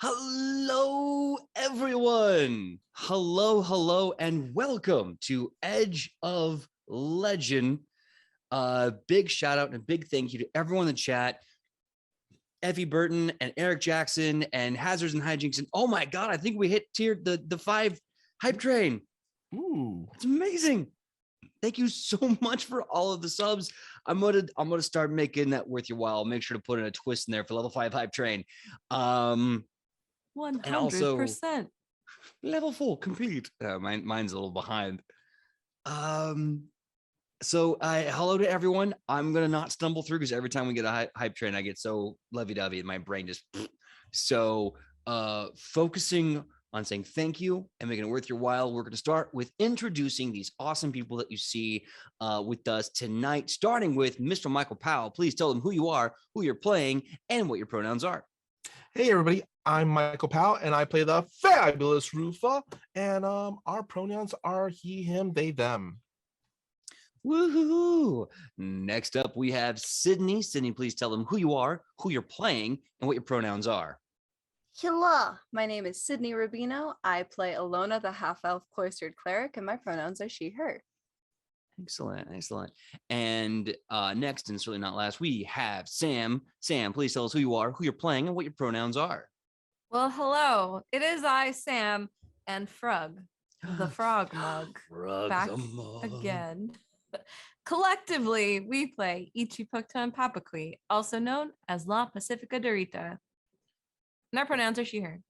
Hello, everyone. Hello, and welcome to Edge of Legend. Big shout out and a big thank you to everyone in the chat. Effie Burton and Eric Jackson and Hazards and Hijinks. And oh my God, I think we hit the 5 hype train. Ooh, it's amazing. Thank you so much for all of the subs. I'm gonna start making that worth your while. Make sure to put in a twist in there for level 5 hype train. 100%. Level 4 complete. Mine's a little behind. So hello to everyone. I'm gonna not stumble through because every time we get a hype train, I get so lovey-dovey and my brain just so focusing on saying thank you and making it worth your while. We're going to start with introducing these awesome people that you see with us tonight, starting with Mr. Michael Powell. Please tell them who you are, who you're playing, and what your pronouns are. Hey everybody, I'm Michael Powell and I play the fabulous Rufa, and our pronouns are he, him, they, them. Woohoo! Next up, we have Sidney. Sidney, please tell them who you are, who you're playing, and what your pronouns are. Hello, my name is Sidney Rubino. I play Alona, the half-elf cloistered cleric, and my pronouns are she, her. Excellent. And next, and certainly not last, we have Sam. Sam, please tell us who you are, who you're playing, and what your pronouns are. Well, hello. It is I, Sam, and Frug, the frog mug, back again. Collectively, we play Ichipukta and Papakui, also known as La Pacifica Dorita. And our pronouns are she, her.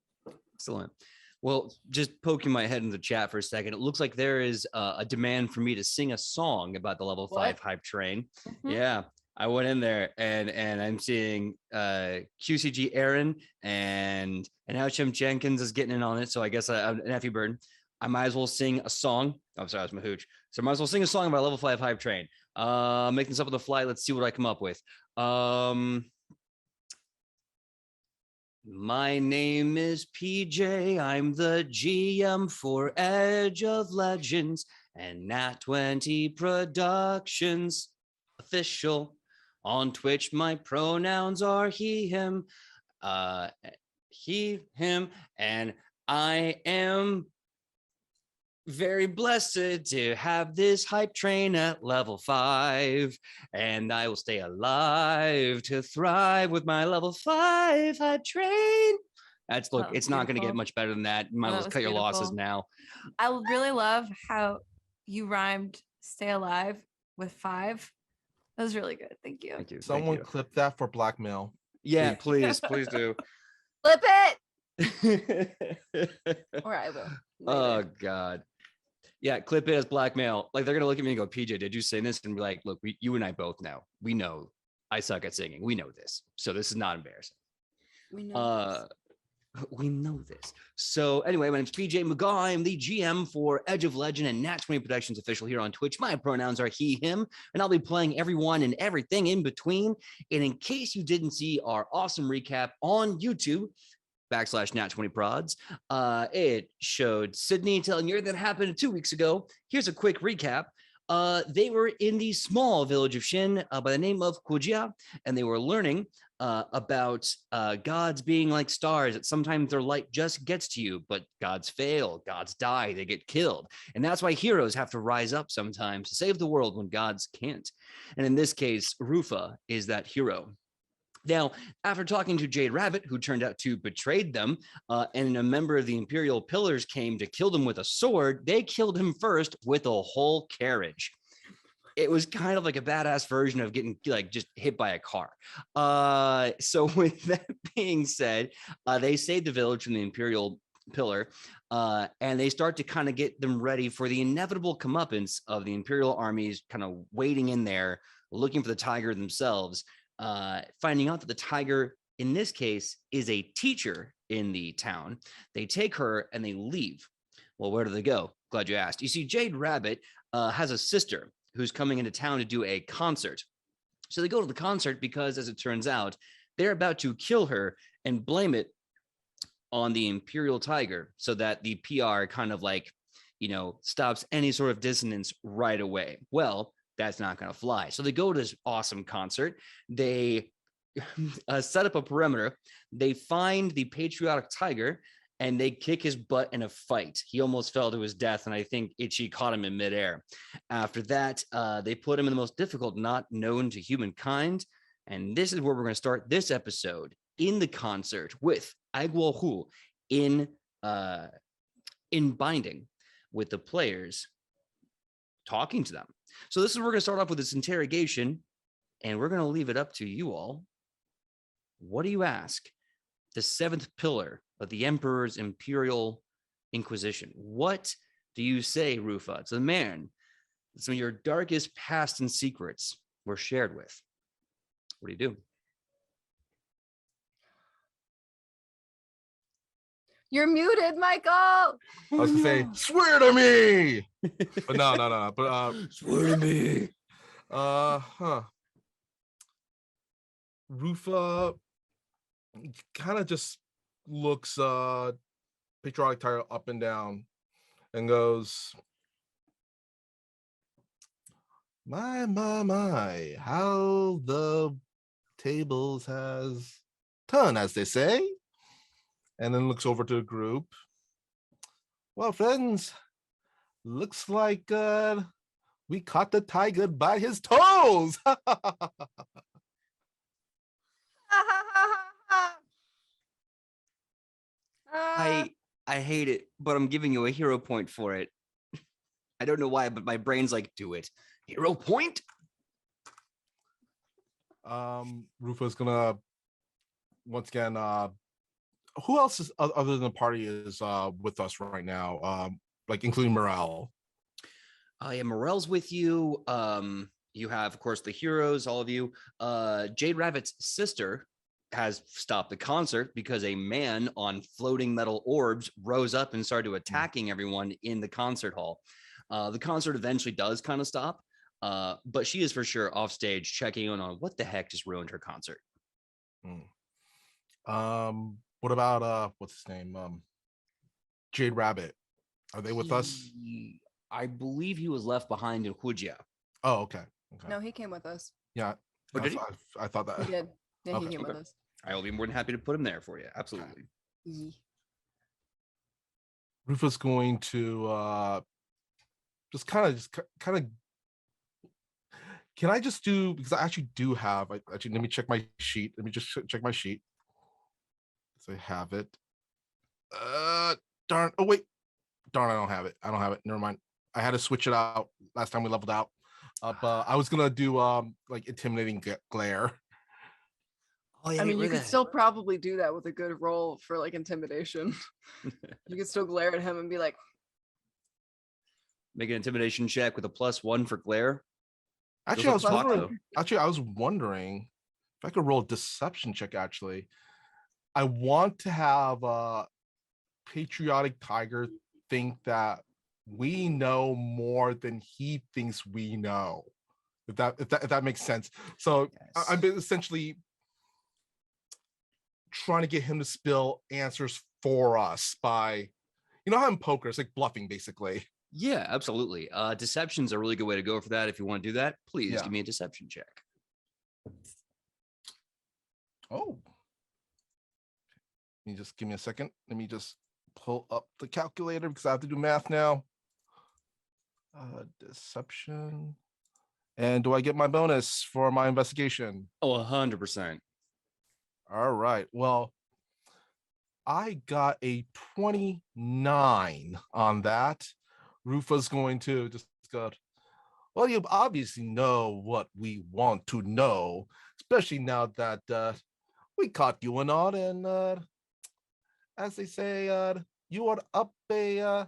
Excellent. Well, just poking my head in the chat for a second, it looks like there is a demand for me to sing a song about the level 5 hype train. Mm-hmm. Yeah, I went in there and I'm seeing QCG Aaron and Howchem Jenkins is getting in on it. So I guess I'm an Effie Burton. I might as well sing a song. I'm sorry, that's my hooch. So I might as well sing a song about level 5 hype train. Making this up on the fly. Let's see what I come up with. My name is PJ. I'm the GM for Edge of Legends and Nat 20 Productions official. On Twitch, my pronouns are he, him, and I am very blessed to have this hype train at level 5, and I will stay alive to thrive with my level 5 hype train. It's not going to get much better than that. You might as well cut your losses now. I really love how you rhymed stay alive with 5. That was really good. Thank you. Someone clip that for blackmail. Yeah, please do. Flip it. Or I will. Oh God. Yeah, clip it as blackmail. Like they're gonna look at me and go, PJ, did you sing this? And be like, look, you and I both know. We know I suck at singing. We know this. So this is not embarrassing. We know this. So anyway, my name's PJ Megaw. I am the GM for Edge of Legend and Nat 20 Productions official here on Twitch. My pronouns are he, him, and I'll be playing everyone and everything in between. And in case you didn't see our awesome recap on YouTube, /Nat 20 Prods. It showed Sidney telling you that happened 2 weeks ago. Here's a quick recap. They were in the small village of Shin by the name of Kujia, and they were learning about gods being like stars, that sometimes their light just gets to you, but gods fail, gods die, they get killed. And that's why heroes have to rise up sometimes to save the world when gods can't. And in this case, Rufa is that hero. Now, after talking to Jade Rabbit, who turned out to betrayed them, and a member of the Imperial Pillars came to kill them with a sword, they killed him first with a whole carriage. It was kind of like a badass version of getting like just hit by a car. So with that being said, they saved the village from the Imperial Pillar, and they start to kind of get them ready for the inevitable comeuppance of the Imperial armies kind of waiting in there, looking for the tiger themselves. Finding out that the tiger, in this case, is a teacher in the town. They take her and they leave. Well, where do they go? Glad you asked. You see, Jade Rabbit has a sister who's coming into town to do a concert. So they go to the concert because, as it turns out, they're about to kill her and blame it on the Imperial Tiger so that the PR kind of like, stops any sort of dissonance right away. Well, that's not going to fly. So they go to this awesome concert. They set up a perimeter. They find the patriotic tiger and they kick his butt in a fight. He almost fell to his death, and I think Itchy caught him in midair. After that, they put him in the most difficult knot known to humankind. And this is where we're going to start this episode in the concert with Aiguahu in binding with the players, talking to them. So this is where we're going to start off with this interrogation, and we're going to leave it up to you all. What do you ask the seventh pillar of the Emperor's Imperial Inquisition? What do you say, Rufa, to the man that some of your darkest past and secrets were shared with? What do you do? You're muted, Michael. I was gonna say, swear to me, but no. But Swear to me. Rufa kind of just looks patriotic tiger up and down and goes, my, how the tables has turned, as they say. And then looks over to the group. Well, friends, looks like we caught the tiger by his toes. I hate it, but I'm giving you a hero point for it. I don't know why, but my brain's like, do it. Hero point? Rufa's gonna once again who else is other than the party is with us right now? Like including Morale. Yeah, Morel's with you. You have, of course, the heroes, all of you. Jade Rabbit's sister has stopped the concert because a man on floating metal orbs rose up and started attacking everyone in the concert hall. The concert eventually does kind of stop, but she is for sure off stage checking in on what the heck just ruined her concert. What about what's his name? Jade Rabbit. Are they with us? I believe he was left behind in Hujia. Oh, okay. No, he came with us. Yeah. Oh, did he? I thought that. He did. Yeah, Okay. he came with us. I will be more than happy to put him there for you. Absolutely. Yee. Rufa's going to just kind of. Can I just do, because I actually do have, actually, let me check my sheet. Let me just check my sheet. So I have it. Darn. Oh, wait. Darn, I don't have it. Never mind. I had to switch it out last time we leveled out. But I was going to do like intimidating glare. Oh, yeah, I mean, you could still probably do that with a good roll for like intimidation. You could still glare at him and be like, make an intimidation check with a +1 for glare. Actually, I was wondering if I could roll a deception check. Actually, I want to have a patriotic tiger think that we know more than he thinks we know. If that makes sense. So yes. I'm essentially trying to get him to spill answers for us by, you know how in poker it's like bluffing basically. Yeah, absolutely. Deception's a really good way to go for that. If you want to do that, please give me a deception check. Oh. Let me just give me a second. Let me just pull up the calculator because I have to do math now. Deception. And do I get my bonus for my investigation? Oh, 100%. All right. Well, I got a 29 on that. Rufa's going to just go, well, you obviously know what we want to know, especially now that we caught you and all, and as they say, you are up a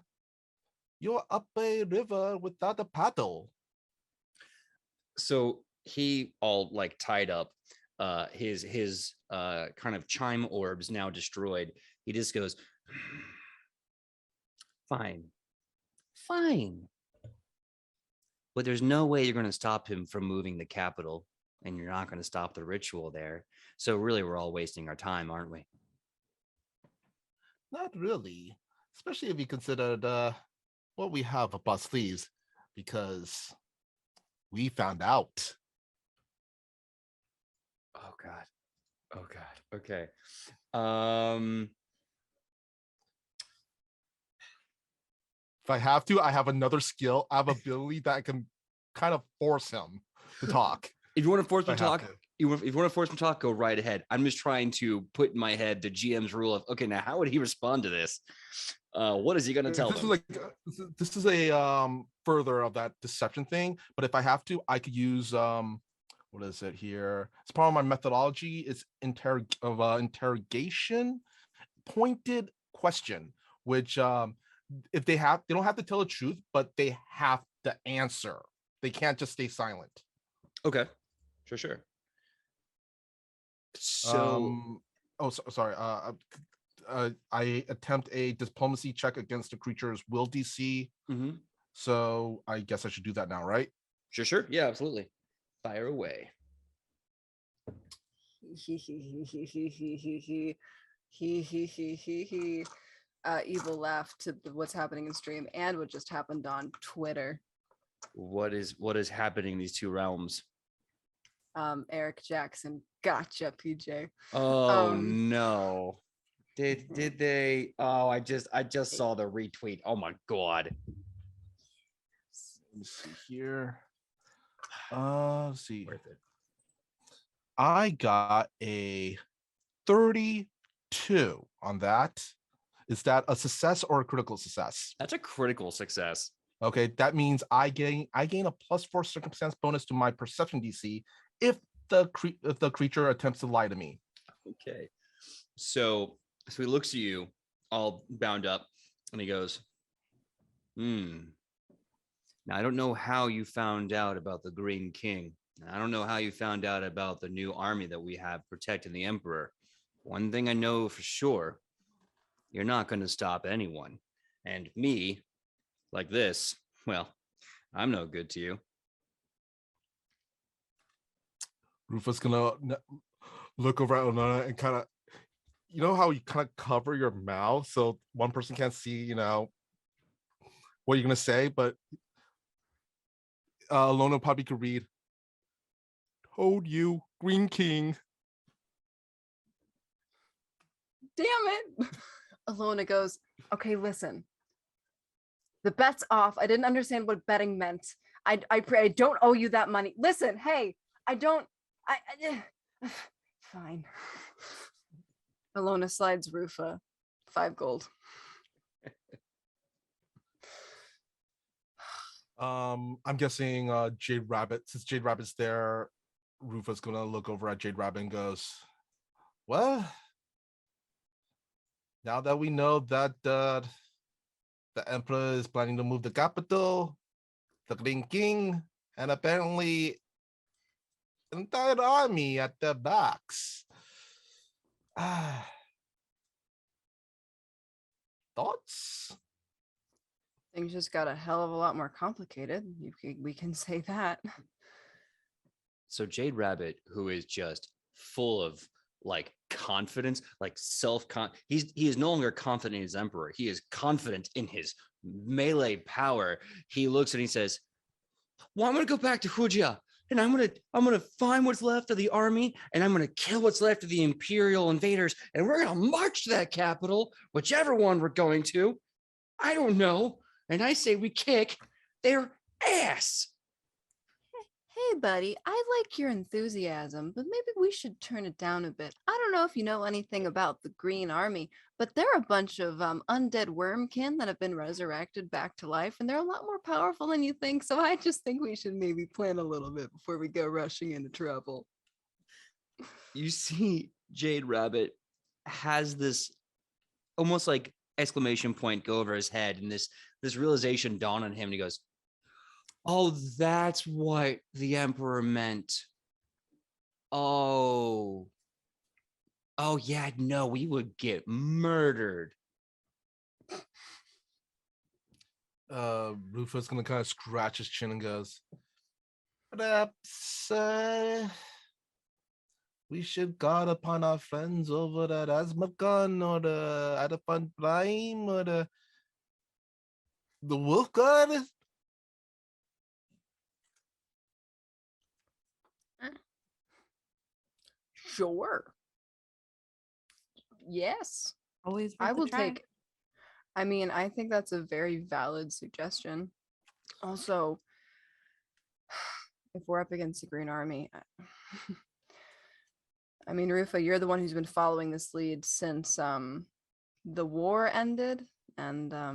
river without a paddle. So he all like tied up, his kind of chime orbs now destroyed. He just goes, fine. But there's no way you're going to stop him from moving the capital, and you're not going to stop the ritual there. So really, we're all wasting our time, aren't we? Not really, especially if you consider what we have up our sleeves, because we found out. Oh God. Oh God. Okay. If I have to, I have another skill. I have ability that I can kind of force him to talk. If you want to force me I to have talk, to. if you want to force me to talk, go right ahead. I'm just trying to put in my head the GM's rule of, okay, now how would he respond to this? What is he going to tell This is them? like this is a further of that deception thing. But if I have to, I could use what is it here? It's part of my methodology. It's interrogation, pointed question, which if they don't have to tell the truth, but they have to answer. They can't just stay silent. Okay, sure. So, sorry. I attempt a diplomacy check against the creature's will DC. mhm. So I guess I should do that now, right? Sure. Yeah, absolutely. Fire away. Evil laugh to what's happening in stream and what just happened on Twitter. What is happening in these two realms? Eric Jackson, gotcha, PJ. Oh no. Did they? Oh, I just saw the retweet. Oh my God. Let me see here. Let's see. Worth it. I got a 32 on that. Is that a success or a critical success? That's a critical success. Okay, that means I gain a +4 circumstance bonus to my perception DC if the creature attempts to lie to me. Okay. So he looks at you all bound up and he goes, Now I don't know how you found out about the Green King. I don't know how you found out about the new army that we have protecting the Emperor. One thing I know for sure, you're not going to stop anyone. And me, like this, well, I'm no good to you. Rufus gonna look over at Onana and kind of, you know how you kind of cover your mouth so one person can't see, what you're gonna say, but Lona probably could read. Told you, Green King. Damn it. Alona goes, okay, listen. The bet's off. I didn't understand what betting meant. I don't owe you that money. Listen, hey, I fine. Alona slides Rufa 5 gold. I'm guessing Jade Rabbit, since Jade Rabbit's there, Rufa's gonna look over at Jade Rabbit and goes, well, now that we know that the Emperor is planning to move the capital, the Green King, and apparently an entire army at their backs. Thoughts? Things just got a hell of a lot more complicated. We can say that. So Jade Rabbit, who is just full of like confidence, like he is no longer confident in his emperor. He is confident in his melee power. He looks and he says, well, I'm gonna go back to Hujia and I'm gonna find what's left of the army and I'm gonna kill what's left of the Imperial invaders, and we're gonna march to that capital, whichever one we're going to. I don't know. And I say we kick their ass. Hey, buddy, I like your enthusiasm, but maybe we should turn it down a bit. I don't know if you know anything about the Green Army, but they're a bunch of undead wormkin that have been resurrected back to life, and they're a lot more powerful than you think. So I just think we should maybe plan a little bit before we go rushing into trouble. You see, Jade Rabbit has this almost like exclamation point go over his head, and this realization dawn on him, and he goes, oh, that's what the Emperor meant. Oh yeah, no, we would get murdered. Rufus gonna kind of scratch his chin and goes, perhaps we should guard upon our friends over at Asmagon or the Adafan Prime or the Wolf Guard. Sure. Yes, Always I worth a will try. take. I mean, I think that's a very valid suggestion. Also, if we're up against the Green Army, I mean, Rufa, you're the one who's been following this lead since the war ended, and I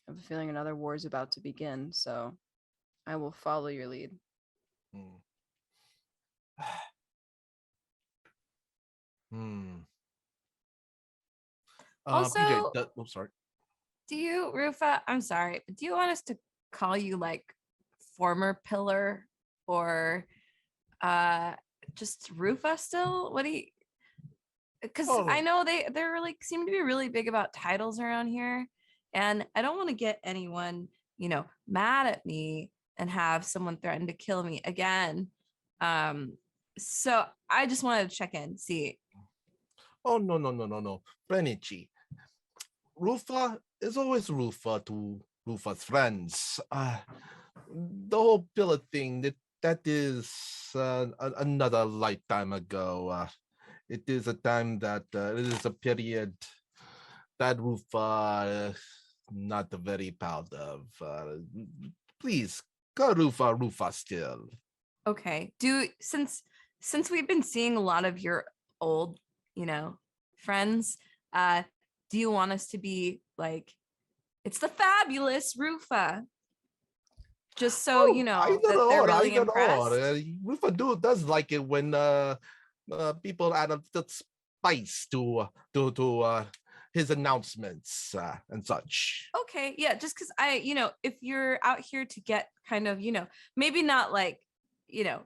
have a feeling another war is about to begin. So I will follow your lead. Hmm. Hmm. PJ, Also, sorry. do you, Rufa? I'm sorry, but do you want us to call you like former pillar or uh just Rufa still? What do you? Because I Oh, know they're really seem to be really big about titles around here, and I don't want to get anyone mad at me and have someone threaten to kill me again. Um, so I just wanted to check in, see. oh no. Benichi. Rufa is always Rufa to Rufa's friends. The whole pillar thing that is another lifetime ago. It is a time that it is a period that Rufa not very proud of. Please call Rufa still. Okay. Do since we've been seeing a lot of your old, friends, do you want us to be like it's the fabulous Rufa? Just so you Oh, know that they're I really don't know. impressed. Rufa does like it when people add a the spice to his announcements and such. Okay, yeah, just because if you're out here to get kind of, maybe not like,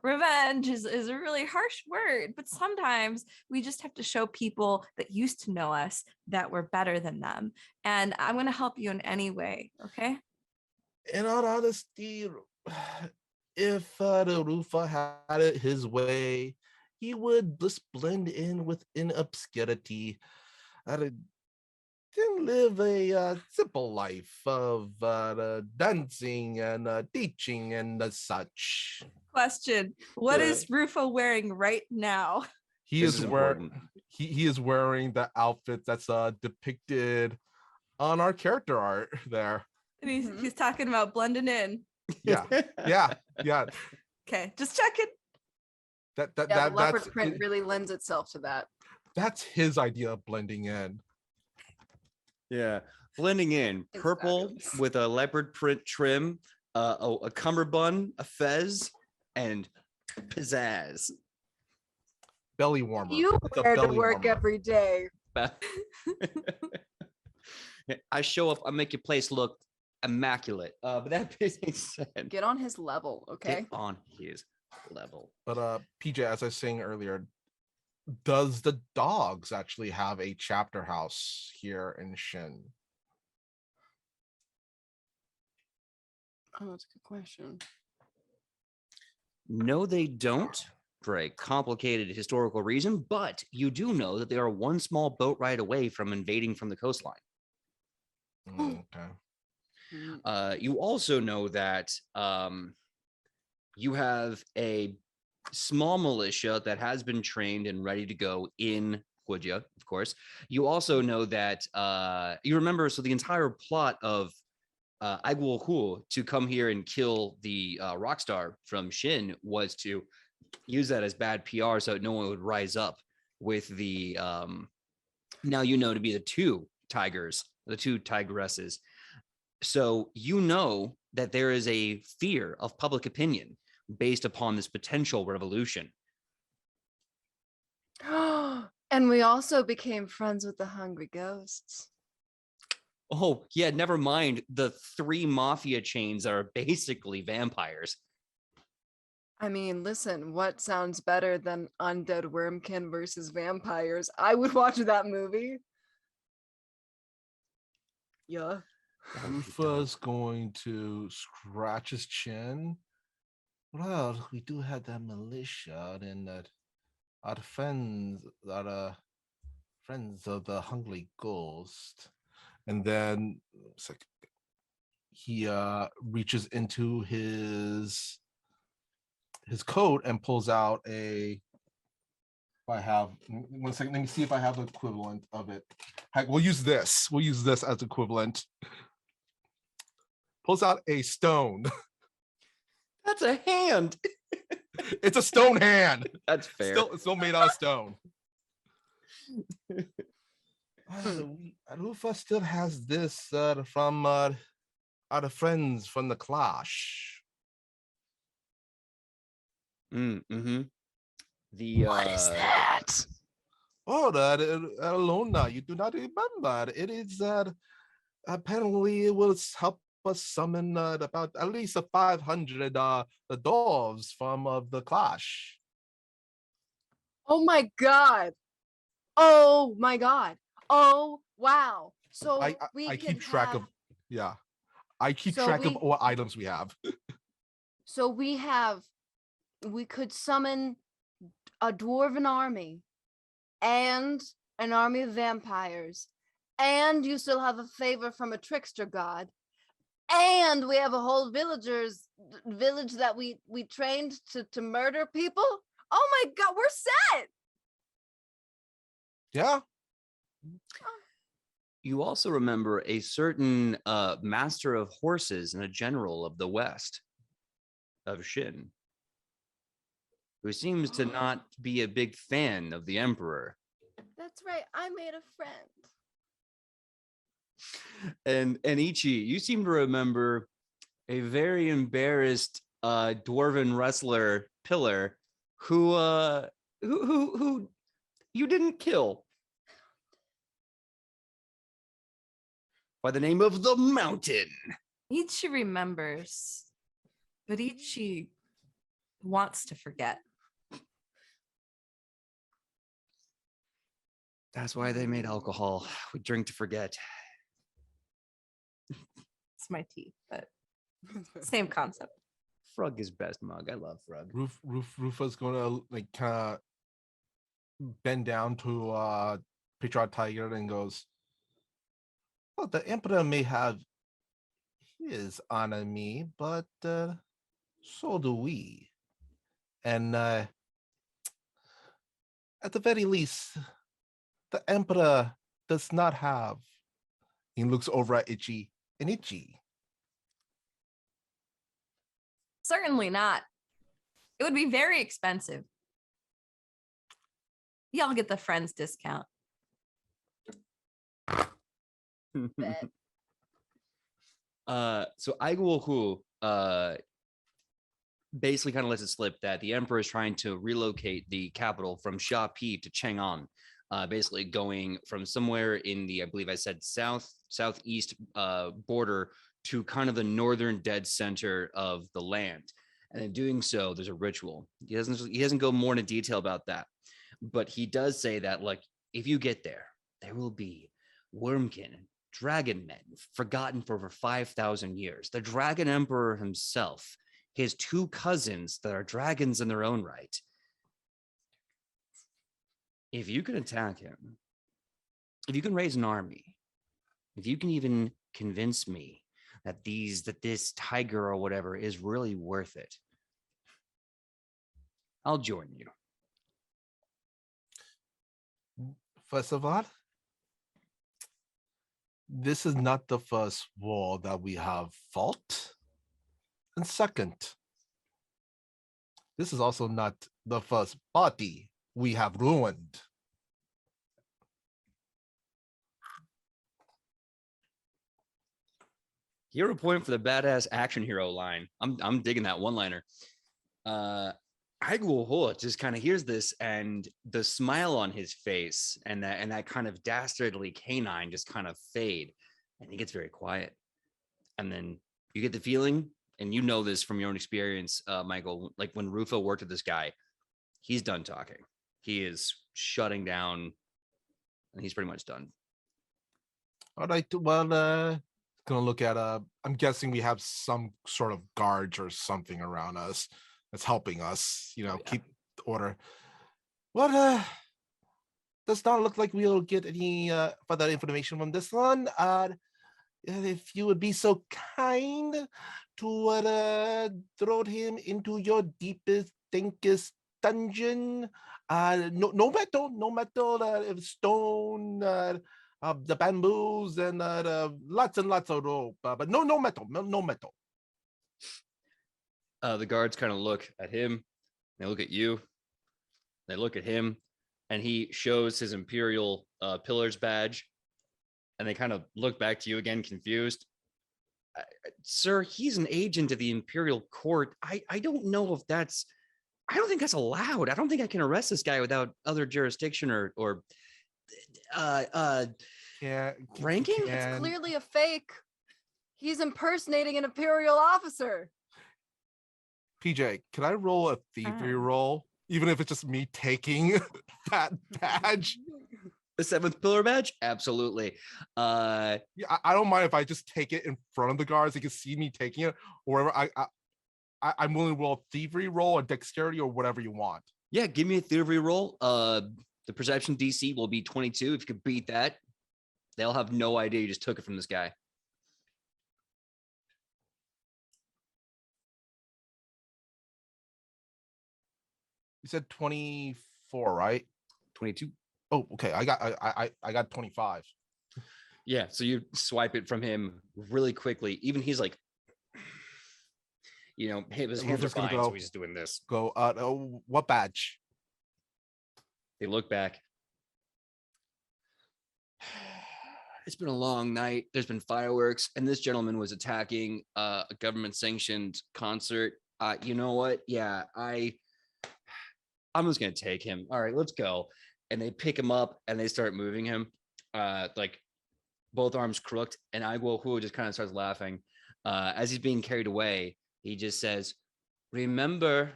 revenge is a really harsh word, but sometimes we just have to show people that used to know us that we're better than them. And I'm going to help you in any way. Okay. In all honesty, if the Rufa had it his way, he would just blend in within obscurity. Can live a simple life of dancing and teaching and such. Question. What Yeah. is Rufa wearing right now? He This is is wearing important. he is wearing the outfit that's depicted on our character art there. And he's, Mhm. he's talking about blending in. Yeah, yeah. Okay. Just checking. Yeah, the leopard That's print really lends itself to that. that's his idea of blending in. Yeah, blending in It's purple fabulous. with a leopard print trim, a cummerbund, a fez, and pizzazz. Belly warmer. You It's a wear to belly work warmer. every day. I show up, I make your place look immaculate. But that being said, Get on his level, okay? get on his level. But PJ, as I was saying earlier, does the dogs actually have a chapter house here in Shin? Oh, that's a good question. No, they don't, for a complicated historical reason, but you do know that they are one small boat ride away from invading from the coastline. Okay. You also know that you have a small militia that has been trained and ready to go in Huja, of course. You also know that you remember, so the entire plot of Aigual Hu to come here and kill the rock star from Shin was to use that as bad PR so no one would rise up with the now to be the two tigers, the two tigresses. So you know that there is a fear of public opinion based upon this potential revolution. And we also became friends with the hungry ghosts. Oh, yeah, never mind the three mafia chains that are basically vampires. I mean, listen, what sounds better than undead wormkin versus vampires? I would watch that movie. Yeah. Rufa's going to scratch his chin. Well, we do have that militia and that our friends friends of the hungry ghost. And then it's like he reaches into his coat and pulls out a I have 1 second. Let me see if I have the equivalent of it. Heck, we'll use this. We'll use this as equivalent. Pulls out a stone. That's a hand. It's a stone hand. That's fair. Still made out of stone. Rufa still has this from our friends from the Clash. Mm-hmm. What is that? Oh, Alona, you do not remember. It is apparently it will help us summon about at least 500 the dwarves from the Clash. Oh my god. Oh my god. Oh wow. So I we can keep track have, of I keep So track of we- what items we have. so we could summon a dwarven army and an army of vampires, and you still have a favor from a trickster god, and we have a whole village that we trained to murder people. Oh my god, we're set. Yeah. You also remember a certain master of horses and a general of the West of Shin, who seems to not be a big fan of the Emperor. That's right, I made a friend. And Ichi, you seem to remember a very embarrassed dwarven wrestler Pillar who you didn't kill, by the name of the Mountain. Ichi remembers, but Ichi wants to forget. That's why they made alcohol. We drink to forget. It's my tea, but same concept. Frug is best mug. I love Frug. Rufa's gonna like kind of bend down to Patriot Tiger and goes, well, the Emperor may have his enemy, but so do we. And at the very least, the Emperor does not have. He looks over at Ichi, and Ichi. Certainly not. It would be very expensive. Y'all get the friends discount. Bet. So Aiguohu basically kind of lets it slip that the emperor is trying to relocate the capital from Shapi to Chang'an, basically going from somewhere in the, I believe I said southeast border to kind of the northern dead center of the land. And in doing so, there's a ritual. He doesn't go more into detail about that, but he does say that, like, if you get there, there will be wormkin, dragon men, forgotten for over 5,000 years. The dragon emperor himself, his two cousins that are dragons in their own right. If you can attack him, if you can raise an army, if you can even convince me that this tiger or whatever is really worth it, I'll join you. First of all, this is not the first war that we have fought. And second, this is also not the first party we have ruined. Hero point for the badass action hero line. I'm digging that one-liner. Aiguohu just kind of hears this, and the smile on his face and that kind of dastardly canine just kind of fade, and he gets very quiet. And then you get the feeling, and you know this from your own experience, Michael, like when Rufo worked with this guy, he's done talking. He is shutting down, and he's pretty much done. All right, well, gonna look at I'm guessing we have some sort of guards or something around us that's helping us, keep order. Well, does not look like we'll get any further information from this one. If you would be so kind to throw him into your deepest, dankest dungeon, No metal, no metal. Stone, the bamboos, and lots and lots of rope. But no metal, no metal. The guards kind of look at him. They look at you. They look at him, and he shows his Imperial Pillars badge, and they kind of look back to you again, confused. Sir, he's an agent of the Imperial Court. I don't know if that's. I don't think that's allowed. I don't think I can arrest this guy without other jurisdiction or Yeah, ranking. It's clearly a fake. He's impersonating an Imperial officer. PJ, can I roll a thievery roll, even if it's just me taking that badge? The 7th pillar badge? Absolutely. Yeah, I don't mind if I just take it in front of the guards. They can see me taking it, or whatever. I'm willing to roll a thievery roll, a dexterity, or whatever you want. Yeah, give me a thievery roll. The perception DC will be 22. If you could beat that, they'll have no idea you just took it from this guy. You said 24, right? 22. Oh, okay. I got 25. Yeah, so you swipe it from him really quickly. Even he's like, his hands are fine, so he's just doing this. Go. What badge? They look back. It's been a long night. There's been fireworks, and this gentleman was attacking a government-sanctioned concert. You know what? Yeah, I'm just gonna take him. All right, let's go. And they pick him up and they start moving him, like both arms crooked. And Agwo just kind of starts laughing. As he's being carried away, he just says, remember,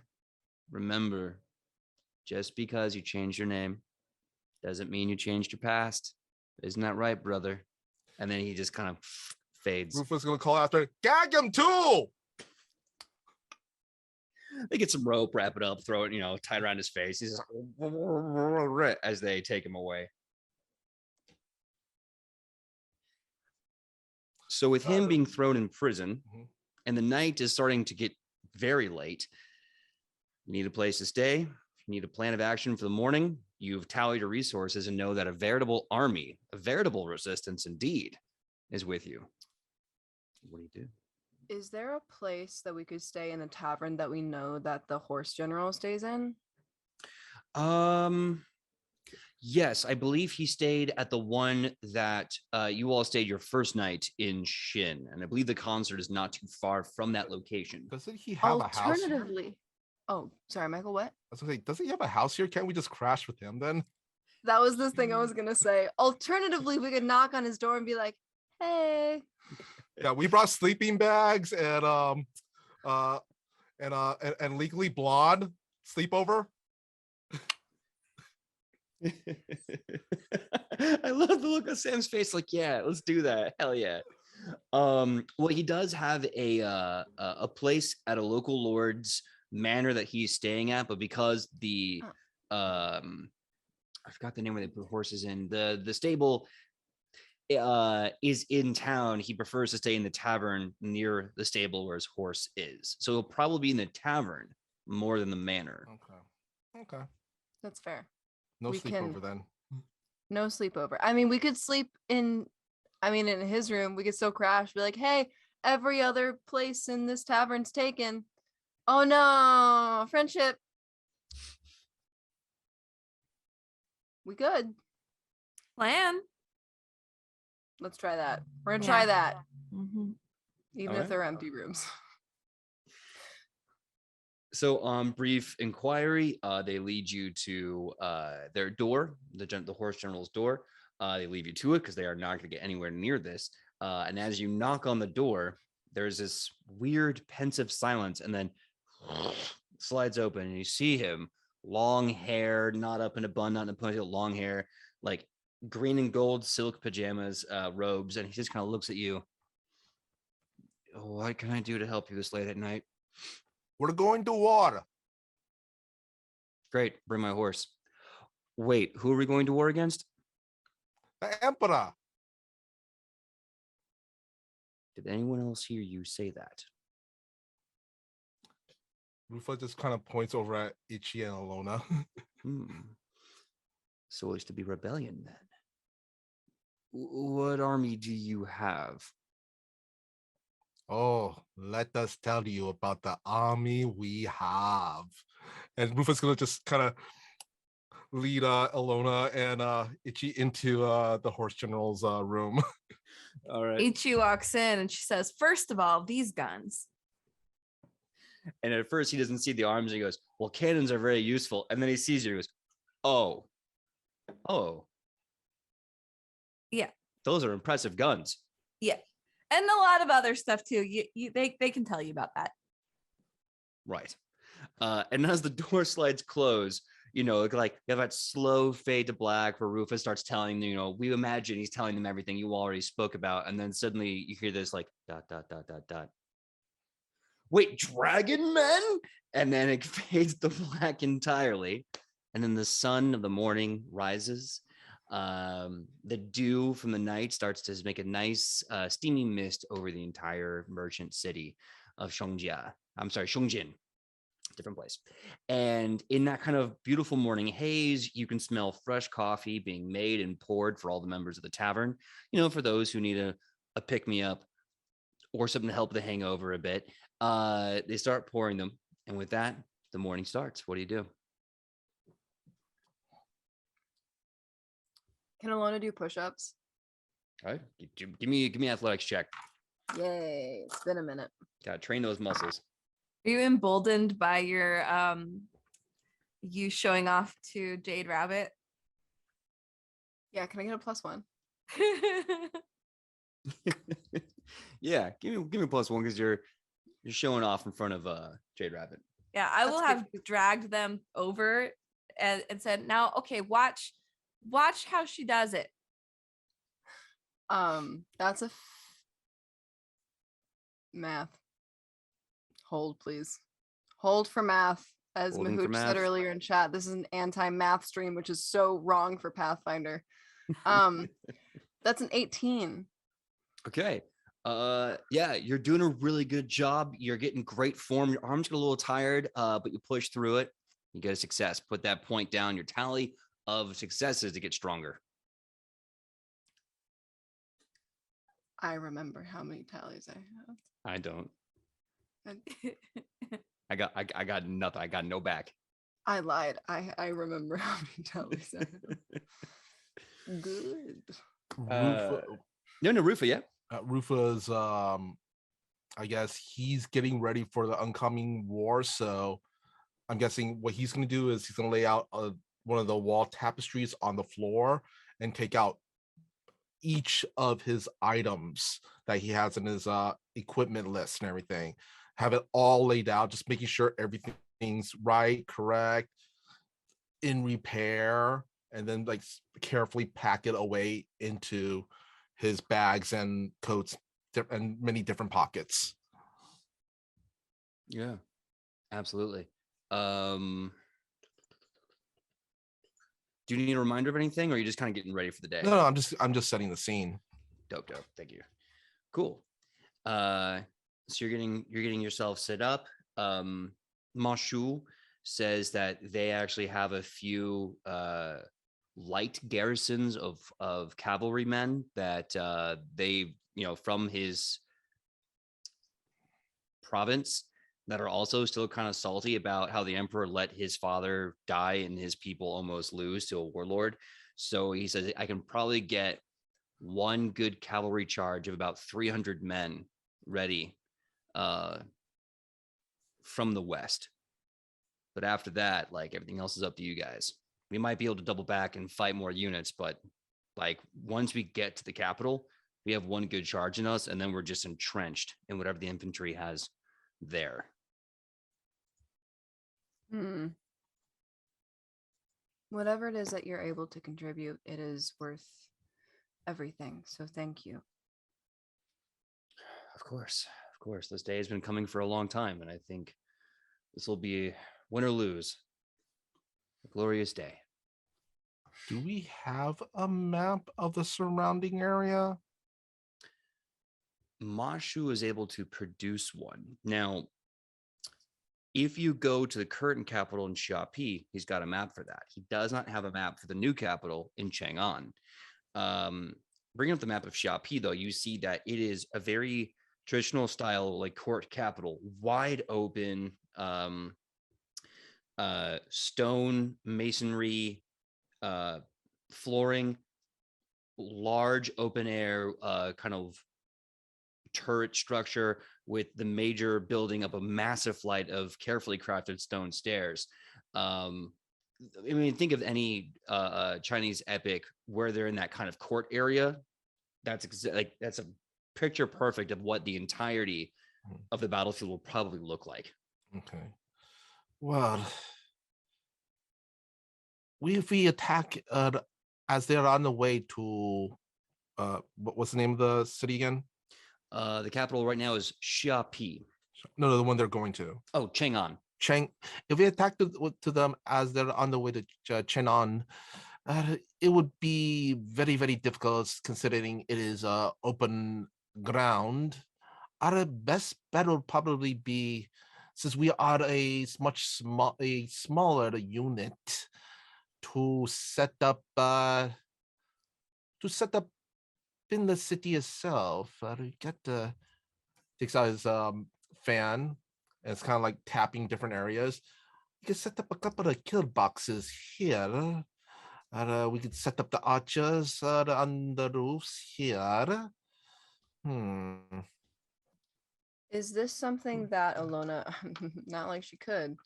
just because you changed your name doesn't mean you changed your past. Isn't that right, brother? And then he just kind of fades. Rufus gonna call after, gag him too. They get some rope, wrap it up, throw it, tie it around his face. He's just as they take him away. So with him being thrown in prison, and the night is starting to get very late, you need a place to stay. You need a plan of action for the morning. You've tallied your resources and know that a veritable army, a veritable resistance indeed, is with you. What do you do? Is there a place that we could stay in the tavern that we know that the horse general stays in? Yes, I believe he stayed at the one that you all stayed your first night in Shin, and I believe the concert is not too far from that location. Doesn't he have a house here? Alternatively, oh, sorry, Michael, what? I was gonna say, doesn't he have a house here? Can't we just crash with him then? That was the thing I was gonna say. Alternatively, we could knock on his door and be like, hey. Yeah, we brought sleeping bags and Legally Blonde sleepover. I love the look on Sam's face. Like, yeah, let's do that. Hell yeah. Well, he does have a place at a local lord's manor that he's staying at, but because the I forgot the name where they put horses in, the stable is in town, he prefers to stay in the tavern near the stable where his horse is. So he'll probably be in the tavern more than the manor. Okay. That's fair. No sleepover then. No sleepover. I mean, we could sleep in his room. We could still crash. Be like, hey, every other place in this tavern's taken. Oh no, friendship. We could. Plan. Let's try that. We're gonna try that. Even All if they're empty rooms. So on brief inquiry, they lead you to their door, the horse general's door. They leave you to it because they are not going to get anywhere near this. And as you knock on the door, there's this weird pensive silence, and then slides open, and you see him, long hair, not up in a bun, not in a ponytail, long hair, like green and gold silk pajamas, robes, and he just kind of looks at you. What can I do to help you this late at night? We're going to war. Great, bring my horse. Wait, who are we going to war against? The Emperor. Did anyone else hear you say that? Rufa just kind of points over at Ichi and Alona. So it's to be rebellion then. What army do you have? Oh, let us tell you about the army we have. And Rufa's gonna just kind of lead Alona and Ichi into the horse general's room. All right. Ichi walks in and she says, first of all, these guns. And at first he doesn't see the arms and he goes, well, cannons are very useful. And then he sees you and goes, oh. Yeah. Those are impressive guns. Yeah. And a lot of other stuff too. They can tell you about that. Right. And as the door slides close, you have that slow fade to black where Rufus starts telling them, we imagine he's telling them everything you already spoke about. And then suddenly you hear this like ... Wait, dragon men? And then it fades to black entirely. And then the sun of the morning rises. The dew from the night starts to make a nice steamy mist over the entire merchant city of Shongjin. Different place. And in that kind of beautiful morning haze, you can smell fresh coffee being made and poured for all the members of the tavern, for those who need a pick-me-up or something to help the hangover a bit. They start pouring them. And with that, the morning starts. What do you do? Can Alona do push-ups? All right. Give me athletics check. Yay. It's been a minute. Gotta train those muscles. Are you emboldened by your you showing off to Jade Rabbit? Yeah, can I get a +1? Yeah, give me +1 because you're showing off in front of Jade Rabbit. Yeah, I will That's have dragged them over and said, now, okay, watch how she does it. That's math. Hold, please. Hold for math. As Holding for Mahooch said math. earlier in chat, this is an anti-math stream, which is so wrong for Pathfinder. That's an 18. Okay. Yeah, you're doing a really good job. You're getting great form. Your arms get a little tired, but you push through it. You get a success. Put that point down. Your tally of successes to get stronger. I remember how many tallies I have. I don't. I got nothing. I got no back. I lied. I remember how many tallies I have. Good. Rufa, Rufa, yeah. Rufa's I guess he's getting ready for the oncoming war, so I'm guessing what he's going to do is he's going to lay out one of the wall tapestries on the floor and take out each of his items that he has in his equipment list and everything, have it all laid out, just making sure everything's right, correct, in repair, and then like carefully pack it away into his bags and coats and many different pockets. Yeah, absolutely. Do you need a reminder of anything, or are you just kind of getting ready for the day? No, I'm just setting the scene. Dope. Thank you. Cool. So you're getting yourself set up. Mashu says that they actually have a few light garrisons of cavalrymen that they, from his province, that are also still kind of salty about how the emperor let his father die and his people almost lose to a warlord. So he says, I can probably get one good cavalry charge of about 300 men ready from the west. But after that, like, everything else is up to you guys. We might be able to double back and fight more units, but like, once we get to the capital, we have one good charge in us, and then we're just entrenched in whatever the infantry has there. Whatever it is that you're able to contribute, it is worth everything. So thank you. Of course. This day has been coming for a long time, and I think this will be, win or lose, a glorious day. Do we have a map of the surrounding area? Mashu is able to produce one. Now, If you go to the current capital in Xiapi, he's got a map for that. He does not have a map for the new capital in Chang'an. Bringing up the map of Xiapi, though, you see that it is a very traditional style, like court capital, wide open, stone masonry, flooring, large open air, kind of turret structure with the major building up a massive flight of carefully crafted stone stairs. I mean, think of any Chinese epic where they're in that kind of court area. That's that's a picture perfect of what the entirety of the battlefield will probably look like. Okay. Well, if we attack as they're on the way to what's the name of the city again? The capital right now is Xiapi. No, the one they're going to. Oh, Chang'an. If we attack to them as they're on the way to Chang'an, it would be very, very difficult considering it is open ground. Our best bet would probably be, since we are a smaller unit, to set up in the city itself. Get takes out his fan, and it's kind of like tapping different areas. You can set up a couple of kill boxes here. We could set up the archers on the roofs here. Is this something that Alona, not like she could,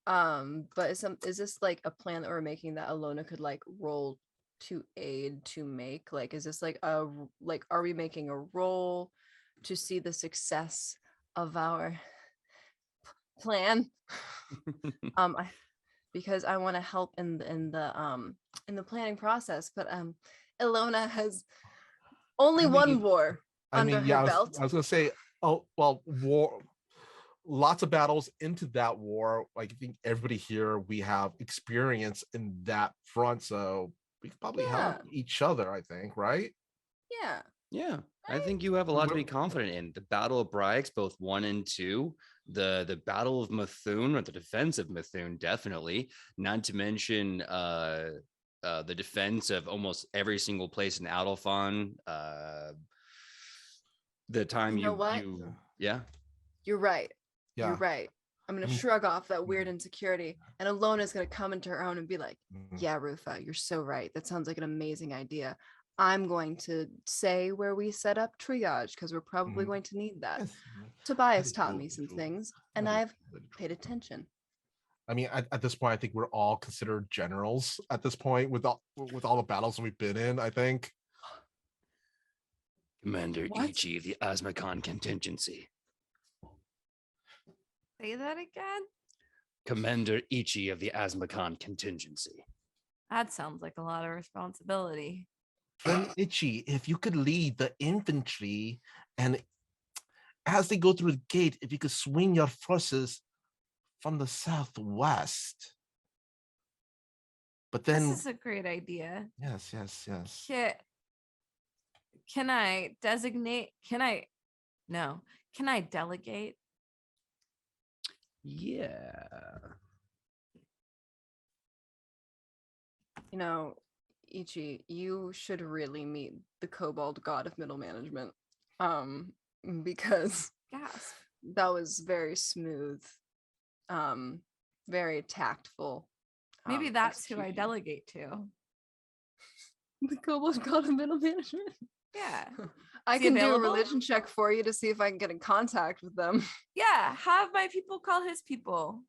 but is this like a plan that we're making that Alona could like roll to aid to make? Like, is this like are we making a roll to see the success of our plan? Because I want to help in the planning process, but Alona has only one war under her belt. I was gonna say, oh well, war, lots of battles into that war. Like, I think everybody here, we have experience in that front, so we could probably help each other, I think, right? Yeah, I think you have a lot to be confident in. The Battle of Bryx, both 1 and 2, the Battle of Methune, or the defense of Methune, definitely. Not to mention the defense of almost every single place in Aldofan. The time you know what? Yeah. You're right. Yeah. You're right. I'm gonna shrug off that weird insecurity, and Alona's gonna come into her own and be like, "Yeah, Rufa, you're so right. That sounds like an amazing idea. I'm going to say where we set up triage because we're probably going to need that." Yes. Tobias taught me some things, and I've paid attention. I mean, at this point, I think we're all considered generals at this point with all the battles we've been in, I think. Commander Ichi of the Asmakon contingency. Say that again? Commander Ichi of the Asmakon contingency. That sounds like a lot of responsibility. Friend Ichi, if you could lead the infantry, and as they go through the gate, if you could swing your forces from the southwest. But then this is a great idea. Yes. Can I designate? Can I delegate? Yeah. You know, Ichi, you should really meet the kobold god of middle management. Because that was very smooth, very tactful. Maybe that's who I delegate to. The kobold god of middle management. Yeah. I can do a religion check for you to see if I can get in contact with them. Yeah, have my people call his people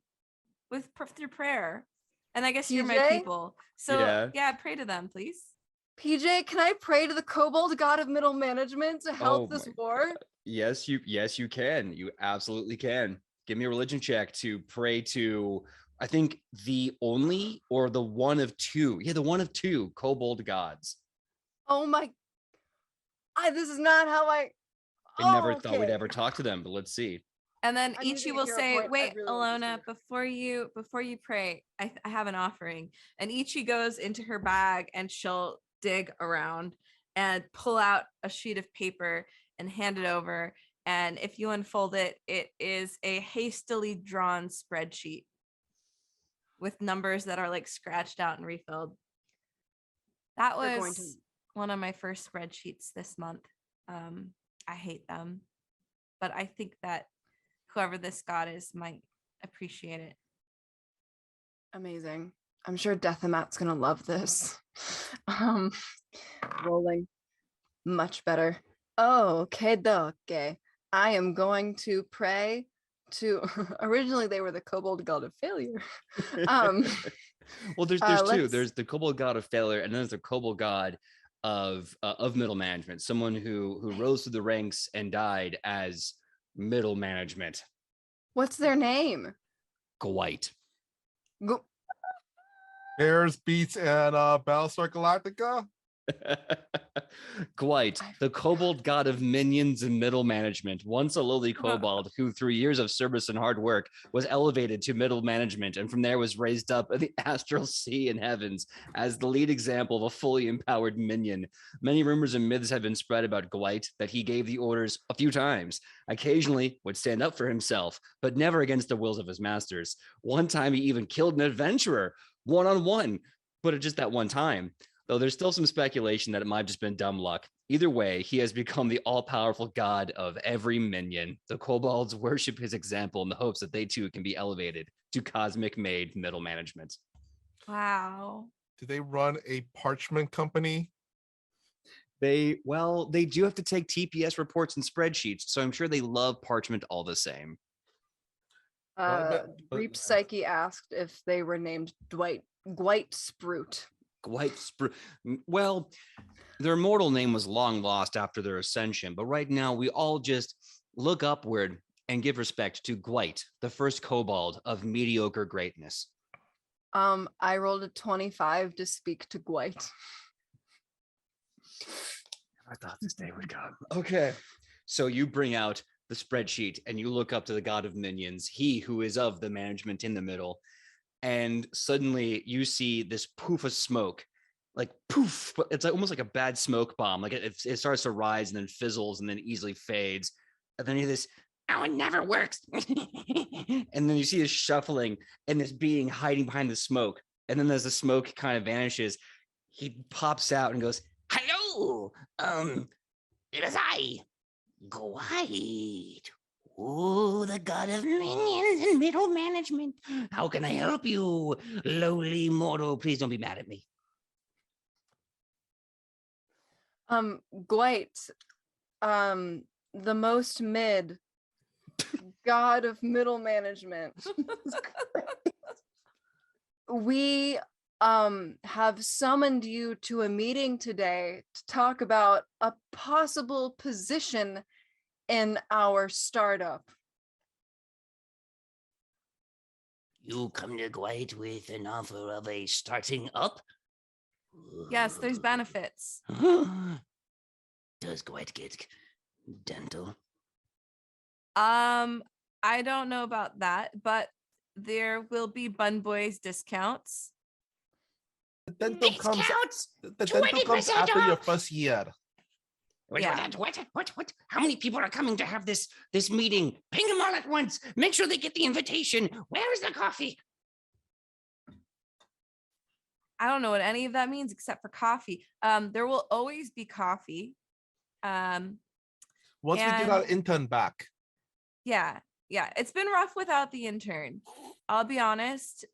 through prayer. And I guess you're my PJ? people. So yeah, pray to them, please. PJ, can I pray to the kobold god of middle management to help this war? God. Yes, you can. You absolutely can. Give me a religion check to pray to, I think, the only or the one of two. Yeah, the one of two kobold gods. Oh my. This is not how I never thought we'd ever talk to them, but let's see. And then Ichi will say, wait, really Alona, before you pray, I have an offering. And Ichi goes into her bag and she'll dig around and pull out a sheet of paper and hand it over. And if you unfold it, it is a hastily drawn spreadsheet with numbers that are like scratched out and refilled. That They're going was one of my first spreadsheets this month. I hate them, but I think that whoever this god is might appreciate it. Amazing. I'm sure Deathamat's gonna love this. Rolling much better. Okay, okay. I am going to pray to originally they were the kobold god of failure. Well, there's two. let's- There's the kobold god of failure, and then there's the kobold god of middle management. Someone who rose through the ranks and died as middle management. What's their name? Gwite. Go- Bears, Beats, and Battlestar Galactica. Gwite, the kobold god of minions and middle management, once a lowly kobold who, through years of service and hard work, was elevated to middle management, and from there was raised up in the astral sea and heavens as the lead example of a fully empowered minion. Many rumors and myths have been spread about Gwite that he gave the orders a few times, occasionally would stand up for himself, but never against the wills of his masters. One time he even killed an adventurer one-on-one, but at just that one time. Though there's still some speculation that it might have just been dumb luck. Either way, he has become the all-powerful god of every minion. The kobolds worship his example in the hopes that they too can be elevated to cosmic made middle management. Wow. Do they run a parchment company? They do have to take TPS reports and spreadsheets, so I'm sure they love parchment all the same. Reap Psyche asked if they were named Gwite Sprout. Well, their mortal name was long lost after their ascension, but right now we all just look upward and give respect to Gwite, the first kobold of mediocre greatness. I rolled a 25 to speak to Gwite. I thought this day would come. Okay. So you bring out the spreadsheet and you look up to the god of minions, he who is of the management in the middle. And suddenly you see this poof of smoke, like poof, but it's almost like a bad smoke bomb. Like it starts to rise and then fizzles and then easily fades. And then you hear this, oh, it never works. And then you see this shuffling and this being hiding behind the smoke. And then as the smoke kind of vanishes, he pops out and goes, hello, it is I, Gwite. Oh, the god of minions and middle management. How can I help you, lowly mortal? Please don't be mad at me. Gwite, the most mid god of middle management. We have summoned you to a meeting today to talk about a possible position in our startup. You come to Gwite with an offer of a starting up? Yes, there's benefits. Does Gwite get dental? I don't know about that, but there will be Bun Boys discounts. The dental comes Discounts? after your off? first year. Yeah. What? How many people are coming to have this meeting? Ping them all at once. Make sure they get the invitation. Where is the coffee? I don't know what any of that means except for coffee. There will always be coffee. Once we get And- our intern back. Yeah. It's been rough without the intern. I'll be honest.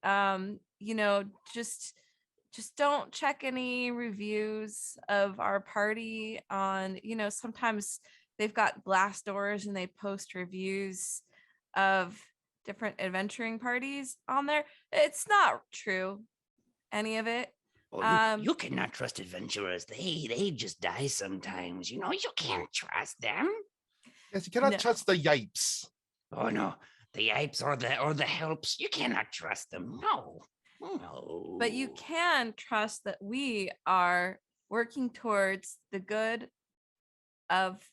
Just don't check any reviews of our party on, sometimes they've got glass doors and they post reviews of different adventuring parties on there. It's not true, any of it. You cannot trust adventurers. They just die sometimes. You can't trust them. Yes, you cannot No. trust the yipes. Oh no, the apes or the helps. You cannot trust them. No. But you can trust that we are working towards the good of,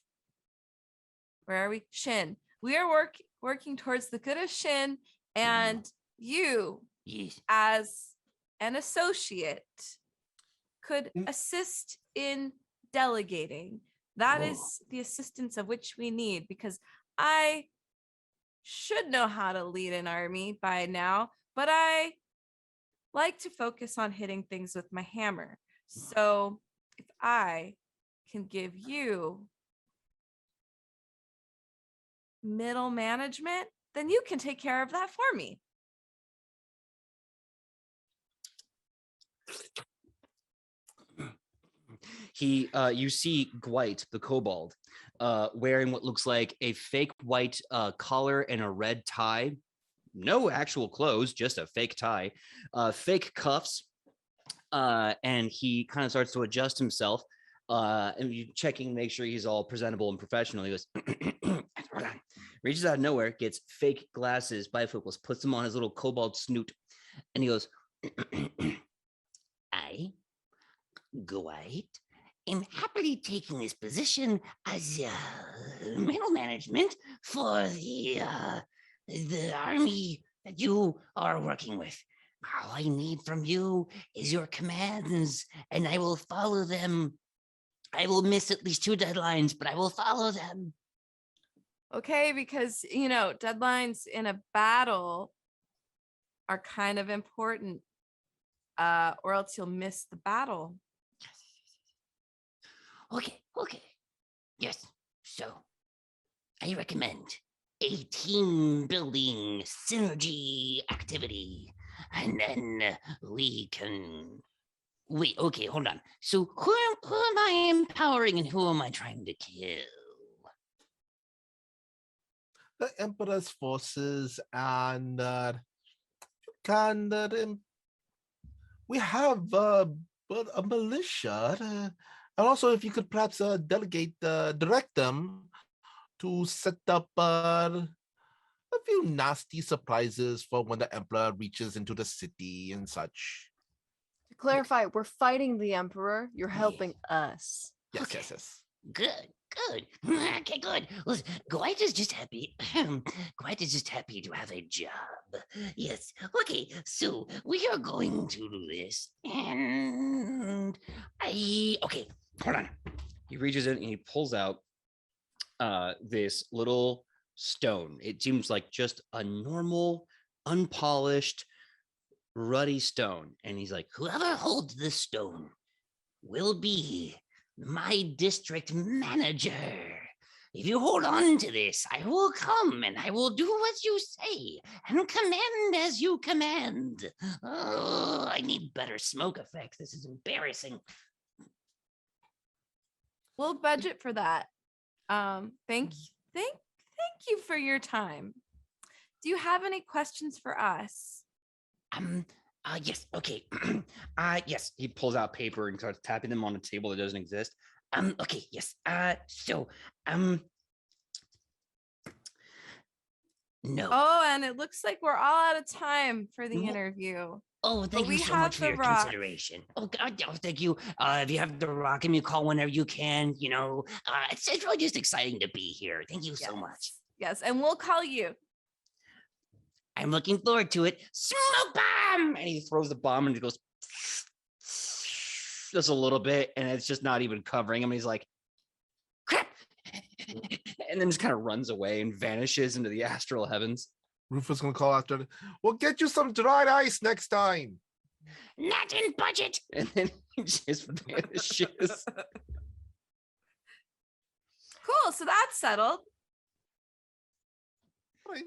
where are we? Shin. We are working towards the good of Shin, and you, Yes. as an associate, could assist in delegating. That is the assistance of which we need, because I should know how to lead an army by now, but I like to focus on hitting things with my hammer. So if I can give you middle management, then you can take care of that for me. You see Gwite, the kobold, wearing what looks like a fake white collar and a red tie. No actual clothes, just a fake tie, fake cuffs. And he kind of starts to adjust himself. And you checking, make sure he's all presentable and professional. He goes, reaches out of nowhere, gets fake glasses, bifocals, puts them on his little kobold snoot, and he goes, I, Gwite, am happily taking this position as middle management for the army that you are working with. All I need from you is your commands, and I will follow them. I will miss at least 2 deadlines, but I will follow them. Okay, because, deadlines in a battle are kind of important, or else you'll miss the battle. Okay. Yes. So I recommend a team building synergy activity. And then we can wait. Okay, hold on. So who am I empowering and who am I trying to kill? The Emperor's forces, and we have but a militia, and also if you could perhaps direct them to set up a few nasty surprises for when the Emperor reaches into the city and such. To clarify, we're fighting the Emperor. You're helping us. Yes, Okay. yes. Good. Okay, good. Listen, Gwite is just happy. Gwite is just happy to have a job. Yes. Okay, so we are going to do this. And okay, hold on. He reaches in and he pulls out this little stone. It seems like just a normal, unpolished, ruddy stone. And he's like, whoever holds this stone will be my district manager. If you hold on to this, I will come and I will do what you say and command as you command. Oh, I need better smoke effects. This is embarrassing. We'll budget for that. Thank you for your time. Do you have any questions for us? Yes, okay. Yes, he pulls out paper and starts tapping them on a table that doesn't exist. Okay, yes. No. Oh, and it looks like we're all out of time for the No. interview. Oh, thank you so much for your consideration. Oh, God, thank you. If you have the rock, give me a call whenever you can. It's really just exciting to be here. Thank you so much. Yes, and we'll call you. I'm looking forward to it. Smoke bomb! And he throws the bomb and it goes just a little bit, and it's just not even covering him. And he's like, crap! And then just kind of runs away and vanishes into the astral heavens. Rufus gonna call after. We'll get you some dried ice next time. Not in budget. And then he just vanishes. Cool. So that's settled. Right,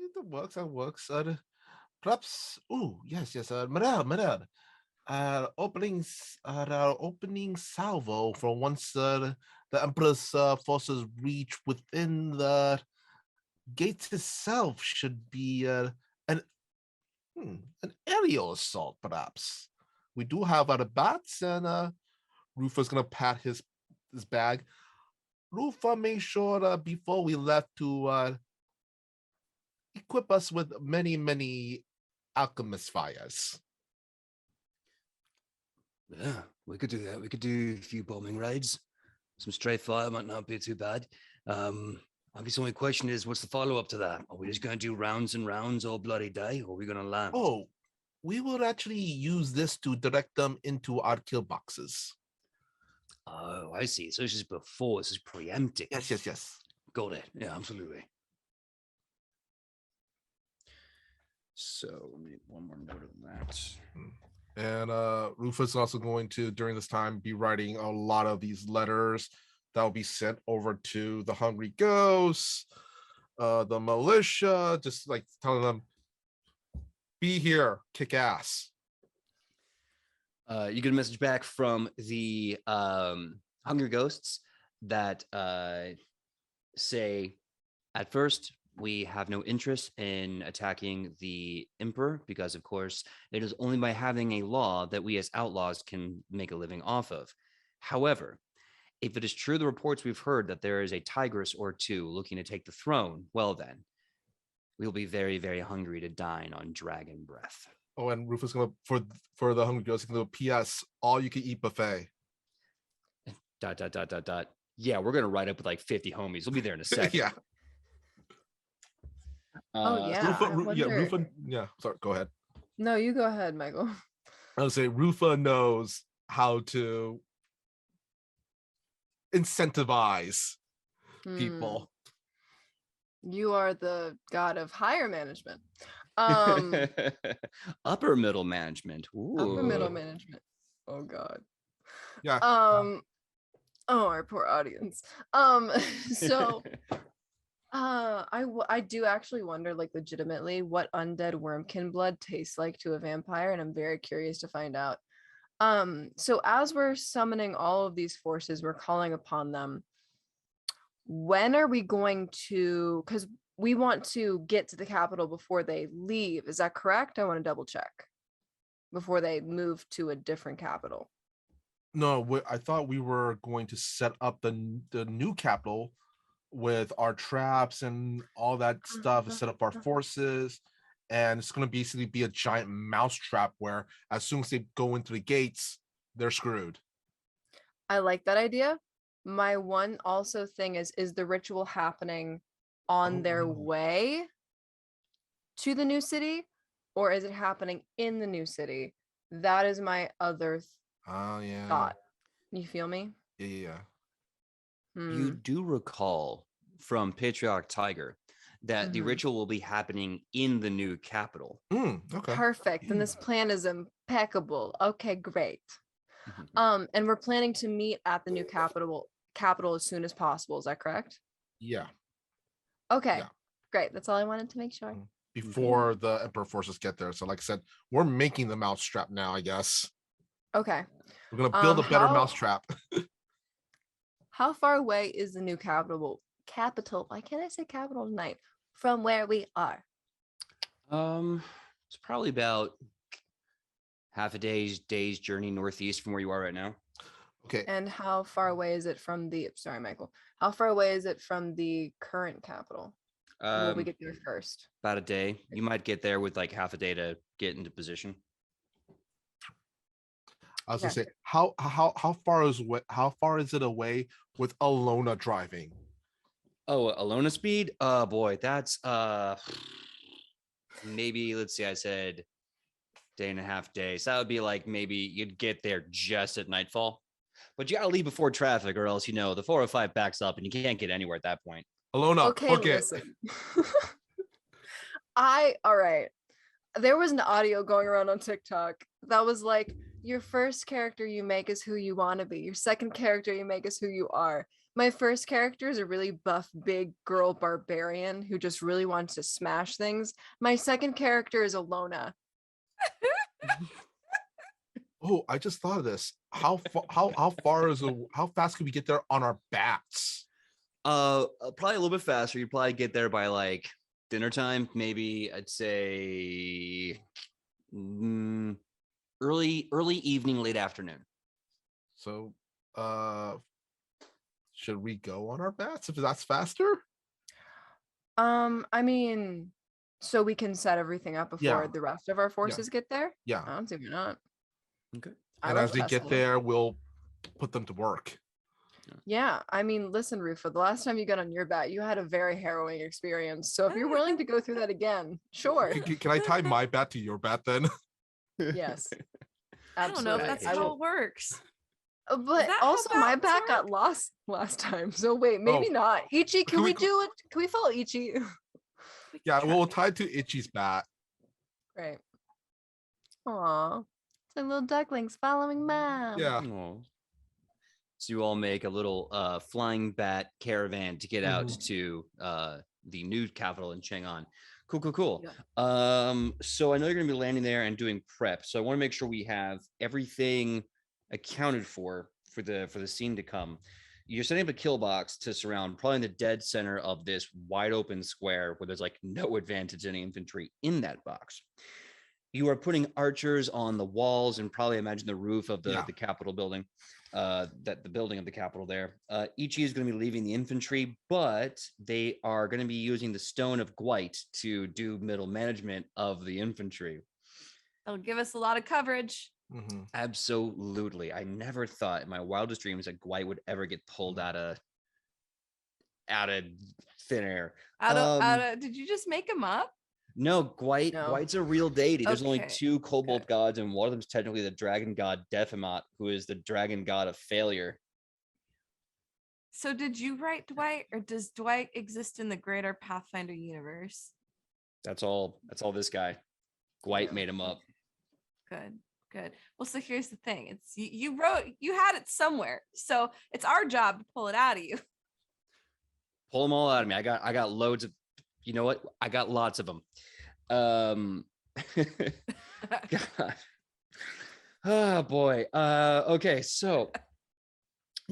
that works. Perhaps. Oh, yes. Megaw. Opening salvo for once the Emperor's forces reach within the gates itself should be an aerial assault, perhaps. We do have our bats, and Rufus gonna pat his bag. Rufa made sure before we left to equip us with many alchemist fires. Yeah, we could do that. We could do a few bombing raids. Some straight fire might not be too bad. I guess the only question is, what's the follow-up to that? Are we just going to do rounds and rounds all bloody day, or are we going to land? Oh, we will actually use this to direct them into our kill boxes. Oh, I see. So this is before. This is preempting. Yes. Got it. Yeah, absolutely. So let me one more note of that. And Rufus is also going to, during this time, be writing a lot of these letters that will be sent over to the Hungry Ghosts, the militia, just like telling them, be here, kick ass. You get a message back from the Hunger Ghosts that say, at first, we have no interest in attacking the Emperor because, of course, it is only by having a law that we as outlaws can make a living off of. However, if it is true the reports we've heard that there is a tigress or two looking to take the throne, well then, we'll be very, very hungry to dine on dragon breath. Oh, and Rufus gonna for the Hungry Ghosts, gonna P.S. all you can eat buffet. ... Yeah, we're gonna ride up with like 50 homies. We'll be there in a second. Yeah. Yeah. Rufa. Yeah. Sorry. Go ahead. No, you go ahead, Michael. I would say Rufa knows how to incentivize people. You are the god of higher management. Upper middle management. Ooh. Upper middle management. Oh God. Yeah. Oh, our poor audience. So I do actually wonder, like, legitimately what undead wormkin blood tastes like to a vampire, and I'm very curious to find out. So as we're summoning all of these forces, we're calling upon them. When are we going to, because we want to get to the capital before they leave, is that correct? I want to double check before they move to a different capital. No, I thought we were going to set up the new capital with our traps and all that stuff, set up our forces, and it's going to basically be a giant mousetrap where as soon as they go into the gates, they're screwed. I like that idea. My one also thing is the ritual happening on their way to the new city, or is it happening in the new city? That is my other thought. You feel me? Yeah. You do recall from Patriarch Tiger that the ritual will be happening in the new capital. Okay. Perfect. And this plan is impeccable. Okay, great. And we're planning to meet at the new capital as soon as possible. Is that correct? Yeah. Okay. Yeah. Great. That's all I wanted to make sure. Before the Emperor forces get there. So like I said, we're making the mousetrap now, I guess. Okay. We're going to build a better mousetrap. How far away is the new capital? Why can't I say capital tonight? From where we are? It's probably about half a day's journey northeast from where you are right now. Okay. And how far away is it from the, sorry, Michael, how far away is it from the current capital? Will we get there first? About a day. You might get there with like half a day to get into position. I was gonna say, how far is it away with Alona driving? Oh, Alona speed? Oh boy, that's maybe, let's see, I said day and a half days. So that would be like maybe you'd get there just at nightfall. But you gotta leave before traffic, or else the 405 backs up and you can't get anywhere at that point. Alona, okay, listen. All right. There was an audio going around on TikTok that was like, your first character you make is who you want to be. Your second character you make is who you are. My first character is a really buff, big girl barbarian who just really wants to smash things. My second character is Alona. Oh, I just thought of this. How fast can we get there on our bats? Probably a little bit faster. You'd probably get there by like dinner time. Maybe I'd say early evening, late afternoon. So, should we go on our bats if that's faster? I mean, so we can set everything up before the rest of our forces get there? Yeah. I don't see why not. Okay. And as they get there, we'll put them to work. Yeah, I mean, listen, Rufa, the last time you got on your bat, you had a very harrowing experience. So if you're willing to go through that again, sure. Can I tie my bat to your bat then? Yes. I don't know if that's how it works. But that how also my battles bat work? got lost last time. So wait, maybe Oh. not. Ichi, can Can we we do it? Can we follow Ichi? We can Yeah, try. we'll tie to Itchy's bat. Right. Aw. It's like little ducklings following mom. Yeah. Aw. So you all make a little flying bat caravan to get out to the new capital in Chang'an. Cool. So I know you're gonna be landing there and doing prep. So I want to make sure we have everything accounted for the scene to come. You're setting up a kill box to surround probably in the dead center of this wide open square where there's like no advantage any infantry in that box. You are putting archers on the walls and probably imagine the roof of the Capitol building, that the building of the Capitol there. Ichi is going to be leaving the infantry, but they are going to be using the Stone of Gwite to do middle management of the infantry. It'll give us a lot of coverage. Absolutely. I never thought in my wildest dreams that Gwite would ever get pulled out of thin air. Did you just make him up? No, Gwite's a real deity. There's only Okay, 2 kobold gods, and one of them is technically the dragon god Defimat, who is the dragon god of failure. So did you write Dwight, or does Dwight exist in the greater Pathfinder universe? That's all this guy. Gwite made him up. Good. Well, so here's the thing. It's you had it somewhere. So it's our job to pull it out of you. Pull them all out of me. I got loads of, you know what? I got lots of them. God. Oh boy. Okay, so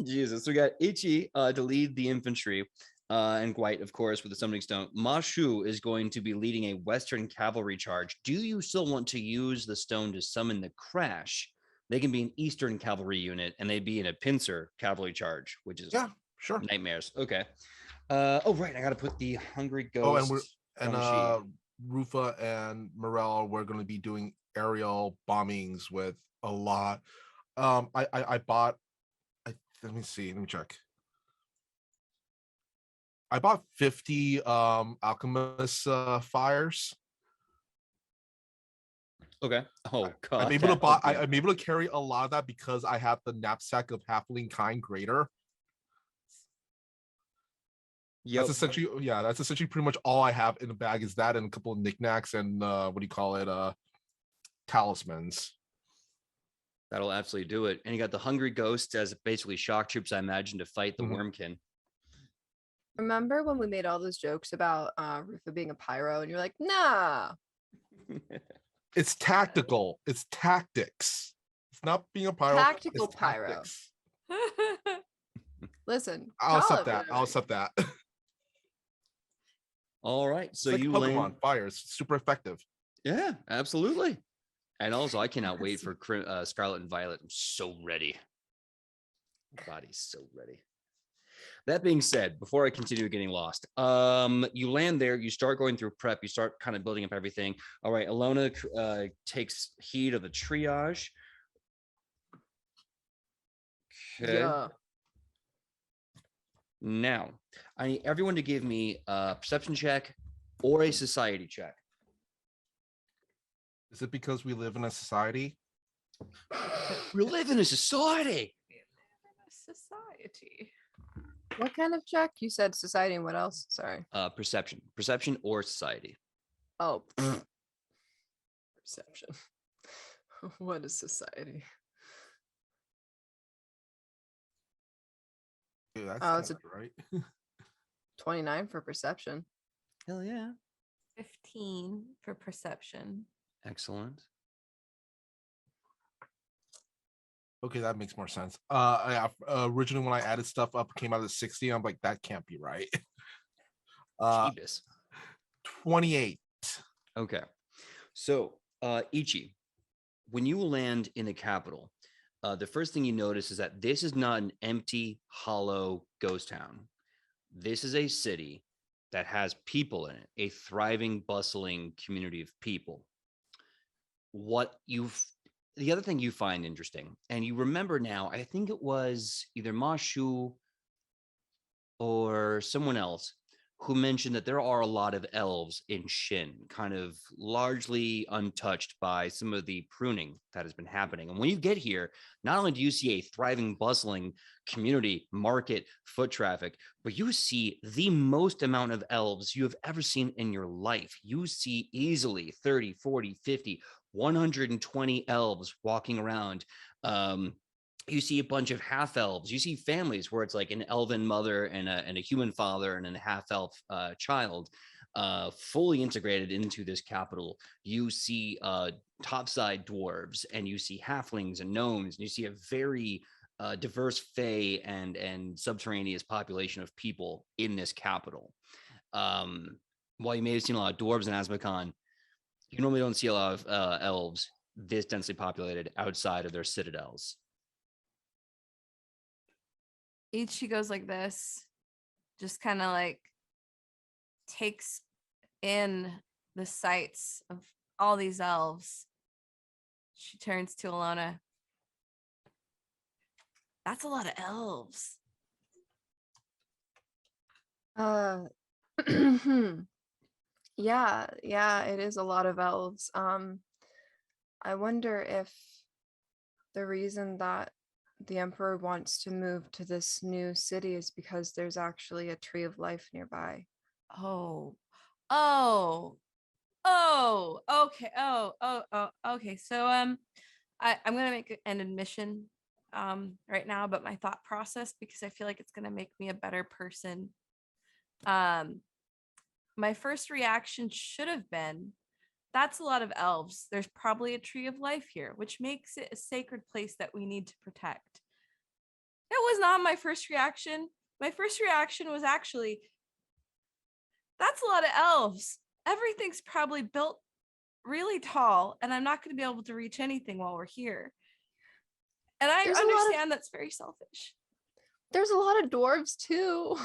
Jesus, we got Ichi to lead the infantry, and Gwite, of course, with the summoning stone. Ma Shu is going to be leading a Western cavalry charge. Do you still want to use the stone to summon the crash? They can be an Eastern cavalry unit, and they'd be in a pincer cavalry charge, which is Sure. nightmares. Okay. Oh right, I got to put the Hungry Ghost. Rufa and Morel, we're going to be doing aerial bombings with a lot. I bought. Let me check. I bought 50 alchemist fires. Okay. Oh god. I'm able to carry a lot of that because I have the knapsack of halfling kind greater. Yep. That's essentially pretty much all I have in the bag is that and a couple of knickknacks and talismans. That'll absolutely do it. And you got the Hungry Ghost as basically shock troops, I imagine, to fight the Wormkin. Remember when we made all those jokes about Rufa being a pyro and you're like, nah. It's tactical. It's tactics. It's not being a pyro. Tactical pyro. Tactics. Listen, I'll accept that. All right. So it's like you Pokemon land. fire is super effective. Yeah, absolutely. And also, I cannot wait for Scarlet and Violet. I'm so ready. My body's so ready. That being said, before I continue getting lost, you land there, you start going through prep, you start kind of building up everything. All right, Alona takes heed of the triage. Okay. Yeah. Now, I need everyone to give me a perception check or a society check. Is it because we live in a society? We live in a society. Society. What kind of check? You said society and what else? Sorry. Perception or society. Oh, perception. What is society? Dude, that's it's right. 29 for perception. Hell yeah. 15 for perception. Excellent. Okay, that makes more sense. Originally when I added stuff up, it came out at 60. I'm like, that can't be right. Jeebus. 28. Okay. So, Ichi, when you land in the capital, the first thing you notice is that this is not an empty, hollow ghost town. This is a city that has people in it, a thriving, bustling community of people. The other thing you find interesting, and you remember now, I think it was either Ma Shu or someone else who mentioned that there are a lot of elves in Shin, kind of largely untouched by some of the pruning that has been happening. And when you get here, not only do you see a thriving, bustling community, market, foot traffic, but you see the most amount of elves you have ever seen in your life. You see easily 30, 40, 50, 120 elves walking around. You see a bunch of half elves. You see families where it's like an elven mother and a human father and a half elf child, fully integrated into this capital. You see topside dwarves, and you see halflings and gnomes, and you see a very diverse fae and subterraneous population of people in this capital. While you may have seen a lot of dwarves in Asmakon, you normally don't see a lot of elves this densely populated outside of their citadels. She goes like this, just kind of like takes in the sights of all these elves. She turns to Alona. That's a lot of elves. Yeah, it is a lot of elves. I wonder if the reason that the Emperor wants to move to this new city is because there's actually a tree of life nearby. Oh, okay. Okay. So, I'm gonna make an admission, right now about my thought process because I feel like it's gonna make me a better person. My first reaction should have been, that's a lot of elves. There's probably a tree of life here, which makes it a sacred place that we need to protect. It was not my first reaction. My first reaction was actually, that's a lot of elves. Everything's probably built really tall, and I'm not going to be able to reach anything while we're here. And I understand that's very selfish. There's a lot of dwarves too.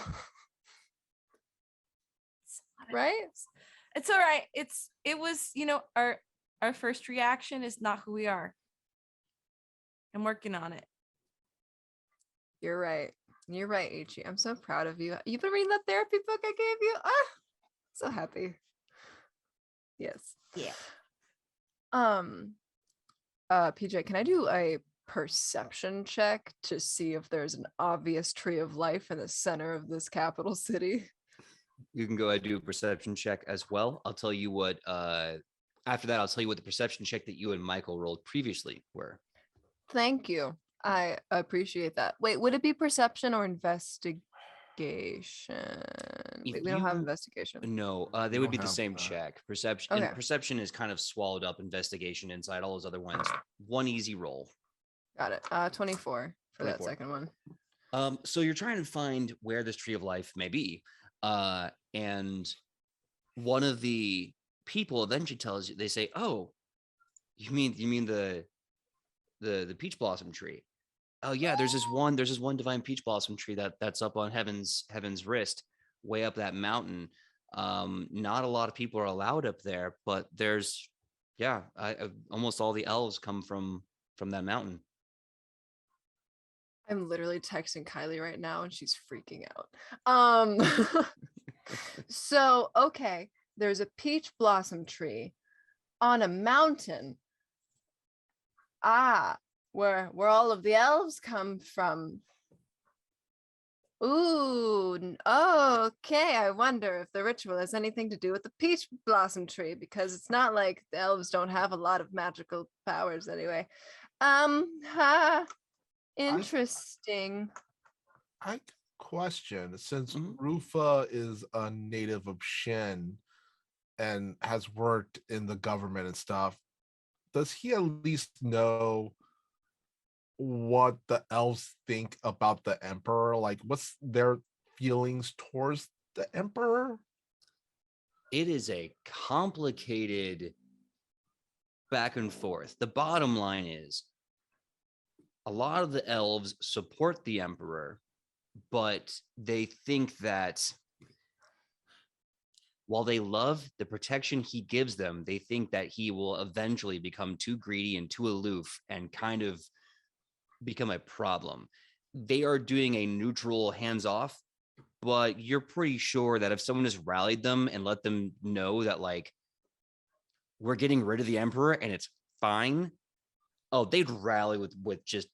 Right? It's all right. It was, our first reaction is not who we are. I'm working on it. You're right. You're right, Ichi. I'm so proud of you. You've been reading that therapy book I gave you? So happy. Yes. Yeah. PJ, can I do a perception check to see if there's an obvious tree of life in the center of this capital city? You can go ahead and do a perception check as well. I'll tell you what, after that, I'll tell you what the perception check that you and Michael rolled previously were. Thank you. I appreciate that. Wait, would it be perception or investigation? Wait, we don't have investigation. No, they would be the same check. Perception. Okay. And perception is kind of swallowed up investigation inside all those other ones. One easy roll. Got it. 24 for 24. that second one. So you're trying to find where this tree of life may be. And one of the people eventually tells you, they say, "Oh, you mean the peach blossom tree? Oh yeah, there's this one divine peach blossom tree that's up on heaven's wrist, way up that mountain. Not a lot of people are allowed up there, but there's, yeah, almost all the elves come from that mountain." I'm literally texting Kylie right now and she's freaking out. So, okay, there's a peach blossom tree on a mountain. Where all of the elves come from. Ooh, okay. I wonder if the ritual has anything to do with the peach blossom tree, because it's not like the elves don't have a lot of magical powers anyway. Interesting. I question, since Rufa is a native of Shin and has worked in the government and stuff, does he at least know what the elves think about the emperor? Like, what's their feelings towards the emperor? It is a complicated back and forth. The bottom line is, a lot of the elves support the emperor, but they think that while they love the protection he gives them, they think that he will eventually become too greedy and too aloof and kind of become a problem. They are doing a neutral hands-off, but you're pretty sure that if someone just rallied them and let them know that like we're getting rid of the emperor and it's fine, oh, they'd rally with just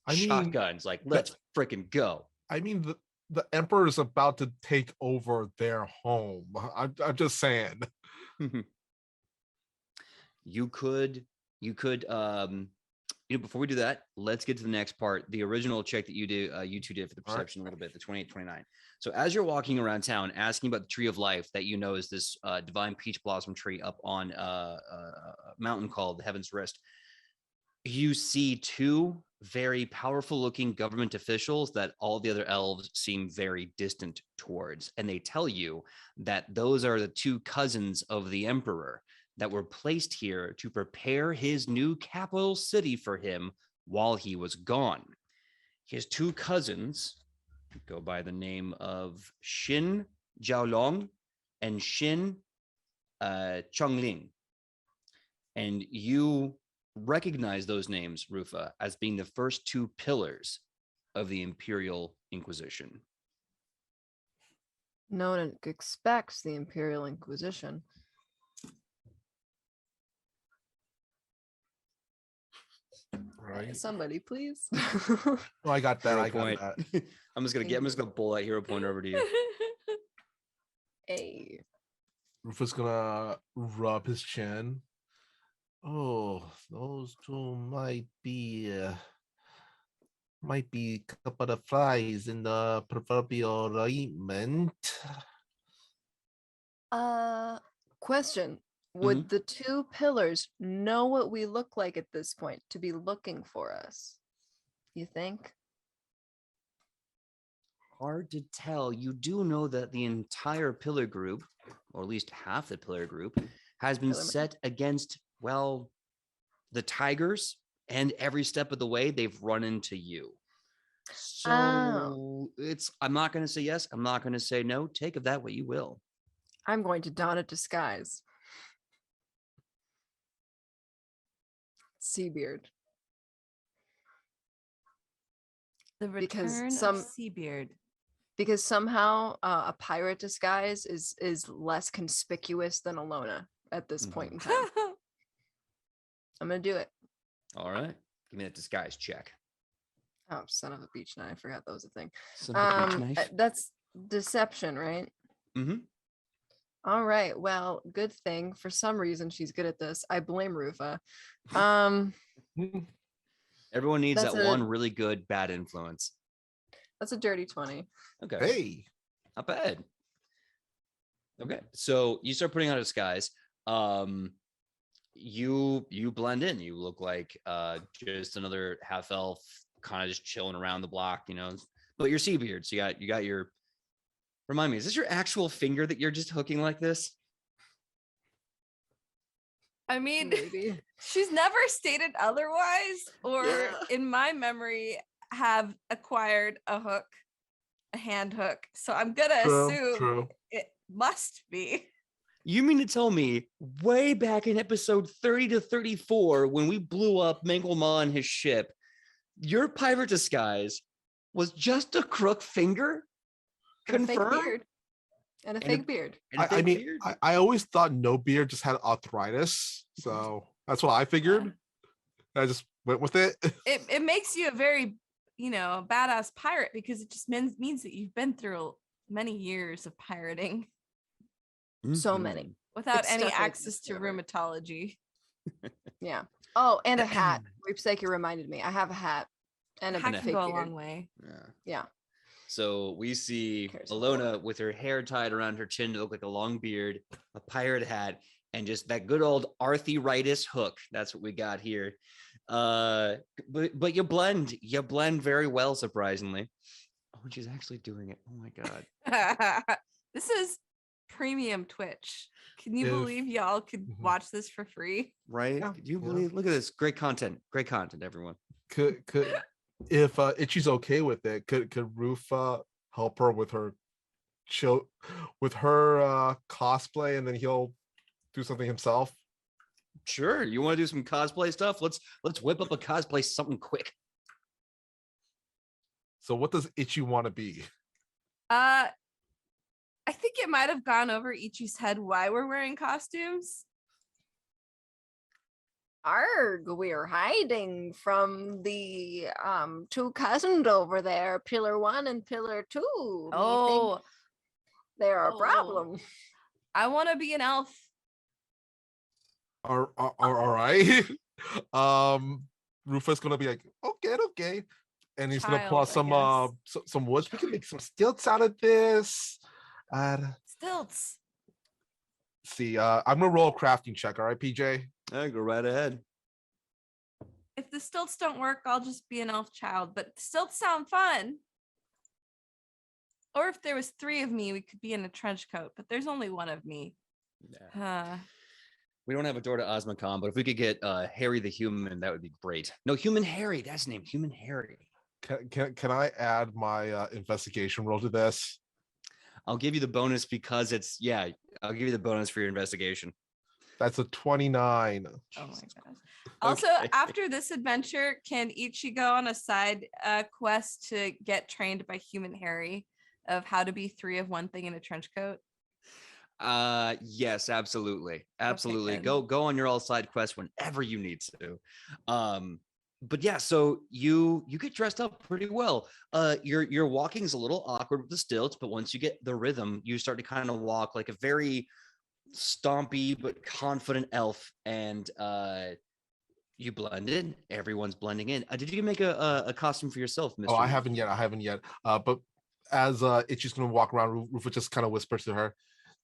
shotguns. Like, let's freaking go. I mean, the emperor is about to take over their home. I'm just saying. You could before we do that, let's get to the next part. The original check that you two did for the perception a little bit, the 28, 29. So as you're walking around town, asking about the tree of life that you know is this divine peach blossom tree up on a mountain called the Heaven's Wrist, you see two very powerful looking government officials that all the other elves seem very distant towards. And they tell you that those are the two cousins of the emperor that were placed here to prepare his new capital city for him while he was gone. His two cousins go by the name of Xin Jiaolong and Xin Chongling. And you recognize those names, Rufa, as being the first two pillars of the Imperial Inquisition. No one expects the Imperial Inquisition. Right. Somebody, please. Oh, I got that. Hero I got point. that. I'm just gonna pull that hero point over to you. Hey. Rufus gonna rub his chin. Oh, those two might be a couple of flies in the proverbial ointment. Question. Would the two pillars know what we look like at this point to be looking for us? You think? Hard to tell. You do know that the entire pillar group, or at least half the pillar group, has been set against, well, the tigers, and every step of the way they've run into you. So I'm not going to say yes. I'm not going to say no. Take of that what you will. I'm going to don a disguise. Seabeard. The return of Seabeard. Because somehow a pirate disguise is less conspicuous than Alona at this point in time. I'm gonna do it. All right. Give me that disguise check. Oh, son of a beach knife. I forgot that was a thing. Son of a beach knife. That's deception, right? Mm-hmm. All right. Well, good thing. For some reason, she's good at this. I blame Rufa. Everyone needs that one really good bad influence. That's a dirty 20. Okay. Hey. Not bad. Okay. So you start putting on a disguise. You blend in. You look like just another half elf, kind of just chilling around the block, you know. But you're Seabeard, so you got your. Remind me, is this your actual finger that you're just hooking like this? I mean, maybe. She's never stated otherwise, or in my memory, have acquired a hook, a hand hook. So I'm gonna assume it must be. You mean to tell me way back in episode 30 to 34, when we blew up Megaw and his ship, your pirate disguise was just a crook finger? Confirmed? And a fake beard. I mean, I always thought no beard just had arthritis. So that's what I figured. I just went with it. It makes you a very, badass pirate because it just means that you've been through many years of pirating. So many. Without any access to rheumatology. Yeah. Oh, and a hat. Reepsake reminded me. I have a hat. And a hat fake can go beard. a long way. Yeah. So we see Alona with her hair tied around her chin to look like a long beard, a pirate hat, and just that good old arthritis hook. That's what we got here. But you blend very well, surprisingly. Oh, and she's actually doing it. Oh my God. This is premium Twitch. Can you believe y'all could watch this for free? Right? Yeah. Could you believe? Look at this. Great content, everyone. Could if Itchy's okay with it, could Rufa help her with her cosplay, and then he'll do something himself? Sure. You want to do some cosplay stuff? Let's whip up a cosplay something quick. So what does Itchy want to be? I think it might have gone over Ichi's head why we're wearing costumes. Arg, we're hiding from the two cousins over there, Pillar 1 and Pillar 2. Oh, they're a Oh. problem. I want to be an elf. All right. Rufus gonna be like, okay, and he's gonna pull out Child, some woods. We can make some stilts out of this. Stilts. See, I'm gonna roll a crafting check. All right, PJ. Go right ahead. If the stilts don't work, I'll just be an elf child. But stilts sound fun. Or if there was 3 of me, we could be in a trench coat. But there's only 1 of me. Yeah. We don't have a door to Osmocon, but if we could get Harry the Human, that would be great. No, Human Harry. That's his name. Human Harry. Can I add my investigation roll to this? I'll give you the bonus because I'll give you the bonus for your investigation. That's a 29. Oh my gosh. Also, after this adventure, can Ichi go on a side quest to get trained by Human Harry of how to be 3 of one thing in a trench coat? Yes, absolutely. Okay, Go on your all side quest whenever you need to. But yeah, so you get dressed up pretty well. Your walking is a little awkward with the stilts, but once you get the rhythm, you start to kind of walk like a very stompy but confident elf, and you blend in. Everyone's blending in. Did you make a costume for yourself, Mr. Oh, I haven't yet. But as Ichi's gonna walk around, Rufus just kind of whispers to her,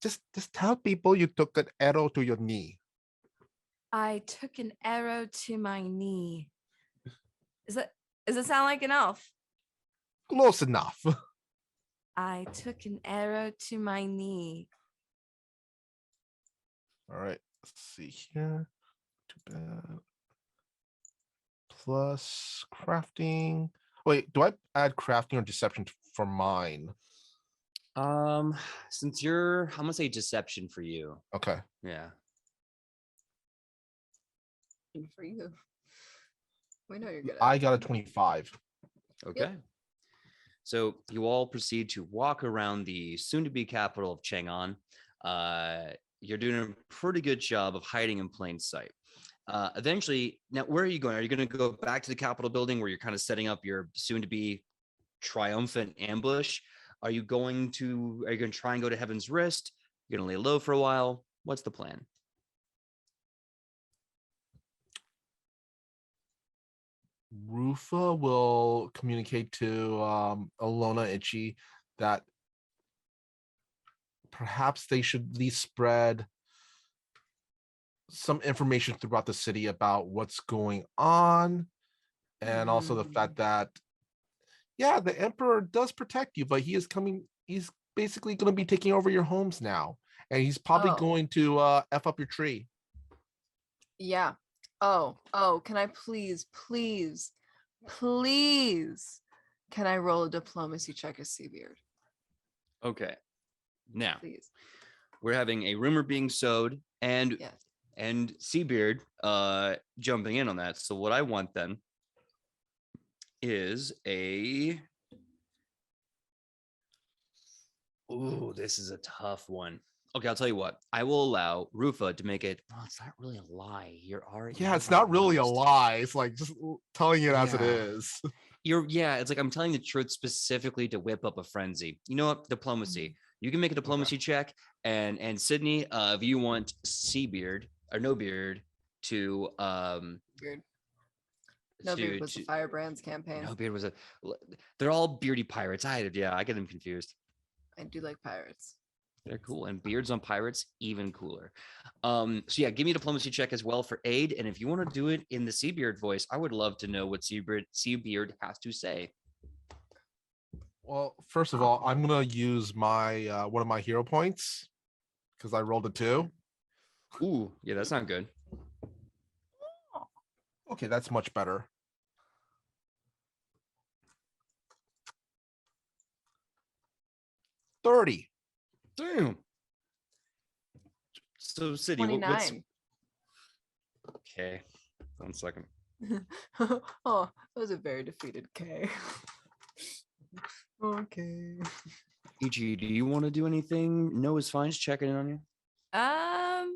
just tell people you took an arrow to your knee. I took an arrow to my knee. Does it sound like an elf? Close enough. I took an arrow to my knee. All right, let's see here. Too bad. Plus crafting. Wait, do I add crafting or deception for mine? Since I'm gonna say deception for you. Okay. Yeah. For you. We know you're good at I got a 25. Okay. Yep. So you all proceed to walk around the soon-to-be capital of Chang'an. You're doing a pretty good job of hiding in plain sight. Eventually, now where are you going? Are you going to go back to the Capitol building where you're kind of setting up your soon-to-be triumphant ambush? Are you going to try and go to Heaven's Wrist? You're going to lay low for a while? What's the plan? Rufa will communicate to Alona Ichi that perhaps they should at least spread some information throughout the city about what's going on, and also the fact that the emperor does protect you, but he's basically going to be taking over your homes now, and he's probably going to F up your tree. Yeah. Oh, can I please, can I roll a diplomacy check as Seabeard? Okay. Now, Please. we're having a rumor being sowed and Seabeard jumping in on that. So what I want then is this is a tough one. Okay, I'll tell you what. I will allow Rufa to make it. Oh, it's not really a lie. It's not really a lie. It's like just telling it as it is. It's like I'm telling the truth specifically to whip up a frenzy. You know what? Diplomacy. You can make a diplomacy check, and Sidney, if you want Seabeard or No Beard to Beard. No Beard was the Firebrands campaign. No Beard was they're all beardy pirates. I get them confused. I do like pirates. They're cool, and beards on pirates even cooler. Give me a diplomacy check as well for aid, and if you want to do it in the Seabeard voice, I would love to know what Seabeard has to say. Well, first of all, I'm gonna use my one of my hero points because I rolled a 2. Ooh, yeah, that's not good. Okay, that's much better. $30. Damn. So, Sidney, 29. Okay, 1 second. Oh, that was a very defeated K. Okay. Ichi, do you want to do anything? Noah's fine. Just checking in on you. I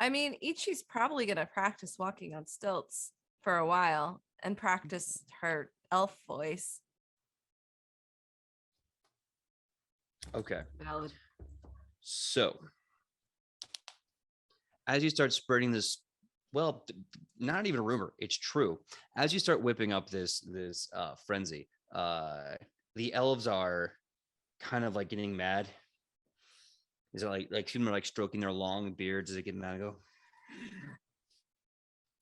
mean, Ichi's probably gonna practice walking on stilts for a while and practice her elf voice. Okay. Valid. So, as you start spreading this, well, not even a rumor, it's true. As you start whipping up this frenzy, the elves are kind of like getting mad. Is it like people are like stroking their long beards as they get mad and go,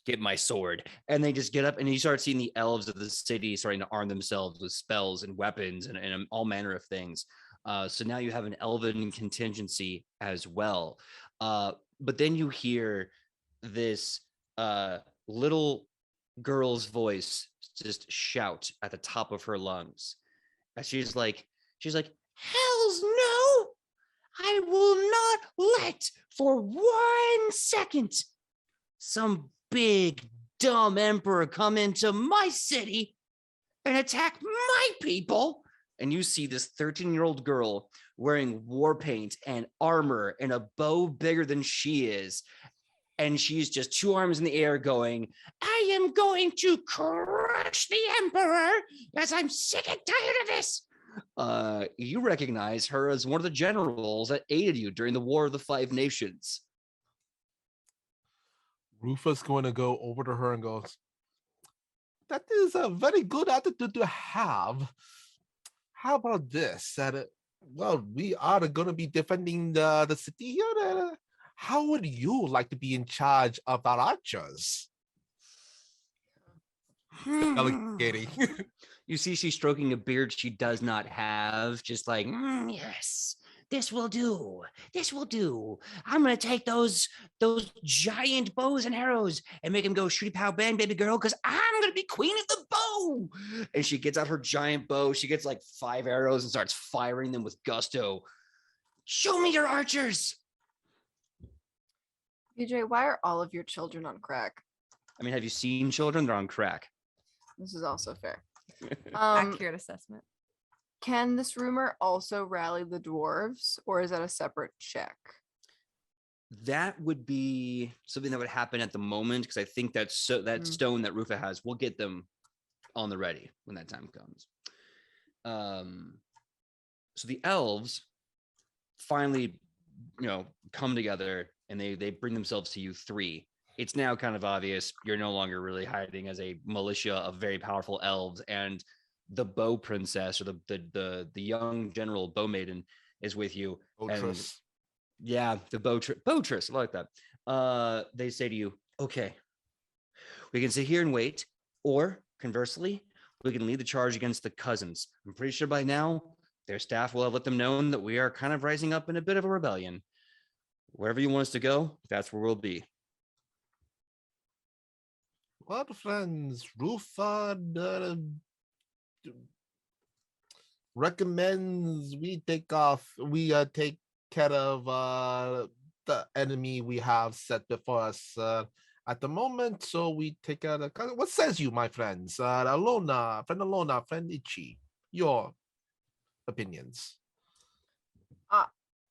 get my sword. And they just get up and you start seeing the elves of the city starting to arm themselves with spells and weapons and all manner of things. So now you have an elven contingency as well. But then you hear this little girl's voice just shout at the top of her lungs. And she's like, hells no! I will not let for 1 second some big dumb emperor come into my city and attack my people. And you see this 13-year-old girl wearing war paint and armor and a bow bigger than she is. And she's just 2 arms in the air going, I am going to crush the emperor as I'm sick and tired of this. You recognize her as one of the generals that aided you during the War of the Five Nations. Rufus going to go over to her and goes, that is a very good attitude to have. How about this? Well, we are going to be defending the city here. How would you like to be in charge of our archers? Delegating. You see she's stroking a beard she does not have, just like, yes, this will do. This will do. I'm going to take those giant bows and arrows and make them go shooty pow bang, baby girl, because I'm going to be queen of the bow. And she gets out her giant bow. She gets like 5 arrows and starts firing them with gusto. Show me your archers. BJ, why are all of your children on crack? I mean, have you seen children? They're on crack. This is also fair. Accurate assessment. Can this rumor also rally the dwarves, or is that a separate check? That would be something that would happen at the moment, because I think that stone that Rufa has, we'll get them on the ready when that time comes. So the elves finally, come together and they bring themselves to you 3. It's now kind of obvious you're no longer really hiding as a militia of very powerful elves, and the bow princess or the young general bow maiden is with you. Botress. Yeah, the Botress, I like that. They say to you, okay, we can sit here and wait, or conversely, we can lead the charge against the cousins. I'm pretty sure by now their staff will have let them know that we are kind of rising up in a bit of a rebellion. Wherever you want us to go, that's where we'll be. Well, friends, Rufa recommends we take care of the enemy we have set before us at the moment. So we take care of what says you, my friends? Alona, friend Ichi, your opinions.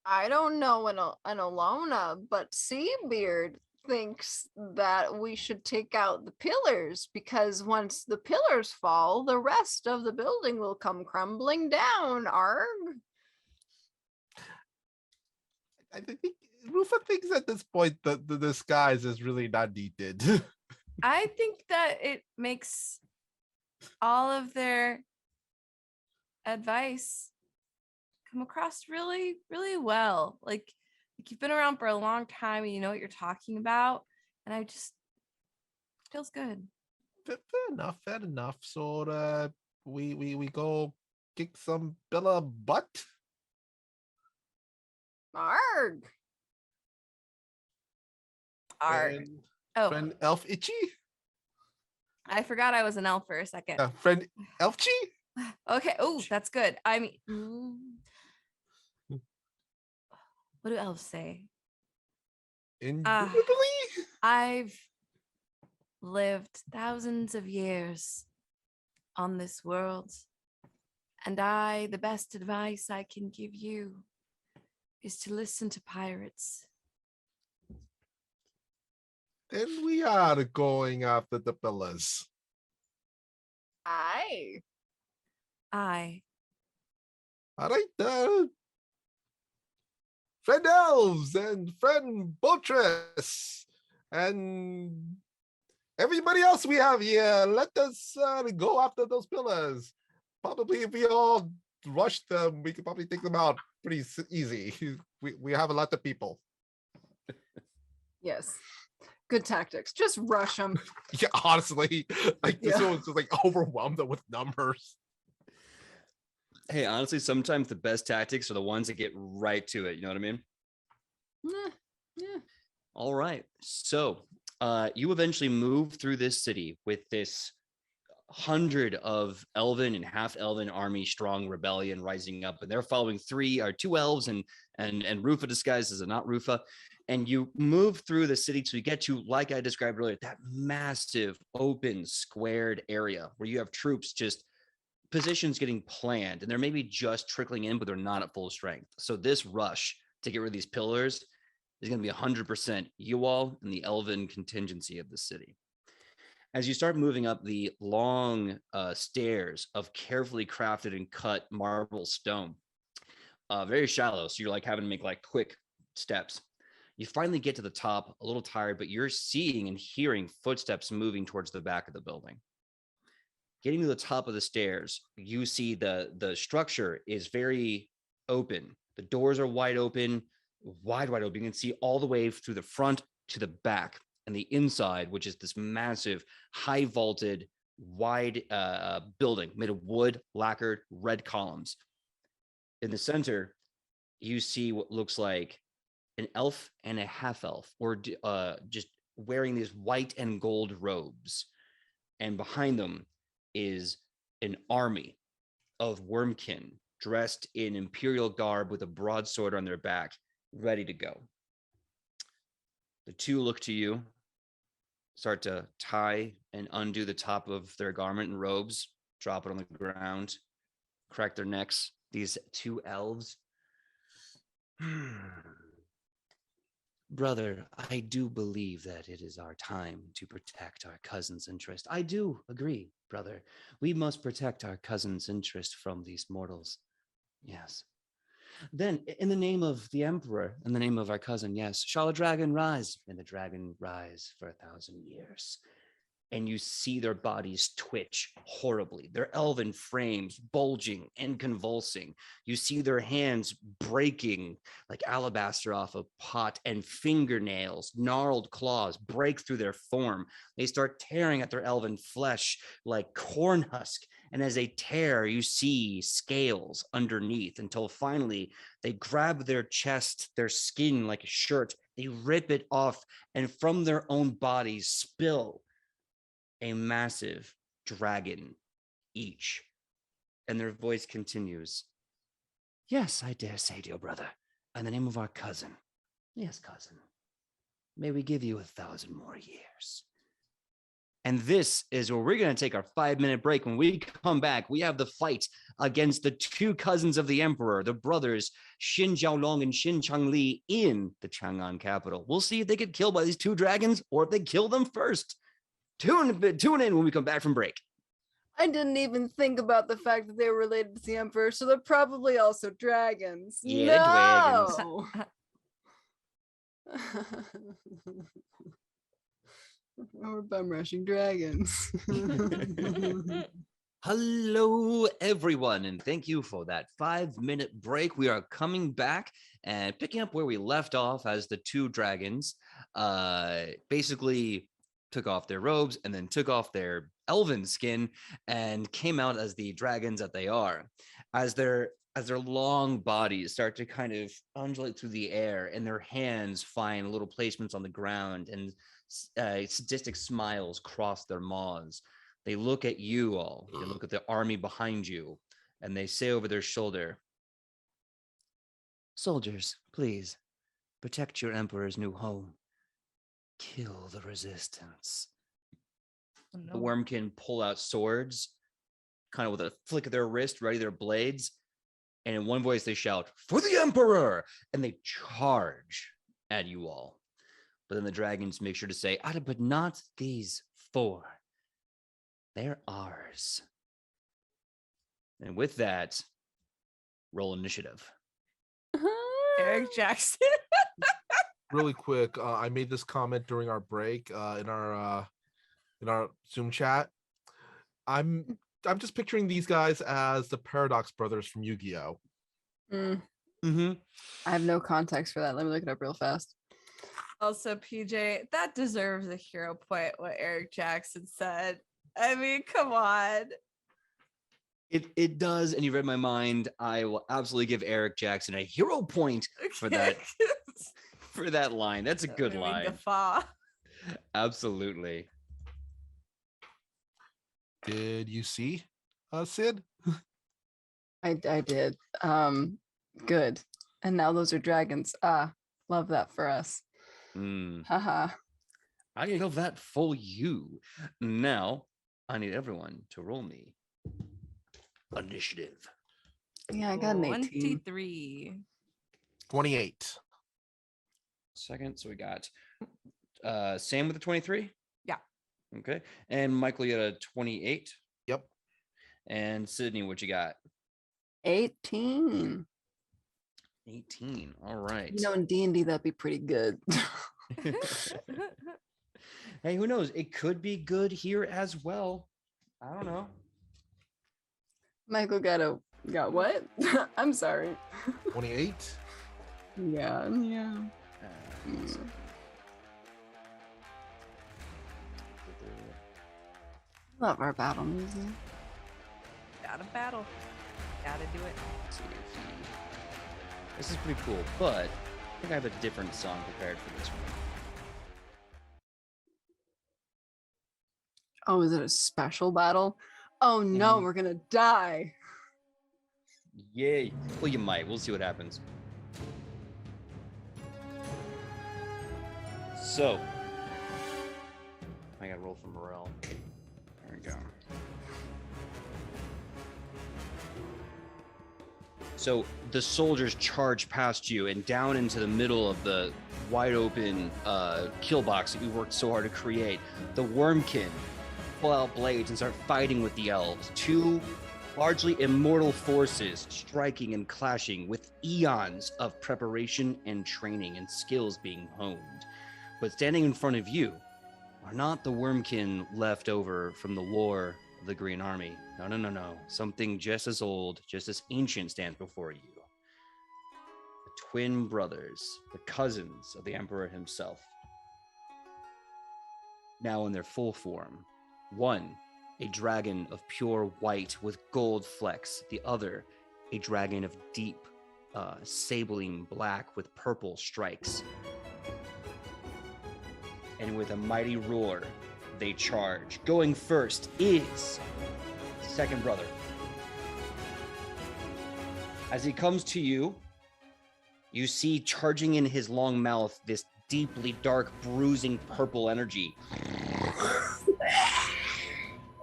I don't know an Alona, but Seabeard thinks that we should take out the pillars, because once the pillars fall, the rest of the building will come crumbling down. Arg. I think Rufa thinks at this point that the disguise is really not needed. I think that it makes all of their advice come across really, really well. Like you've been around for a long time and you know what you're talking about. And I just feels good. Fair enough. So we go kick some Billa butt. Arg. Arg. Friend Elf Itchy? I forgot I was an elf for a second. Friend Elfchi? Okay. Oh, that's good. I mean, what do elves say? Indubitably? I've lived thousands of years on this world, And the best advice I can give you is to listen to pirates. And we are going after the pillars. Aye. I. All right, friend Elves and friend Boltress and everybody else we have here, let us go after those pillars. Probably if we all rush them, we could probably take them out pretty easy. We have a lot of people. Yes. Good tactics. Just rush them. Yeah, honestly, like this Yeah. one was just like overwhelmed with numbers. Hey, honestly, sometimes the best tactics are the ones that get right to it. You know what I mean? Yeah. All right. So you eventually move through this city with this 100 of elven and half elven army strong rebellion rising up, and they're following two elves and Rufa disguised as a not Rufa. And you move through the city to get to, like I described earlier, that massive open squared area where you have troops just positions getting planned, and they're maybe just trickling in, but they're not at full strength. So this rush to get rid of these pillars is going to be 100% you all and the elven contingency of the city. As you start moving up the long stairs of carefully crafted and cut marble stone, very shallow, so you're like having to make like quick steps. You finally get to the top, a little tired, but you're seeing and hearing footsteps moving towards the back of the building. Getting to the top of the stairs, you see the structure is very open. The doors are wide open, wide open. You can see all the way through the front to the back, and the inside, which is this massive, high vaulted, wide building made of wood, lacquered, red columns. In the center, you see what looks like an elf and a half elf, or just wearing these white and gold robes. And behind them is an army of wormkin dressed in imperial garb with a broadsword on their back, ready to go. The two look to you, start to tie and undo the top of their garment and robes, drop it on the ground, crack their necks. These two elves. Brother, I do believe that it is our time to protect our cousin's interest. I do agree, brother. We must protect our cousin's interest from these mortals. Yes. Then, in the name of the Emperor, in the name of our cousin, yes, shall a dragon rise? And the dragon rise for 1,000 years. And you see their bodies twitch horribly, their elven frames bulging and convulsing. You see their hands breaking like alabaster off a pot, and fingernails, gnarled claws break through their form. They start tearing at their elven flesh like corn husk. And as they tear, you see scales underneath, until finally they grab their chest, their skin like a shirt. They rip it off, and from their own bodies spill a massive dragon each. And their voice continues. Yes, I dare say, dear brother, in the name of our cousin. Yes, cousin. May we give you 1,000 more years. And this is where we're going to take our 5-minute break. When we come back, we have the fight against the two cousins of the Emperor, the brothers Xin Jiaolong and Xin Changli, in the Chang'an capital. We'll see if they get killed by these two dragons or if they kill them first. Tune in when we come back from break. I didn't even think about the fact that they were related to the Emperor, so they're probably also dragons. Yeah, no! We're bum rushing dragons. Hello, everyone, and thank you for that 5-minute break. We are coming back and picking up where we left off as the two dragons basically took off their robes and then took off their elven skin and came out as the dragons that they are. As their long bodies start to kind of undulate through the air, and their hands find little placements on the ground, and sadistic smiles cross their maws. They look at you all. They look at the army behind you, and they say over their shoulder, "Soldiers, please protect your emperor's new home. Kill the resistance." Oh, no. The wormkin pull out swords kind of with a flick of their wrist, ready their blades. And in one voice, they shout, "For the Emperor!" And they charge at you all. But then the dragons make sure to say, "But not these 4. They're ours." And with that, roll initiative. Eric Jackson. Really quick, I made this comment during our break in our Zoom chat. I'm just picturing these guys as the Paradox Brothers from Yu-Gi-Oh. Mm-hmm. I have no context for that. Let me look it up real fast. Also, PJ, that deserves a hero point, what Eric Jackson said. I mean, come on. It does, and you read my mind. I will absolutely give Eric Jackson a hero point for that for that line. That's a good line. Guffaw. Absolutely. Did you see, Sid? I did. Good. And now those are dragons. Love that for us. Haha. I love that for you. Now, I need everyone to roll me initiative. Yeah, I got an 18. 23. 28. Second, so we got Sam with a 23. Yeah. Okay. And Michael, you had a 28. Yep. And Sidney, what you got? 18. 18. All right. You know, in D&D, that'd be pretty good. Hey, who knows? It could be good here as well. I don't know. Michael got what? I'm sorry. 28. Yeah. Love our battle music. Gotta battle. Gotta do it. Let's see if this is pretty cool, but I think I have a different song prepared for this one. Oh, is it a special battle? Oh no, we're gonna die. Yay. Well, you might. We'll see what happens. So, I got to roll for morale. There we go. So the soldiers charge past you and down into the middle of the wide open kill box that we worked so hard to create. The Wormkin pull out blades and start fighting with the elves. 2 largely immortal forces striking and clashing with eons of preparation and training and skills being honed. But standing in front of you are not the Wormkin left over from the lore of the Green Army. No. Something just as old, just as ancient stands before you. The twin brothers, the cousins of the Emperor himself. Now in their full form. One, a dragon of pure white with gold flecks. The other, a dragon of deep sabling black with purple strikes. And with a mighty roar, they charge. Going first is second brother. As he comes to you, you see charging in his long mouth this deeply dark, bruising purple energy.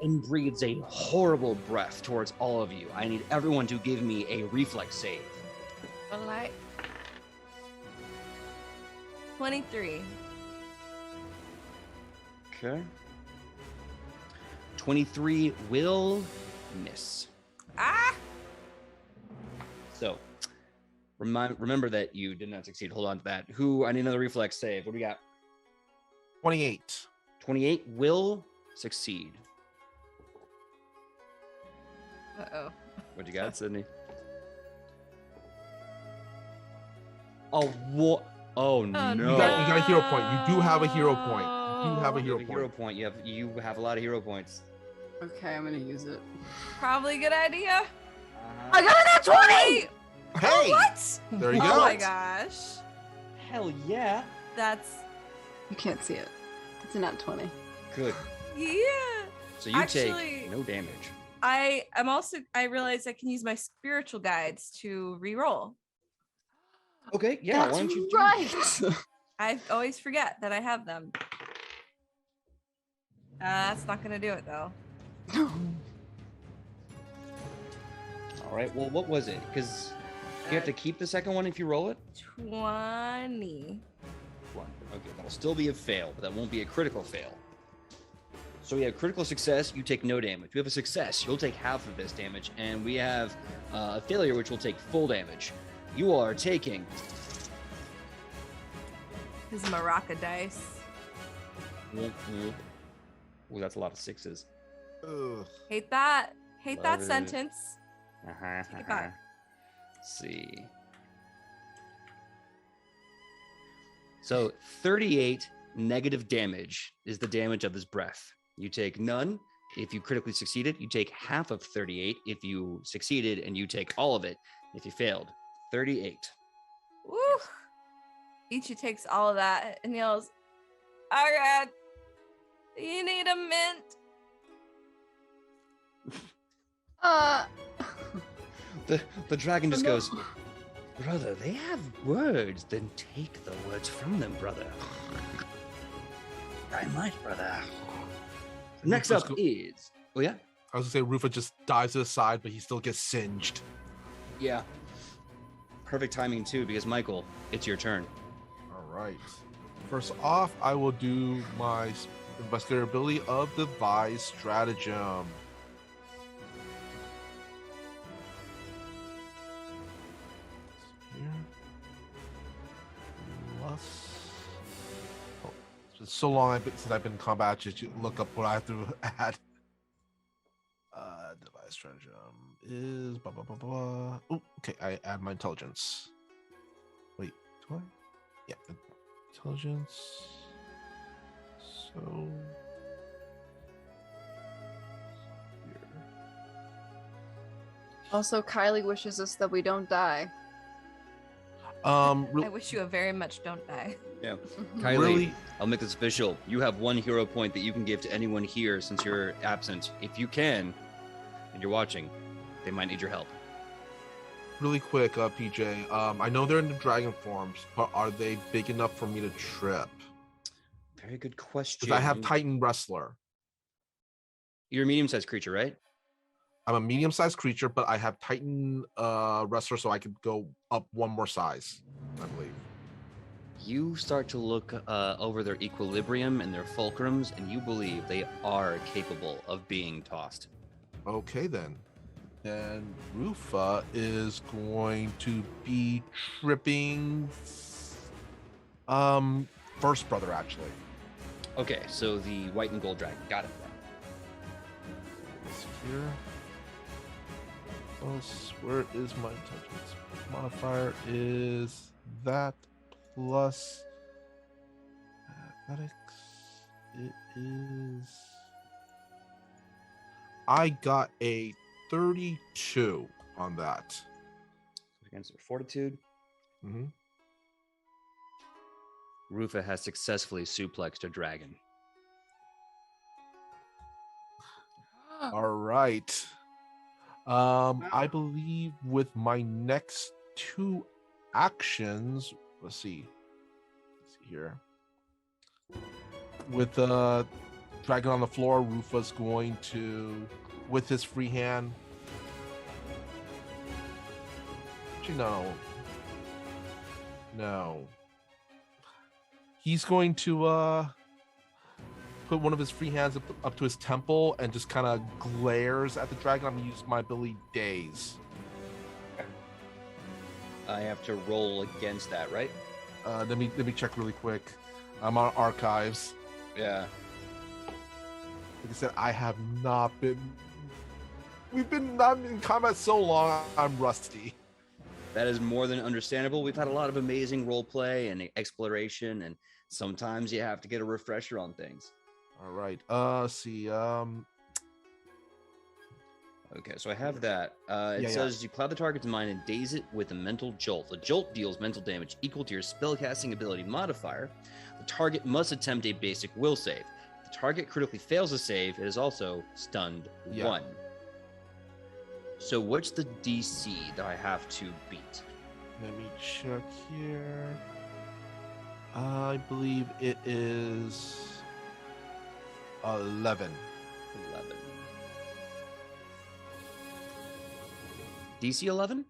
And breathes a horrible breath towards all of you. I need everyone to give me a reflex save. All right. 23. Okay. 23 will miss. So, remember that you did not succeed. Hold on to that. I need another reflex save. What do we got? 28. 28 will succeed. Uh-oh. What you got, Sidney? Oh, what? Oh, no. You got a hero point. You do have a hero point. You do have a hero point. You have a lot of hero points. Okay, I'm gonna use it. Probably a good idea. I got that 20! Hey! What? There you Oh go. my gosh. Hell yeah. That's... You can't see it. It's a nat 20. Good. Yeah. So you Actually, take no damage. I realized I can use my spiritual guides to re-roll. Okay, yeah. That's why don't you do right. I always forget that I have them. That's not gonna do it though. All right. Well, what was it? Because you have to keep the second one if you roll it. 20. One. Okay, that'll still be a fail, but that won't be a critical fail. So we have critical success, you take no damage. We have a success, you'll take half of this damage, and we have a failure, which will take full damage. You are taking His Maraca dice. Ooh, that's a lot of sixes. Ugh. Hate that. Hate that Love it. sentence. Take it back. Let's see. So 38 negative damage is the damage of his breath. You take none. If you critically succeeded, you take half of 38. If you succeeded, and you take all of it. If you failed, 38. Woo! Ichi takes all of that and yells, "Alright, you need a mint." The dragon just no. goes, "Brother, they have words. Then take the words from them, brother." I might, brother. Next up is... Oh, yeah? I was gonna say Rufa just dives to the side, but he still gets singed. Yeah. Perfect timing, too, because, Michael, it's your turn. All right. First off, I will do my investigator ability of Devise Stratagem. Here. Plus... Oh, it's been so long since I've been in combat, just to look up what I have to add. Devise Stratagem is blah, blah, blah, blah. Oh, okay, I add my intelligence. Wait, do I? Yeah, intelligence. So here. Also, Kylie wishes us that we don't die. I wish you a very much don't die. Yeah. Mhm. Kylie, Really? I'll make this official. You have one hero point that you can give to anyone here since you're absent. If you can, and you're watching, they might need your help. Really quick, PJ. I know they're in the dragon forms, but are they big enough for me to trip? Very good question. Because I have Titan Wrestler. You're a medium-sized creature, right? I'm a medium-sized creature, but I have Titan Wrestler, so I could go up one more size, I believe. You start to look over their equilibrium and their fulcrums, and you believe they are capable of being tossed. Okay, then. And Rufa is going to be tripping first brother, actually. Okay, so the white and gold dragon. Got it. This here. Plus, where is my intelligence modifier? Is that plus athletics? It is. I got a 32 on that. Against their fortitude, Mm-hmm. Rufa has successfully suplexed a dragon. All right. I believe with my next two actions, let's see here. With the dragon on the floor, Rufa's going to, with his free hand. Actually, no. He's going to put one of his free hands up to his temple and just kind of glares at the dragon. I'm gonna use my ability Daze. I have to roll against that, right? Let me check really quick. I'm on archives. Yeah. Like I said, I have not been. We've been not in combat so long. I'm rusty. That is more than understandable. We've had a lot of amazing role play and exploration, and sometimes you have to get a refresher on things. All right. Let's see. Okay, so I have that. It Yeah. says you cloud the target's mind and daze it with a mental jolt. The jolt deals mental damage equal to your spellcasting ability modifier. The target must attempt a basic will save. If the target critically fails a save, it is also stunned 1. So what's the DC that I have to beat? Let me check here. I believe it is 11. 11. DC 11?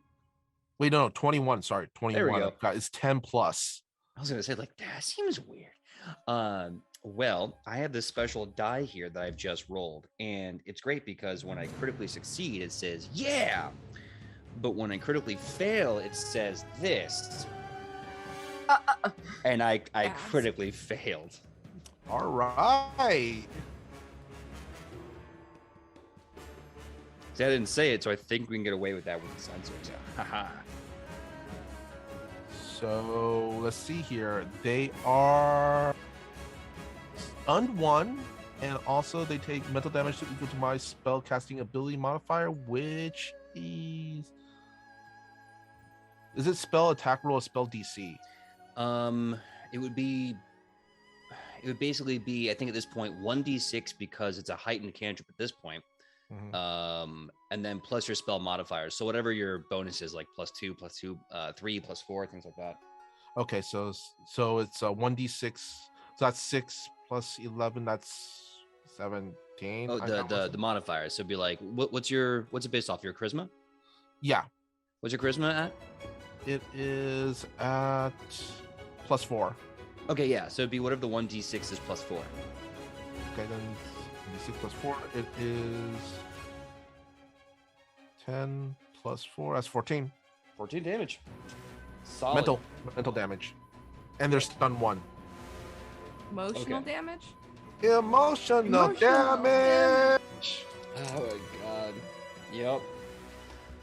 Wait, no, 21. Sorry, 21. go. It's 10 plus. I was gonna say, like, that seems weird. Well, I have this special die here that I've just rolled, and it's great because when I critically succeed, it says, yeah. But when I critically fail, it says this. And I critically failed. All right. See, I didn't say it, so I think we can get away with that with the sensors. Haha. So let's see here. They are stunned 1, and also they take mental damage equal to my spell casting ability modifier, which is it spell attack roll or spell DC? It would basically be, I think at this point, 1d6 because it's a heightened cantrip at this point. Mhm. And then plus your spell modifiers. So whatever your bonus is, like +2, +2, 3, +4, things like that. Okay, so it's 1d6. So that's 6 plus 11. That's 17. Oh, the modifiers. So it'd be like, what's it based off? Your charisma? Yeah, What's your charisma at? it is at +4. Okay, yeah. So it'd be whatever the 1d6 is +4. Okay, then 6 plus 4. It is 10 plus 4. That's 14. 14 damage. Solid. Mental damage. And there's stun 1. Emotional Okay. damage? Emotional damage. Oh my god. Yep.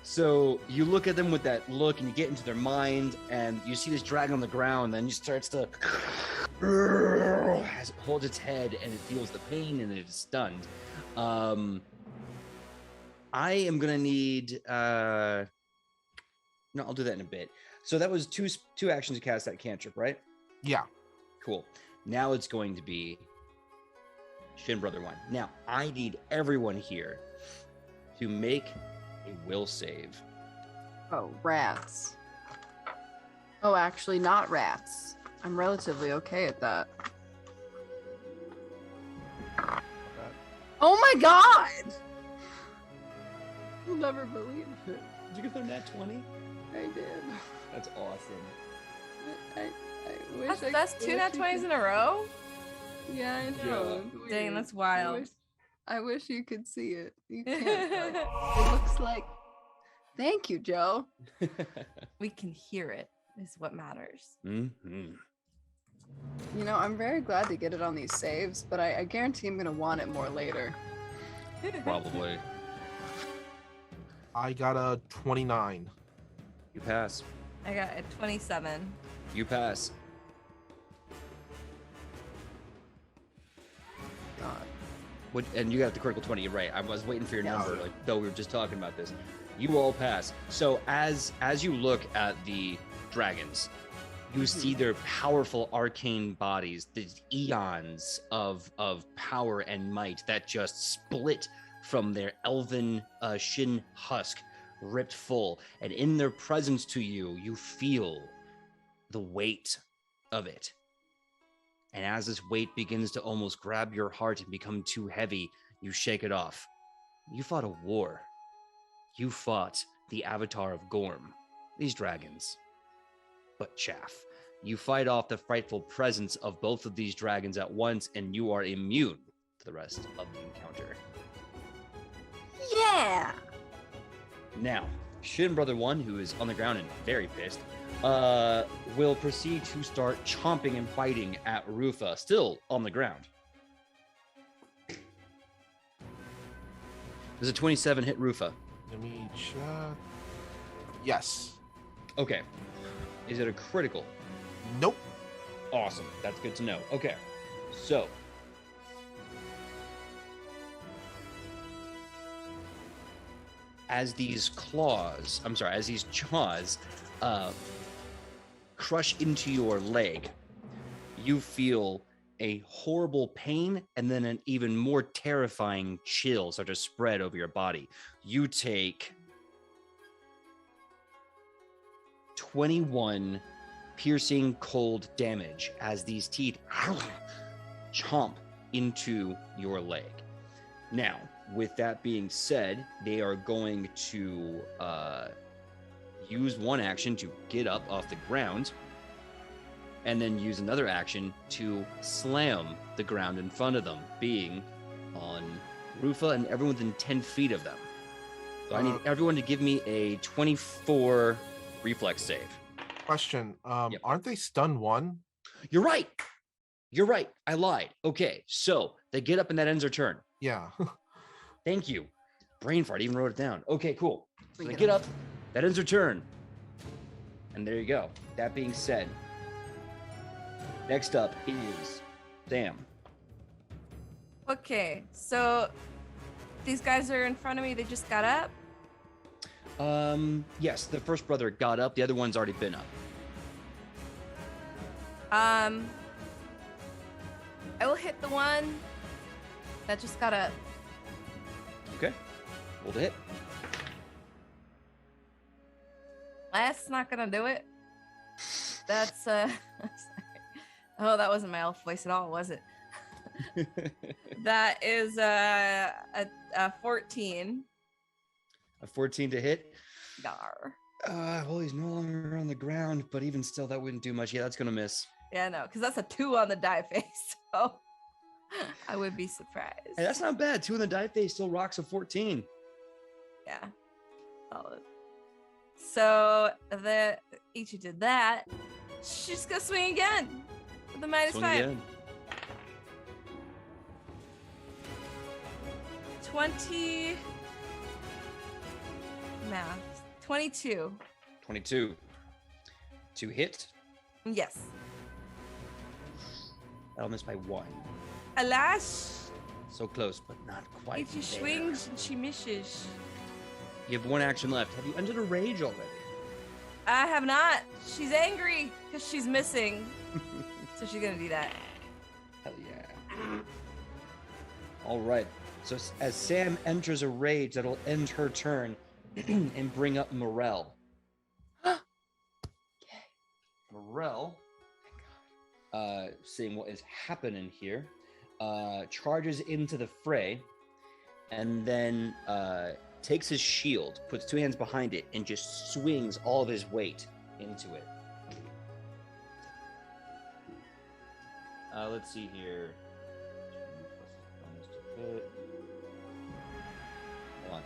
So you look at them with that look and you get into their mind and you see this dragon on the ground, then it starts to as it holds its head and it feels the pain and it is stunned. I am gonna need no, I'll do that in a bit. So that was two actions to cast that cantrip, right? Yeah. Cool. Now it's going to be Shin Brother 1. Now, I need everyone here to make a will save. Oh, rats. Oh, actually, not rats. I'm relatively okay at that. Oh my god! You'll never believe it. Did you get them nat 20? I did. That's awesome. I wish That's two nat 20s in a row? Yeah, I know. It's Dang, weird. that's wild. I wish you could see it. You can't. It looks like. Thank you, Joe. We can hear it, is what matters. Mm-hmm. You know, I'm very glad to get it on these saves, but I guarantee I'm going to want it more later. Probably. I got a 29. You pass. I got a 27. You pass. God. What, and you got the critical 20, you're right. I was waiting for your Yes. number, like, though we were just talking about this. You all pass. So as you look at the dragons, you see their powerful arcane bodies, these eons of power and might that just split from their elven shin husk, ripped full. And in their presence to you, you feel the weight of it. And as this weight begins to almost grab your heart and become too heavy, you shake it off. You fought a war. You fought the avatar of Gorm, these dragons. But chaff. You fight off the frightful presence of both of these dragons at once, and you are immune to the rest of the encounter. Yeah! Now, Shin Brother 1, who is on the ground and very pissed, will proceed to start chomping and biting at Rufa, still on the ground. Does a 27 hit Rufa? Let me check. Yes. Okay. Is it a critical? Nope. Awesome. That's good to know. Okay. So. As these jaws crush into your leg, you feel a horrible pain and then an even more terrifying chill start to spread over your body. You take 21 piercing cold damage as these teeth chomp into your leg. Now, with that being said, they are going to use one action to get up off the ground, and then use another action to slam the ground in front of them, being on Rufa and everyone within 10 feet of them. So I need everyone to give me a 24 reflex save. Question. Yep. Aren't they stun 1? You're right. You're right. I lied. Okay, so they get up and that ends their turn. Yeah. Thank you. Brain fart, even wrote it down. Okay, cool. So We they get get up, that ends their turn. And there you go. That being said, next up is Sam. Okay, so these guys are in front of me. They just got up. Yes, the first brother got up. The other one's already been up. I will hit the one that just got up. Okay. Roll the hit. That's not gonna do it. That's sorry. Oh, that wasn't my elf voice at all, was it? That is a 14. A 14 to hit. Dar. Well, he's no longer on the ground, but even still, that wouldn't do much. Yeah, that's gonna miss. Yeah, no, because that's a 2 on the die face. So I would be surprised. Hey, that's not bad. 2 in the die face still rocks a 14. Yeah, solid. So Ichi did that. She's gonna swing again with a Swing -5. again. 20 math. 22. 22 to hit. Yes. That'll miss by 1. Alas, So close, but not quite. Ichi there. swings and she misses. You have 1 action left. Have you entered a rage already? I have not. She's angry because she's missing. So she's gonna do that. Hell yeah. All right. So as Sam enters a rage, that'll end her turn and bring up Morel. Morel, seeing what is happening here, charges into the fray and then takes his shield, puts 2 hands behind it, and just swings all of his weight into it. Let's see here. Hold on.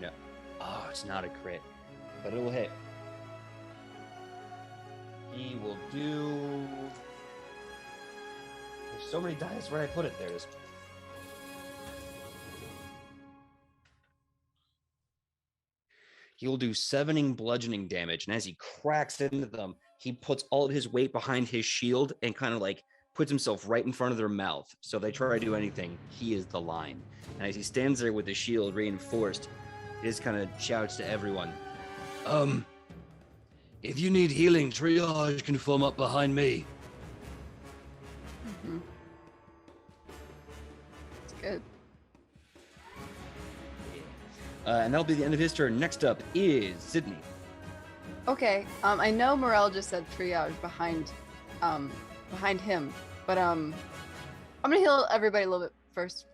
No. Oh, it's not a crit, but it will hit. He will do... There's so many dice. Where did I put it? There it is. He will do 7 bludgeoning damage, and as he cracks into them, he puts all of his weight behind his shield and kind of like puts himself right in front of their mouth. So if they try to do anything, he is the line. And as he stands there with the shield reinforced, he just kind of shouts to everyone, if you need healing, triage can form up behind me. Mm-hmm. It's good. And that'll be the end of his turn. Next up is Sidney. Okay. I know Morel just said triage behind him, but I'm gonna heal everybody a little bit first.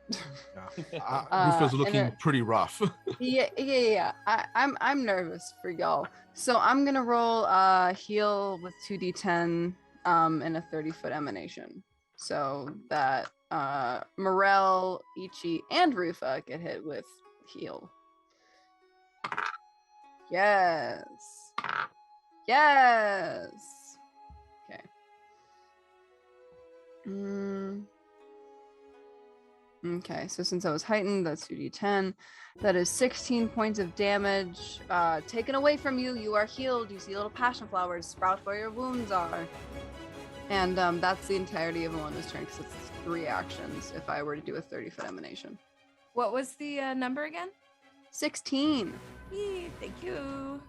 Yeah. Rufa's looking pretty rough. Yeah. I'm nervous for y'all, so I'm gonna roll heal with 2d10 and a 30-foot emanation, so that Morel, Ichi, and Rufa get hit with heal. Yes. Okay. Okay, so since I was heightened, that's 2d10. That is 16 points of damage taken away from you. You are healed. You see little passion flowers sprout where your wounds are. And that's the entirety of Melinda's turn, because it's 3 actions if I were to do a 30-foot emanation. What was the number again? 16. Yee, thank you.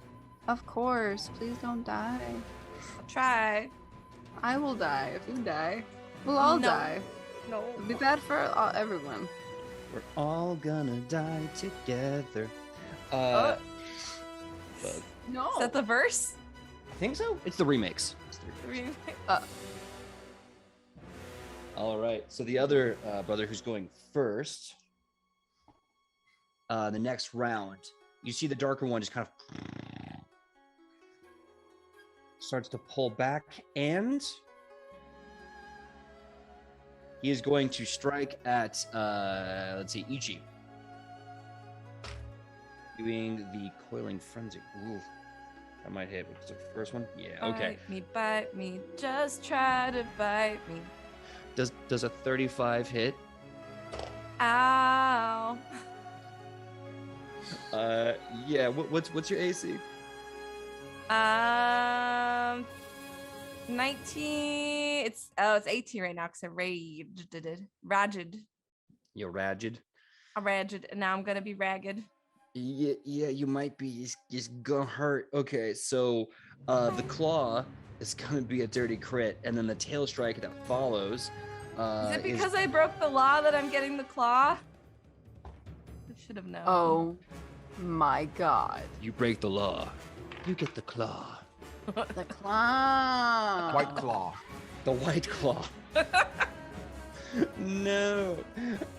Of course. Please don't die. I'll try. I will die if you die. We'll all No. die. No. It'll be bad for everyone. We're all gonna die together. Oh. Bug. No. Is that the verse? I think so. It's the remakes. All right. So the other brother who's going first the next round, you see the darker one just kind of starts to pull back, and he is going to strike at, let's see, Ichi. Doing the Coiling Frenzy. Ooh, that might hit. What's the first one? Yeah, okay. Bite me, just try to bite me. Does a 35 hit? Ow. Yeah, what's your AC? 19. It's 18 right now because I raged. You're ragged. I'm ragged, and now I'm gonna be ragged. Yeah, you might be. It's gonna hurt. Okay, so the claw is gonna be a dirty crit, and then the tail strike that follows. Is it because I broke the law that I'm getting the claw? I should have known. Oh my god. You break the law, you get the claw. The claw. White claw. The white claw. No.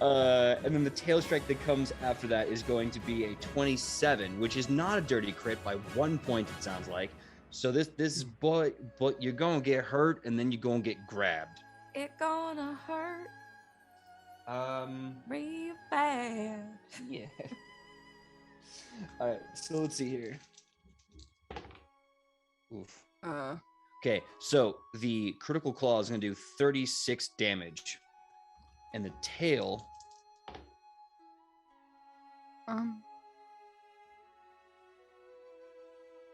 And then the tail strike that comes after that is going to be a 27, which is not a dirty crit by 1 point, it sounds like. So this is but you're gonna get hurt, and then you're gonna get grabbed. It gonna hurt real bad. Yeah. All right, so let's see here. Oof. Okay, so the critical claw is going to do 36 damage, and the tail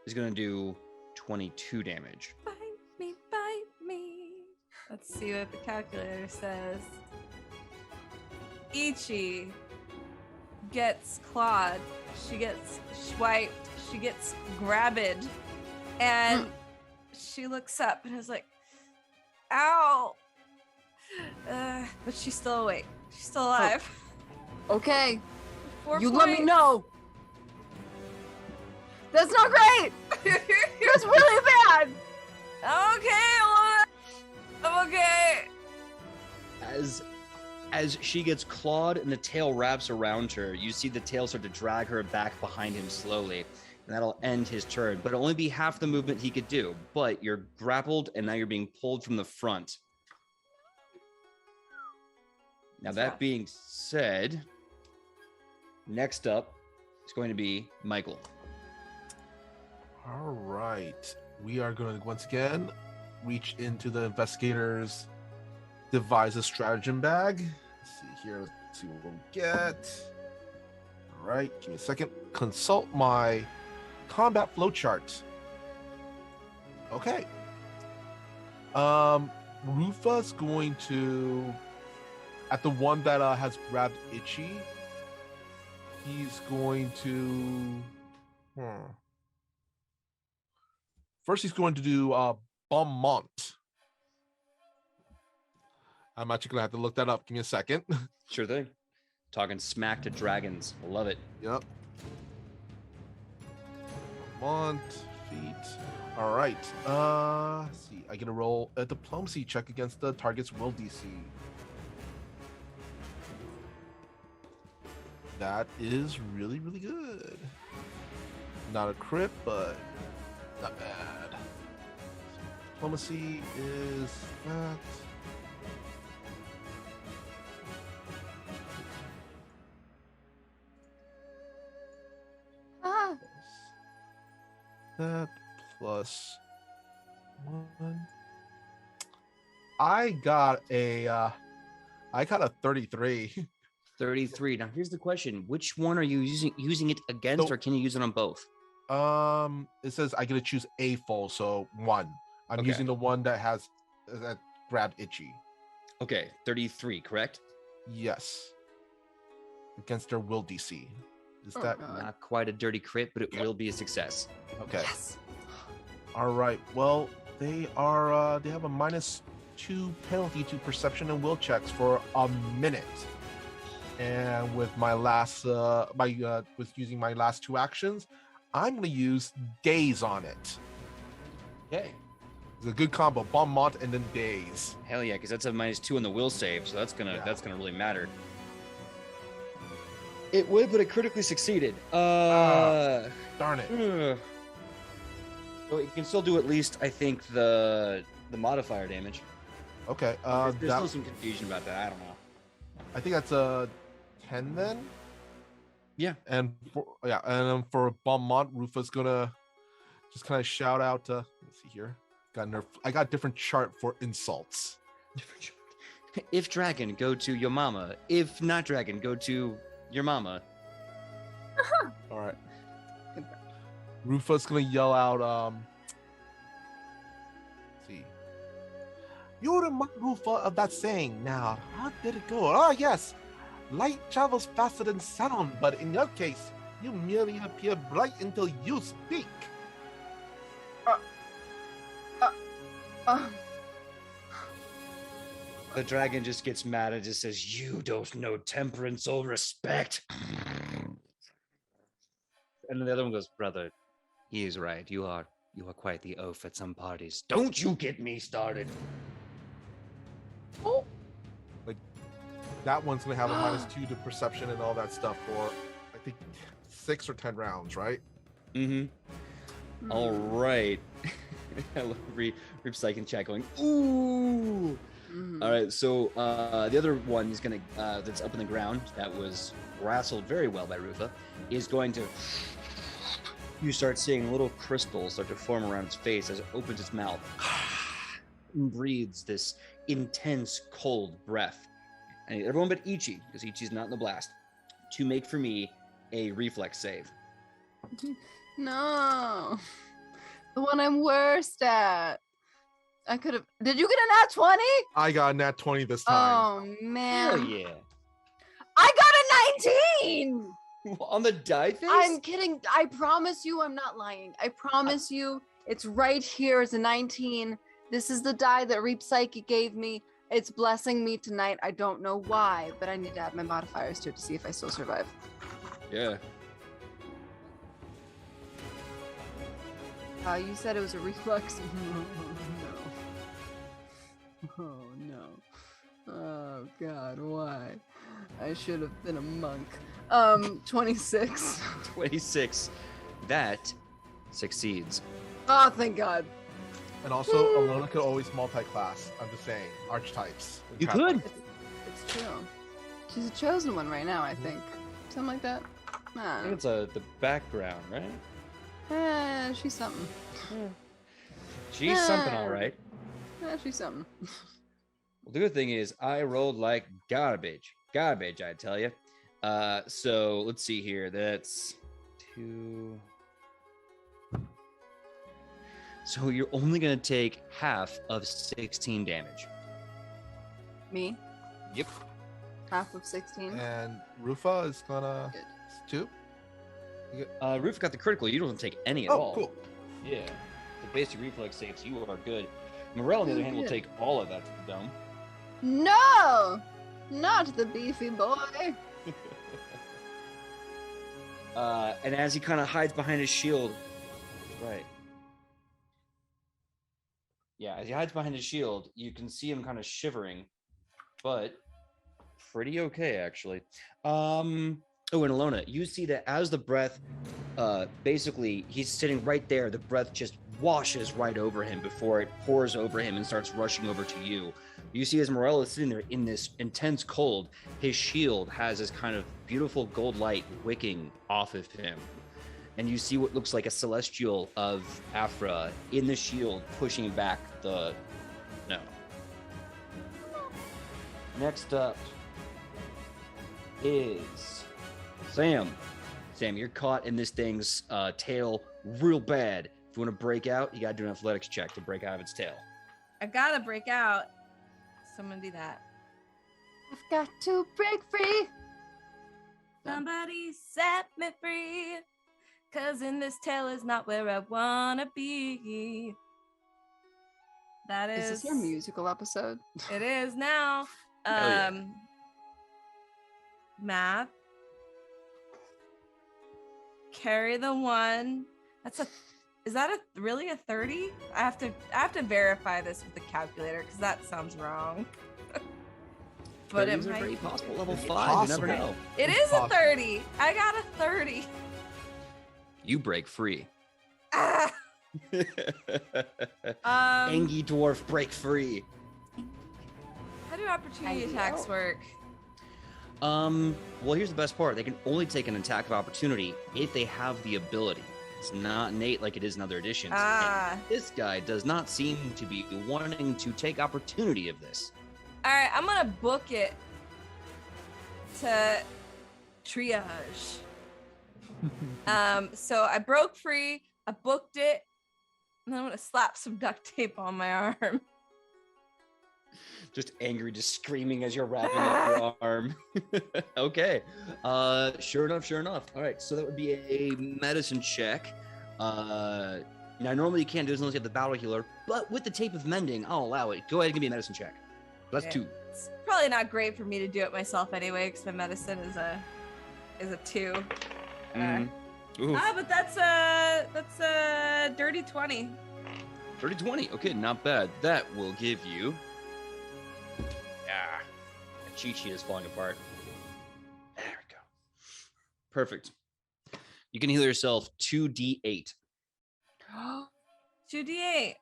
is going to do 22 damage. Bite me, bite me. Let's see what the calculator says. Ichi gets clawed. She gets swiped. She gets grabbed. And she looks up and is like, ow. But she's still awake. She's still alive. Okay. 4 You points. let me know. That's not great. That's really bad. Okay, I'm okay. As she gets clawed and the tail wraps around her, you see the tail start to drag her back behind him slowly, and that'll end his turn. But it'll only be half the movement he could do. But you're grappled, and now you're being pulled from the front. Now, that being said, next up is going to be Michael. All right. We are going to once again reach into the investigators' devise a stratagem bag. Let's see here. Let's see what we'll get. All right. Give me a second. Consult my combat flowchart. Okay. Rufa's going to, at the one that has grabbed Itchy, he's going to. First, he's going to do Beaumont. I'm actually going to have to look that up. Give me a second. Sure thing. Talking smack to dragons. I love it. Yep. Beaumont, feet. All right. Let's see. I get to roll a diplomacy check against the target's will DC. That is really, really good. Not a crit, but not bad. Diplomacy is that. That plus 1. I got a 33. 33. Now, here's the question. Which one are you using it against, or can you use it on both? It says I get to choose a full, so 1. I'm Okay. using the one that grabbed Itchy. Okay, 33, correct? Yes. Against their will DC. Is that Not quite a dirty crit, but it will be a success. okay? Yes. All right. Well, they have a -2 penalty to perception and will checks for a minute. And with my last with using my last 2 actions, I'm going to use Daze on it. Okay. It's a good combo, Beaumont and then Daze. Hell yeah, because that's a -2 on the will save, so that's gonna really matter. It would, but it critically succeeded. Darn it. So it can still do at least, I think, the modifier damage. Okay. There's that, still some confusion about that. I don't know. I think that's a 10 then. Yeah. And for Beaumont, Rufa's gonna just kind of shout out. Let's see here. I got a different chart for insults. If dragon, go to your mama. If not dragon, go to your mama. All right. Rufa's gonna yell out. Let's see. You remind Rufa of that saying. Now, how did it go? Ah, yes. Light travels faster than sound, but in your case, you merely appear bright until you speak. The dragon just gets mad and just says, "You don't know temperance or respect." And then the other one goes, "Brother, he is right. You are quite the oaf at some parties. Don't you get me started." Oh. Like that one's gonna have a -2 to perception and all that stuff for I think 6 or 10 rounds, right? Mm-hmm. All right. I love Reap Psych in chat going, ooh. All right, so the other one is gonna that's up in the ground that was wrestled very well by Rufa is going to. You start seeing little crystals start to form around its face as it opens its mouth and breathes this intense cold breath. I need everyone but Ichi, because Ichi's not in the blast, to make for me a reflex save. No, the one I'm worst at. I could have. Did you get a nat 20? I got a nat 20 this time. Oh man! Hell yeah! I got a 19. On the die face? I'm kidding. I promise you, I'm not lying. I promise you, it's right here as a 19. This is the die that Reap Psyche gave me. It's blessing me tonight. I don't know why, but I need to add my modifiers to it to see if I still survive. Yeah. You said it was a reflex. Oh no. Oh God, why? I should have been a monk. 26. 26. That succeeds. Oh, thank God. And also, Alona could always multi-class. I'm just saying, archetypes. You could. It's true. She's a chosen one right now, I think. Something like that. I think it's the background, right? She's something. She's something, all right. She's something. Well, the good thing is I rolled like garbage. Garbage, I tell you. So let's see here. That's 2. So you're only going to take half of 16 damage. Me? Yep. Half of 16. And Rufa is gonna 2. Roof got the critical. You don't take any at Oh, all. cool. Yeah. The basic reflex saves, you are good. Morel, on the other hand, will take all of that to the dome. No! Not the beefy boy. And as he kind of hides behind his shield, right. Yeah, as he hides behind his shield, you can see him kind of shivering, but pretty okay, actually. Oh, and Alona, you see that as the breath, basically, he's sitting right there. The breath just washes right over him before it pours over him and starts rushing over to you. You see as Morello is sitting there in this intense cold, his shield has this kind of beautiful gold light wicking off of him. And you see what looks like a celestial of Aphra in the shield pushing back the... No. Next up is Sam. Sam, you're caught in this thing's tail real bad. If you want to break out, you got to do an athletics check to break out of its tail. I gotta break out. So I'm gonna do that. I've got to break free. Somebody set me free. 'Cause in this tail is not where I wanna be. That is... Is this your musical episode? It is now. yeah. Math. Carry the 1. Is that really a 30? I have to verify this with the calculator because that sounds wrong. but it 30s are might very be possible. Level It's 5, you never possible. know. It is a 30. I got a 30. You break free. Ah. Angie dwarf break free. How do opportunity I attacks know. work? Well, here's the best part. They can only take an attack of opportunity if they have the ability. It's not innate like it is in other editions. And Ah. this guy does not seem to be wanting to take opportunity of this. All right, I'm gonna book it to triage. So I broke free, I booked it, and then I'm gonna slap some duct tape on my arm. Just angry, just screaming as you're wrapping up your arm. Okay. Sure enough. All right, so that would be a medicine check. Now, normally you can't do this unless you have the battle healer, but with the tape of mending, I'll allow it. Go ahead and give me a medicine check. That's Yeah. 2. It's probably not great for me to do it myself anyway, because my medicine is a 2. Ooh. But that's a dirty 20. 30-20. Okay, not bad. That will give you. The cheat sheet is falling apart. There we go. Perfect. You can heal yourself 2d8. 2d8.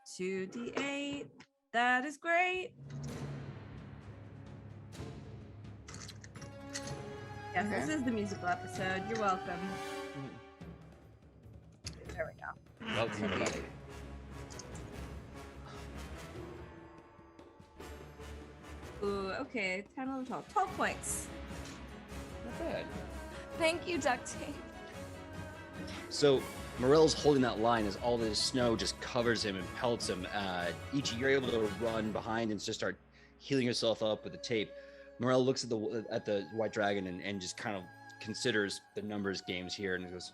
2d8. That is great. Yes, Okay. this is the musical episode. You're welcome. There we go. Welcome, everybody. Ooh, okay. 10, 11, 12. 12 points. Not bad. Thank you, duct tape. So Morel's holding that line as all this snow just covers him and pelts him. Each you're able to run behind and just start healing yourself up with the tape. Morel looks at the white dragon and just kind of considers the numbers games here and goes,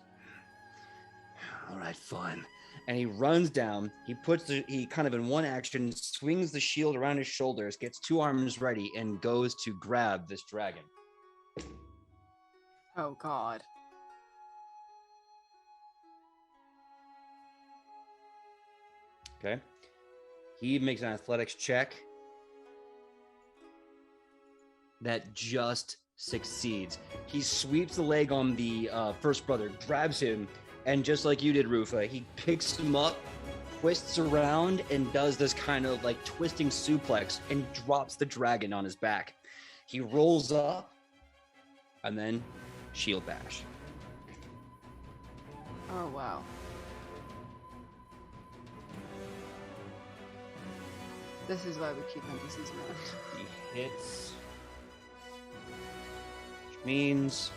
"All right, fine." And he runs down. He kind of in one action swings the shield around his shoulders, gets 2 arms ready, and goes to grab this dragon. Oh God. Okay. He makes an athletics check that just succeeds. He sweeps the leg on the first brother, grabs him, and just like you did, Rufa, he picks him up, twists around, and does this kind of like twisting suplex and drops the dragon on his back. He rolls up and then shield bash. Oh wow. This is why we keep NPCs around. He hits, which means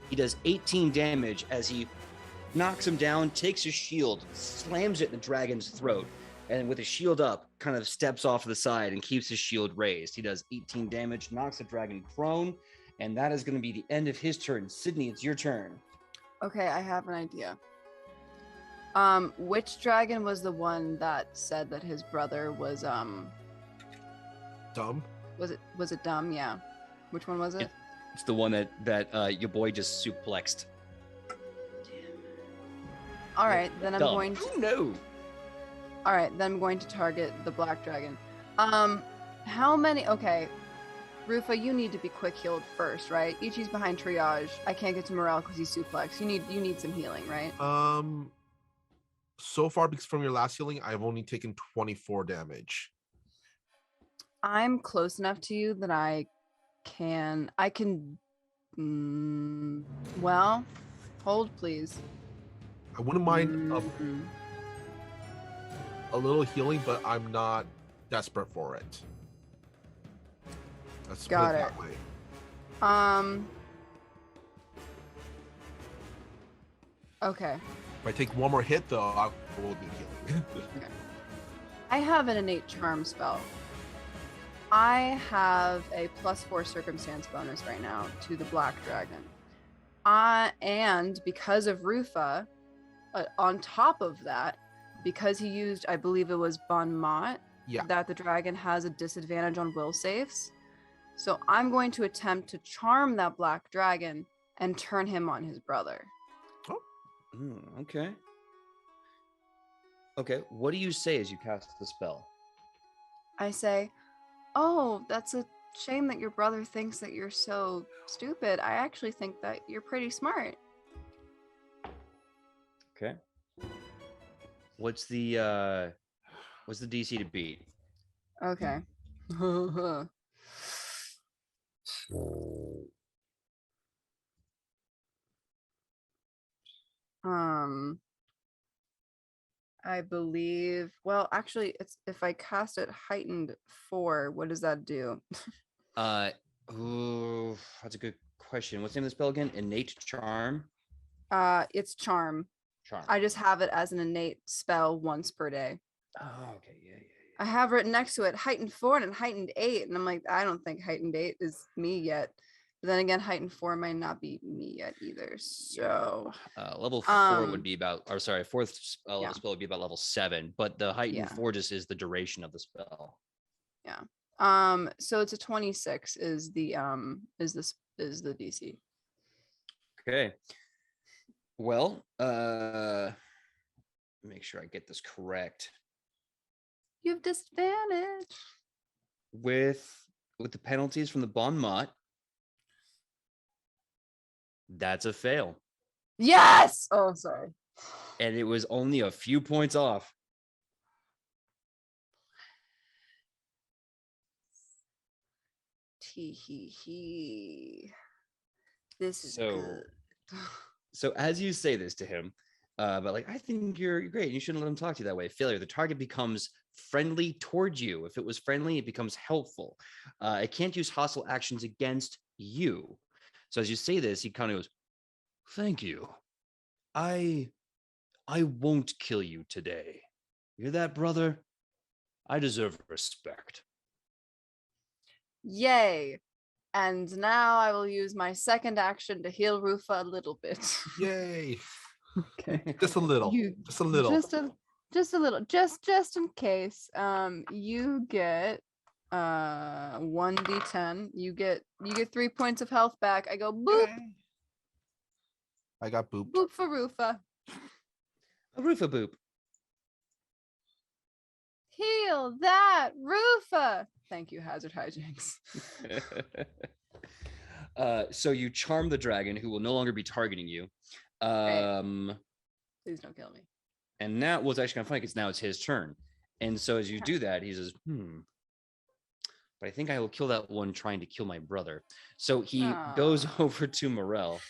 he does 18 damage as he knocks him down, takes his shield, slams it in the dragon's throat, and with his shield up, kind of steps off to the side and keeps his shield raised. He does 18 damage, knocks the dragon prone, and that is going to be the end of his turn. Sidney, it's your turn. Okay, I have an idea. Which dragon was the one that said that his brother was Dumb. was it dumb? Yeah. Which one was it? It's the one that your boy just suplexed. All right, then I'm Dumb. going to. Oh, no. All right, then I'm going to target the black dragon. How many? Okay, Rufa, you need to be quick healed first, right? Ichi's behind triage. I can't get to Morel because he's suplex. You need some healing, right? So far, because from your last healing, I've only taken 24 damage. I'm close enough to you that I can. Well, hold please. I wouldn't mind Mm. a little healing, but I'm not desperate for it. Let's Got put it it. that way. Okay. If I take one more hit, though, I will need healing. I have an innate charm spell. I have a +4 circumstance bonus right now to the black dragon. And because of Rufa, on top of that, because he used, I believe it was Bon Mot, Yeah. that the dragon has a disadvantage on will saves. So I'm going to attempt to charm that black dragon and turn him on his brother. Okay. Okay, what do you say as you cast the spell? I say, "Oh, that's a shame that your brother thinks that you're so stupid. I actually think that you're pretty smart." Okay. What's the DC to beat? Okay. I believe. Well, actually, it's if I cast it heightened 4, what does that do? Ooh, that's a good question. What's the name of the spell again? Innate charm. It's charm. Charm. I just have it as an innate spell once per day. Oh, okay, yeah. I have written next to it heightened 4 and heightened 8, and I'm like, I don't think heightened 8 is me yet. But then again, heightened 4 might not be me yet either. So level 4 would be about, or sorry, fourth Yeah. spell would be about level 7, but the heightened Yeah. 4 just is the duration of the spell. Yeah. So it's a 26 is the DC. Okay. Well, make sure I get this correct. You have disadvantage. With the penalties from the Bon Mot, that's a fail. Yes. Oh, sorry. And it was only a few points off. Tee. This is So- good. So as you say this to him, but like, I think you're great. You shouldn't let him talk to you that way. Failure. The target becomes friendly towards you. If it was friendly, it becomes helpful. It can't use hostile actions against you. So as you say this, he kind of goes, "Thank you. I won't kill you today. You're that, brother? I deserve respect." Yay. And now I will use my second action to heal Rufa a little bit. Yay. Okay. Just a little. You- Just a little. Just a little. Just in case. You get 1d10. You get 3 points of health back. I go boop, I got booped. boop for Rufa. A Rufa boop. Heal that Rufa. Thank you, Hazard Hijinks. So you charm the dragon, who will no longer be targeting you. Please don't kill me. And now, well, it's actually kind of funny because now it's his turn. And so as you do that, he says, but I think I will kill that one trying to kill my brother. So he goes over to Morel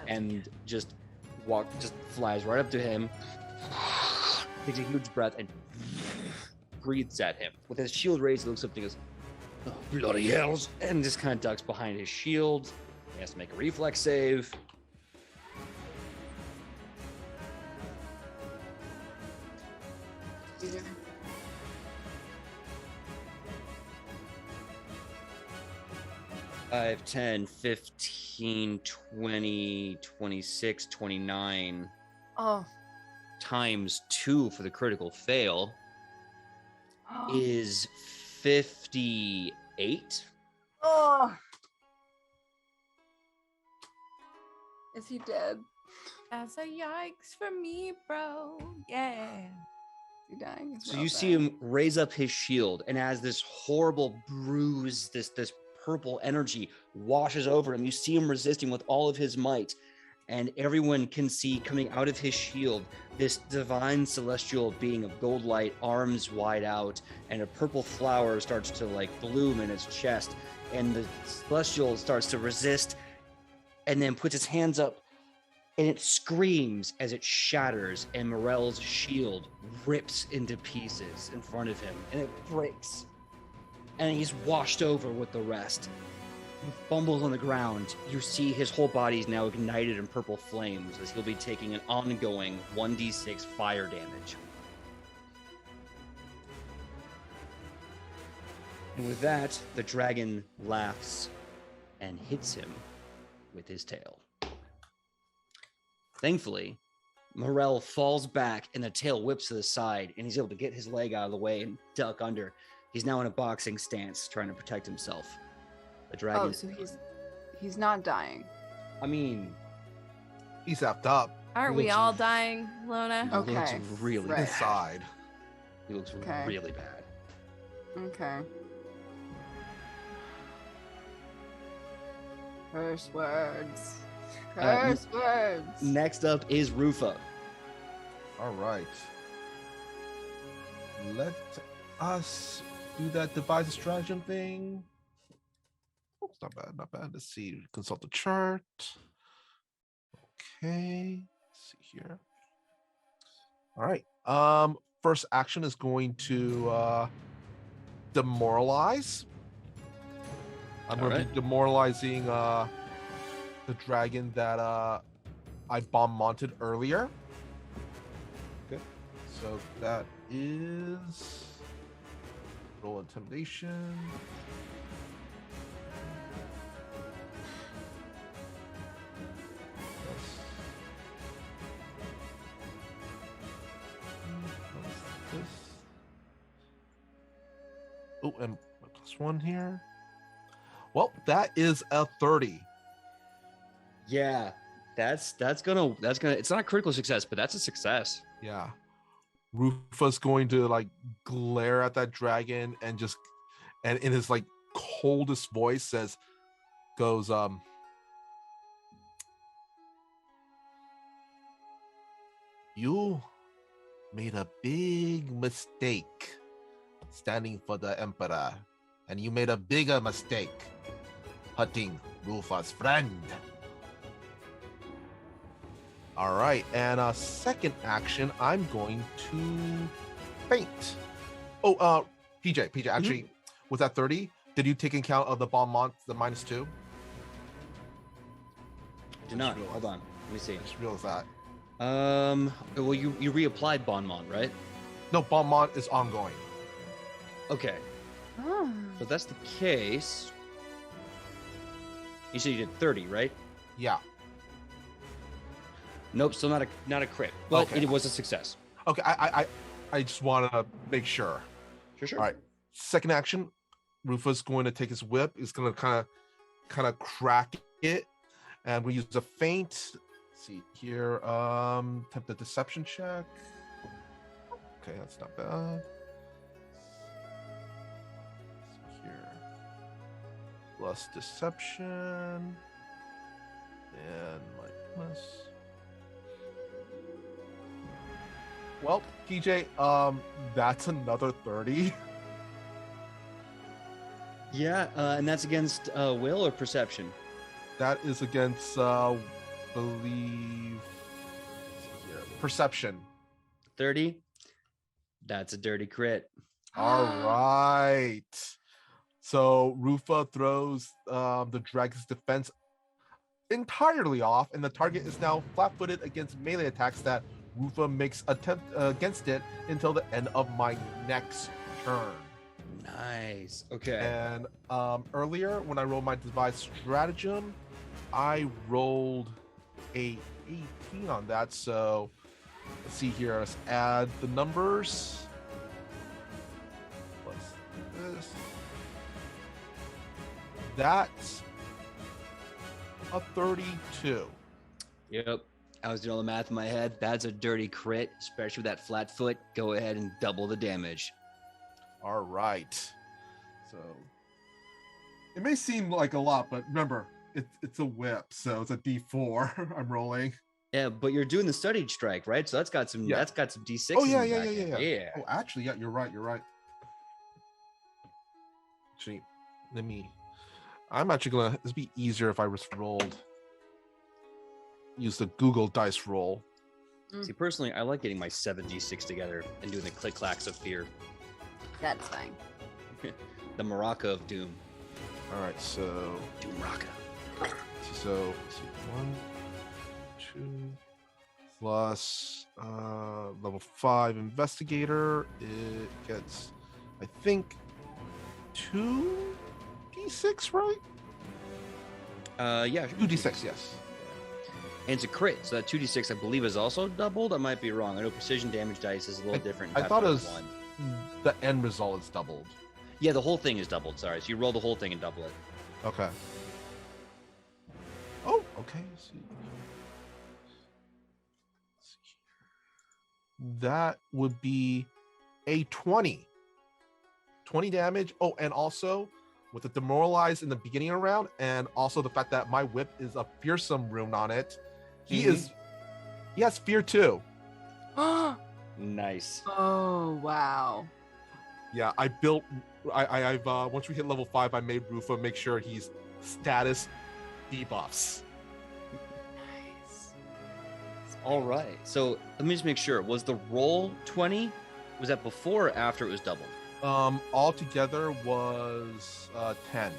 and just flies right up to him, takes a huge breath and breathes at him. With his shield raised, he looks up and he goes, "Oh, bloody hells," and just kind of ducks behind his shield. He has to make a reflex save. Yeah. 5, 10, 15, 20, 26, 29 Oh. times 2 for the critical fail is 58. Oh. Is he dead? That's a yikes for me, bro. Yeah. Is he dying? It's So real you see sad. him raise up his shield, and as this horrible bruise, this purple energy washes over him, you see him resisting with all of his might, and everyone can see coming out of his shield this divine celestial being of gold light, arms wide out, and a purple flower starts to like bloom in its chest, and the celestial starts to resist and then puts its hands up, and it screams as it shatters, and Morel's shield rips into pieces in front of him, and it breaks. And he's washed over with the rest. He fumbles on the ground. You see his whole body is now ignited in purple flames as he'll be taking an ongoing 1d6 fire damage. And with that, the dragon laughs and hits him with his tail. Thankfully, Morel falls back and the tail whips to the side, and he's able to get his leg out of the way and duck under. He's now in a boxing stance, trying to protect himself. The dragon. Oh, so he's not dying. I mean, He's effed up. Aren't He we looks all dying, Lona? He looks Okay, really right. Inside. He looks Okay. really bad. Okay. Curse words. Curse words. Next up is Rufa. All right. Let us do that devise a stratagem thing. Oh, it's not bad, not bad. Let's see. Consult the chart. Okay. Let's see here. All right. First action is going to demoralize. I'm going to be demoralizing the dragon that I bomb mounted earlier. Okay. So that is roll intimidation. Oh, and +1 here. Well, that is a 30. Yeah, that's gonna it's not a critical success, but that's a success. Yeah. Rufa's going to like glare at that dragon and just and in his like coldest voice goes you made a big mistake standing for the emperor, and you made a bigger mistake hurting Rufa's friend. All right, and second action, I'm going to faint. Oh, PJ, actually, was that 30? Did you take account of the bomb mont, the -2? Do not. Hold on. Let me see. I just realized that. Well, you reapplied Bonmont, right? No, bomb mont is ongoing. Okay. Oh. So if that's the case. You said you did 30, right? Yeah. Nope, still not a crit, but Okay. it was a success. Okay, I just want to make sure. Sure. All right. Second action, Rufa's going to take his whip. He's going to kind of crack it, and we use a feint. Let's see here. Attempt the deception check. Okay, that's not bad. Let's see here. Plus deception, and my plus. Well, PJ, that's another 30. Yeah, and that's against will or perception? That is against, believe, here, perception. 30. That's a dirty crit. All right. So Rufa throws the dragon's defense entirely off, and the target is now flat-footed against melee attacks that Rufa makes attempt against it until the end of my next turn. Nice. Okay. And earlier, when I rolled my devised stratagem, I rolled a 18 on that. So let's see here. Let's add the numbers. Plus this. That's a 32. Yep. I was doing all the math in my head. That's a dirty crit, especially with that flat foot. Go ahead and double the damage. All right. So it may seem like a lot, but remember, it's a whip, so it's a D4 I'm rolling. Yeah, but you're doing the studied strike, right? So that's got some. Yeah. That's got some D6. Oh yeah. Yeah. Oh, actually, yeah, you're right. Actually, I'm actually gonna. This be easier if I just use the Google Dice roll. See, personally, I like getting my 7D6 together and doing the click clacks of fear. That's fine. The maraca of doom. All right, so Doom Raka. let's see, 1, 2 plus level 5 investigator. It gets, I think, 2d6, right? Yeah. 2d6, yes. And it's a crit, so that 2d6 I believe is also doubled. I might be wrong. I know precision damage dice is a little different. I thought it was one. the end result is doubled. Yeah, the whole thing is doubled. Sorry, so you roll the whole thing and double it. Okay. Oh, okay. Let's see. That would be a 20. 20 damage. Oh, and also with the demoralized in the beginning of the round, and also the fact that my whip is a fearsome rune on it, he has fear too. Nice. Oh, wow. Yeah, I've once we hit level 5, I made Rufa make sure he's status debuffs. Nice. All right. So let me just make sure. Was the roll 20? Was that before or after it was doubled? All together was 10.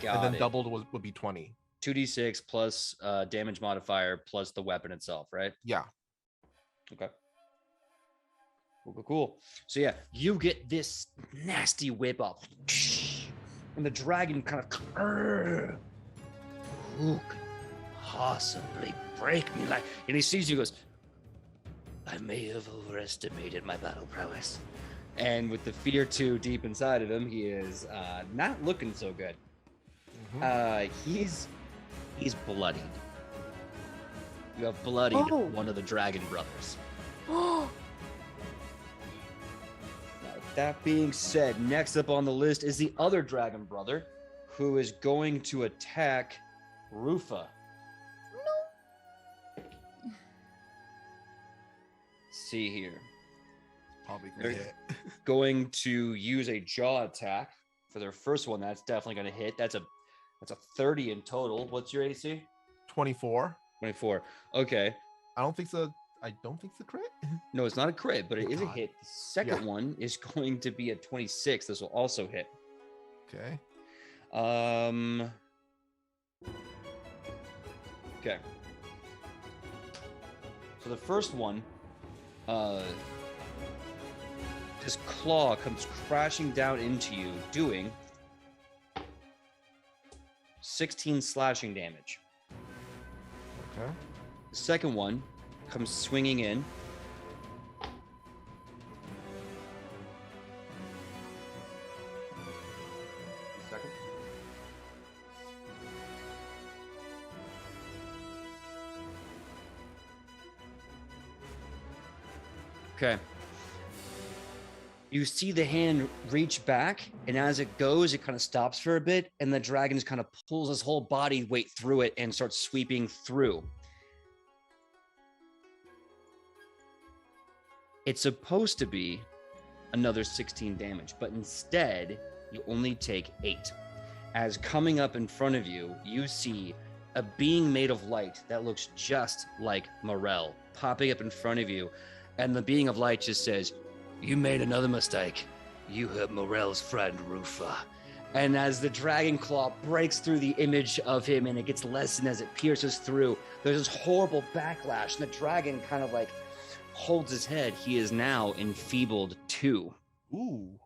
Got and then it. doubled would be 20. 2d6 plus damage modifier plus the weapon itself, right? Yeah. Okay. Cool. So yeah, you get this nasty whip up, and the dragon kind of, who could possibly break me? Like, and he sees you, goes, I may have overestimated my battle prowess. And with the fear 2 deep inside of him, he is not looking so good. He's bloodied. You have bloodied one of the dragon brothers. That being said, next up on the list is the other dragon brother, who is going to attack Rufa. No. See here. Probably They're gonna hit. going to use a jaw attack for their first one. That's definitely going to hit. That's a 30 in total. What's your AC? 24. 24. Okay. I don't think it's a crit. No, it's not a crit, but it is a God. hit. The second one is going to be a 26. This will also hit. Okay. Okay. So the first one, this claw comes crashing down into you, doing 16 slashing damage. Okay. The second one comes swinging in. Second. Okay. You see the hand reach back, and as it goes, it kind of stops for a bit, and the dragon just kind of pulls his whole body weight through it and starts sweeping through. It's supposed to be another 16 damage, but instead, you only take 8. As coming up in front of you, you see a being made of light that looks just like Morel popping up in front of you, and the being of light just says, "You made another mistake. You hurt Morel's friend, Rufa." And as the dragon claw breaks through the image of him and it gets lessened as it pierces through, there's this horrible backlash, and the dragon kind of like holds his head. He is now enfeebled 2. Ooh.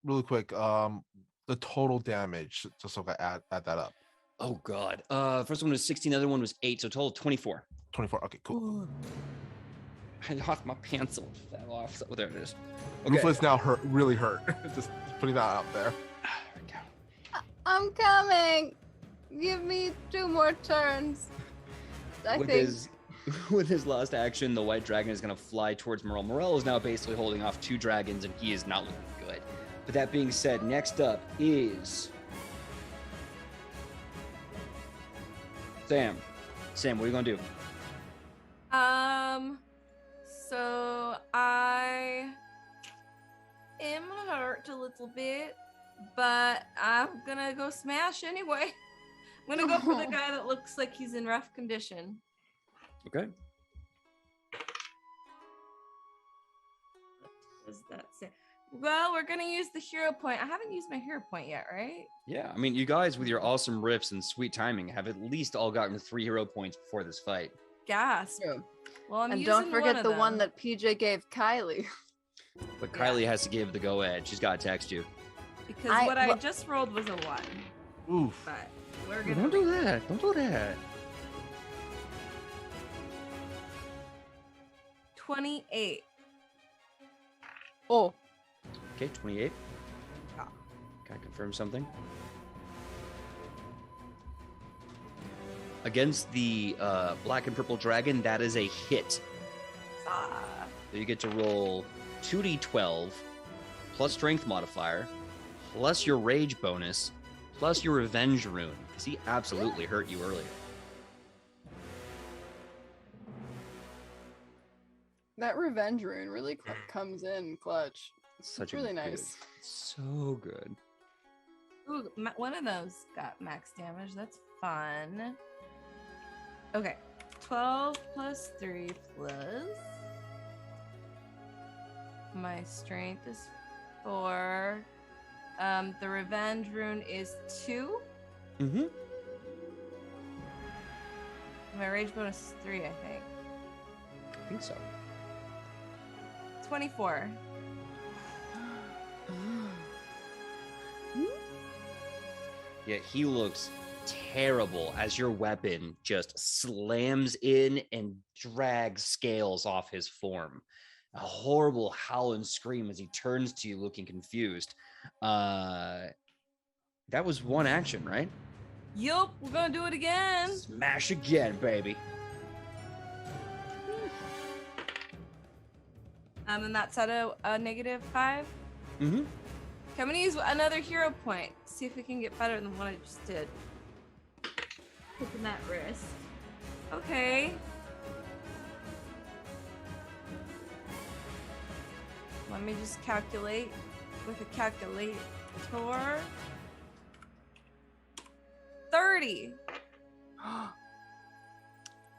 Really quick, the total damage, just so I add that up. Oh God. First one was 16, the other one was 8, so total 24. 24. Okay, cool. I lost my pencil. Fell off. So there it is. Rufa's now hurt, really hurt. just putting that out there. There we go. I'm coming. Give me 2 more turns. I think. With his last action, the white dragon is going to fly towards Morel. Morel is now basically holding off 2 dragons, and he is not looking good. But that being said, next up is Sam. Sam, what are you going to do? So I am hurt a little bit, but I'm gonna go smash anyway. I'm gonna go for the guy that looks like he's in rough condition. Okay. What does that say? Well, we're gonna use the hero point. I haven't used my hero point yet, right? Yeah, I mean, you guys with your awesome riffs and sweet timing have at least all gotten 3 hero points before this fight. Gasp. True. Well, I'm And using don't forget the one them. that PJ gave Kylie. But Kylie has to give the go-ahead. She's got to text you. Because I- what I well- just rolled was a 1. Oof. But we're gonna Don't do that. Don't do that. 28. Oh, Okay, 28. Yeah. Can I confirm something? Against the black and purple dragon, that is a hit. So you get to roll 2d12 plus strength modifier, plus your rage bonus, plus your revenge rune, because he absolutely hurt you earlier. That revenge rune really comes in clutch. Such Really a nice. Good, so good. Ooh, one of those got max damage. That's fun. Okay. 12 plus 3 plus. My strength is 4. The revenge rune is 2. Mm-hmm. My rage bonus is 3, I think. I think so. 24. Yeah, he looks terrible as your weapon just slams in and drags scales off his form. A horrible howl and scream as he turns to you looking confused. That was one action, right? Yup, we're gonna do it again. Smash again, baby. And that's at a -5. Mm-hmm. Okay, I'm gonna use another hero point. See if we can get better than what I just did. Taking that risk. Okay. Let me just calculate with a calculator. 30.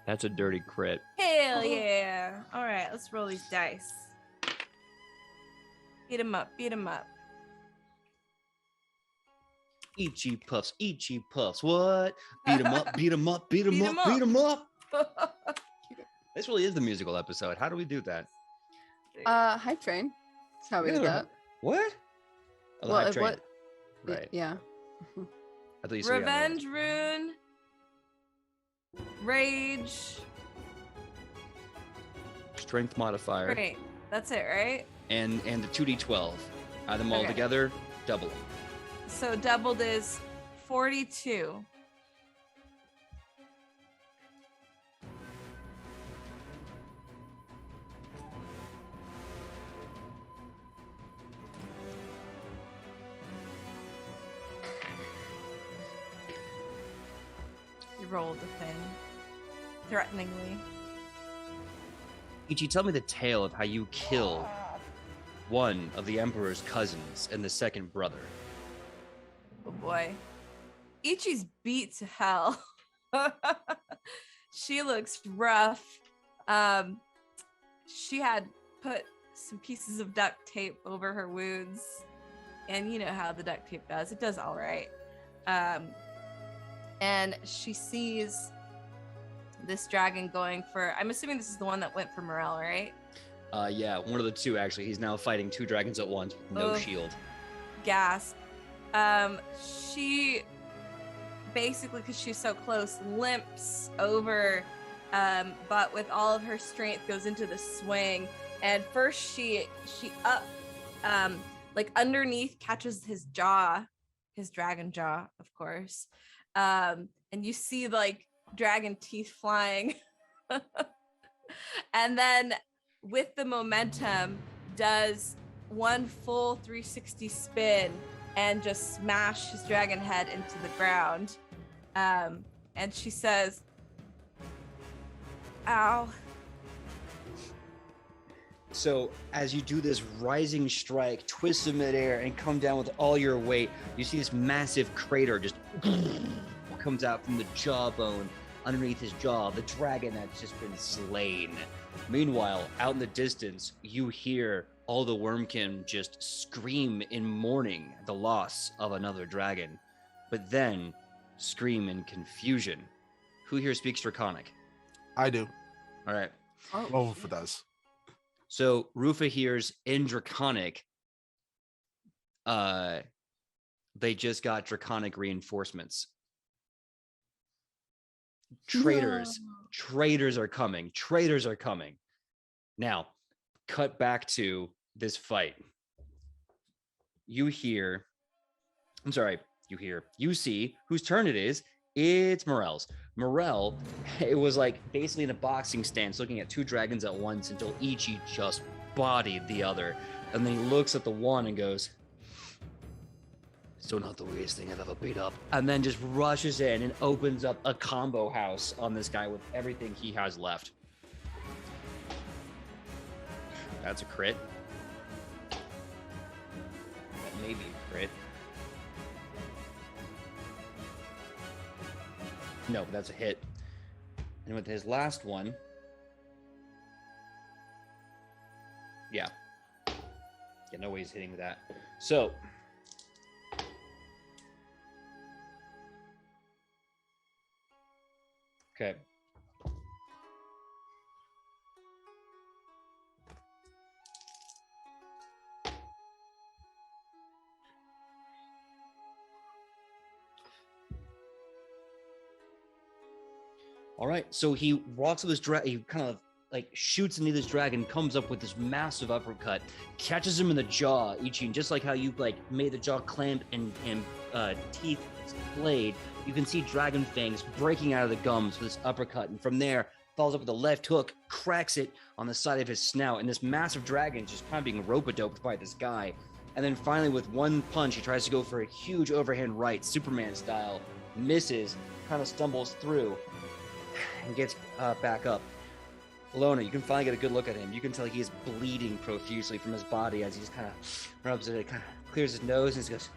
That's a dirty crit. Hell yeah. All right, let's roll these dice. Beat him up, beat him up. Ichi puffs, what? Beat him up, beat him up, beat him Beat up, 'em up. beat him up. This really is the musical episode. How do we do that? Hype train. That's how we did that. What? Oh, the Well, hype train. what- Right. Yeah. I thought you said we had Revenge rune. Rage. strength modifier Great. That's it, right? and the 2d12. Add them all Okay. together, double them. So doubled is 42. You rolled the thing. Threateningly. Ichi, tell me the tale of how you killed one of the Emperor's cousins and the second brother. Oh boy. Ichi's beat to hell. She looks rough. She had put some pieces of duct tape over her wounds. And you know how the duct tape does. It does all right. And she sees this dragon going for, I'm assuming this is the one that went for Morel, right? Yeah, one of the two actually. He's now fighting two dragons at once with no Ugh. shield. Gasp. She basically, because she's so close, limps over, but with all of her strength goes into the swing. And first she up, like underneath catches his jaw, his dragon jaw, of course. And you see like dragon teeth flying. And then with the momentum does one full 360 spin and just smash his dragon head into the ground. And she says, ow. So as you do this rising strike, twist in midair, and come down with all your weight, you see this massive crater just comes out from the jawbone underneath his jaw, the dragon that's just been slain. Meanwhile, out in the distance, you hear all the Wormkin just scream in mourning at the loss of another dragon, but then scream in confusion. Who here speaks Draconic? I do. All right. Oh, for does. So Rufa hears in Draconic, they just got Draconic reinforcements. Traitors are coming. Traitors are coming. Now, cut back to this fight. You see whose turn it is. It's Morel's. Morel, it was like basically in a boxing stance, looking at two dragons at once until Ichi just bodied the other. And then he looks at the one and goes, "Still not the weirdest thing I've ever beat up." And then just rushes in and opens up a combo house on this guy with everything he has left. That's a crit. That may be a crit. No, that's a hit. And with his last one, yeah, no way he's hitting with that. So, okay. All right, so he walks up this dragon, he kind of like shoots into this dragon, comes up with this massive uppercut, catches him in the jaw, Ichi, and just like how you like made the jaw clamp and teeth blade, you can see dragon fangs breaking out of the gums with this uppercut, and from there, follows up with a left hook, cracks it on the side of his snout, and this massive dragon is just kind of being rope-a-doped by this guy. And then finally, with one punch, he tries to go for a huge overhand right, Superman style, misses, kind of stumbles through, and gets back up. Alona, you can finally get a good look at him. You can tell he is bleeding profusely from his body as he just kind of rubs it, kind of clears his nose, and he goes,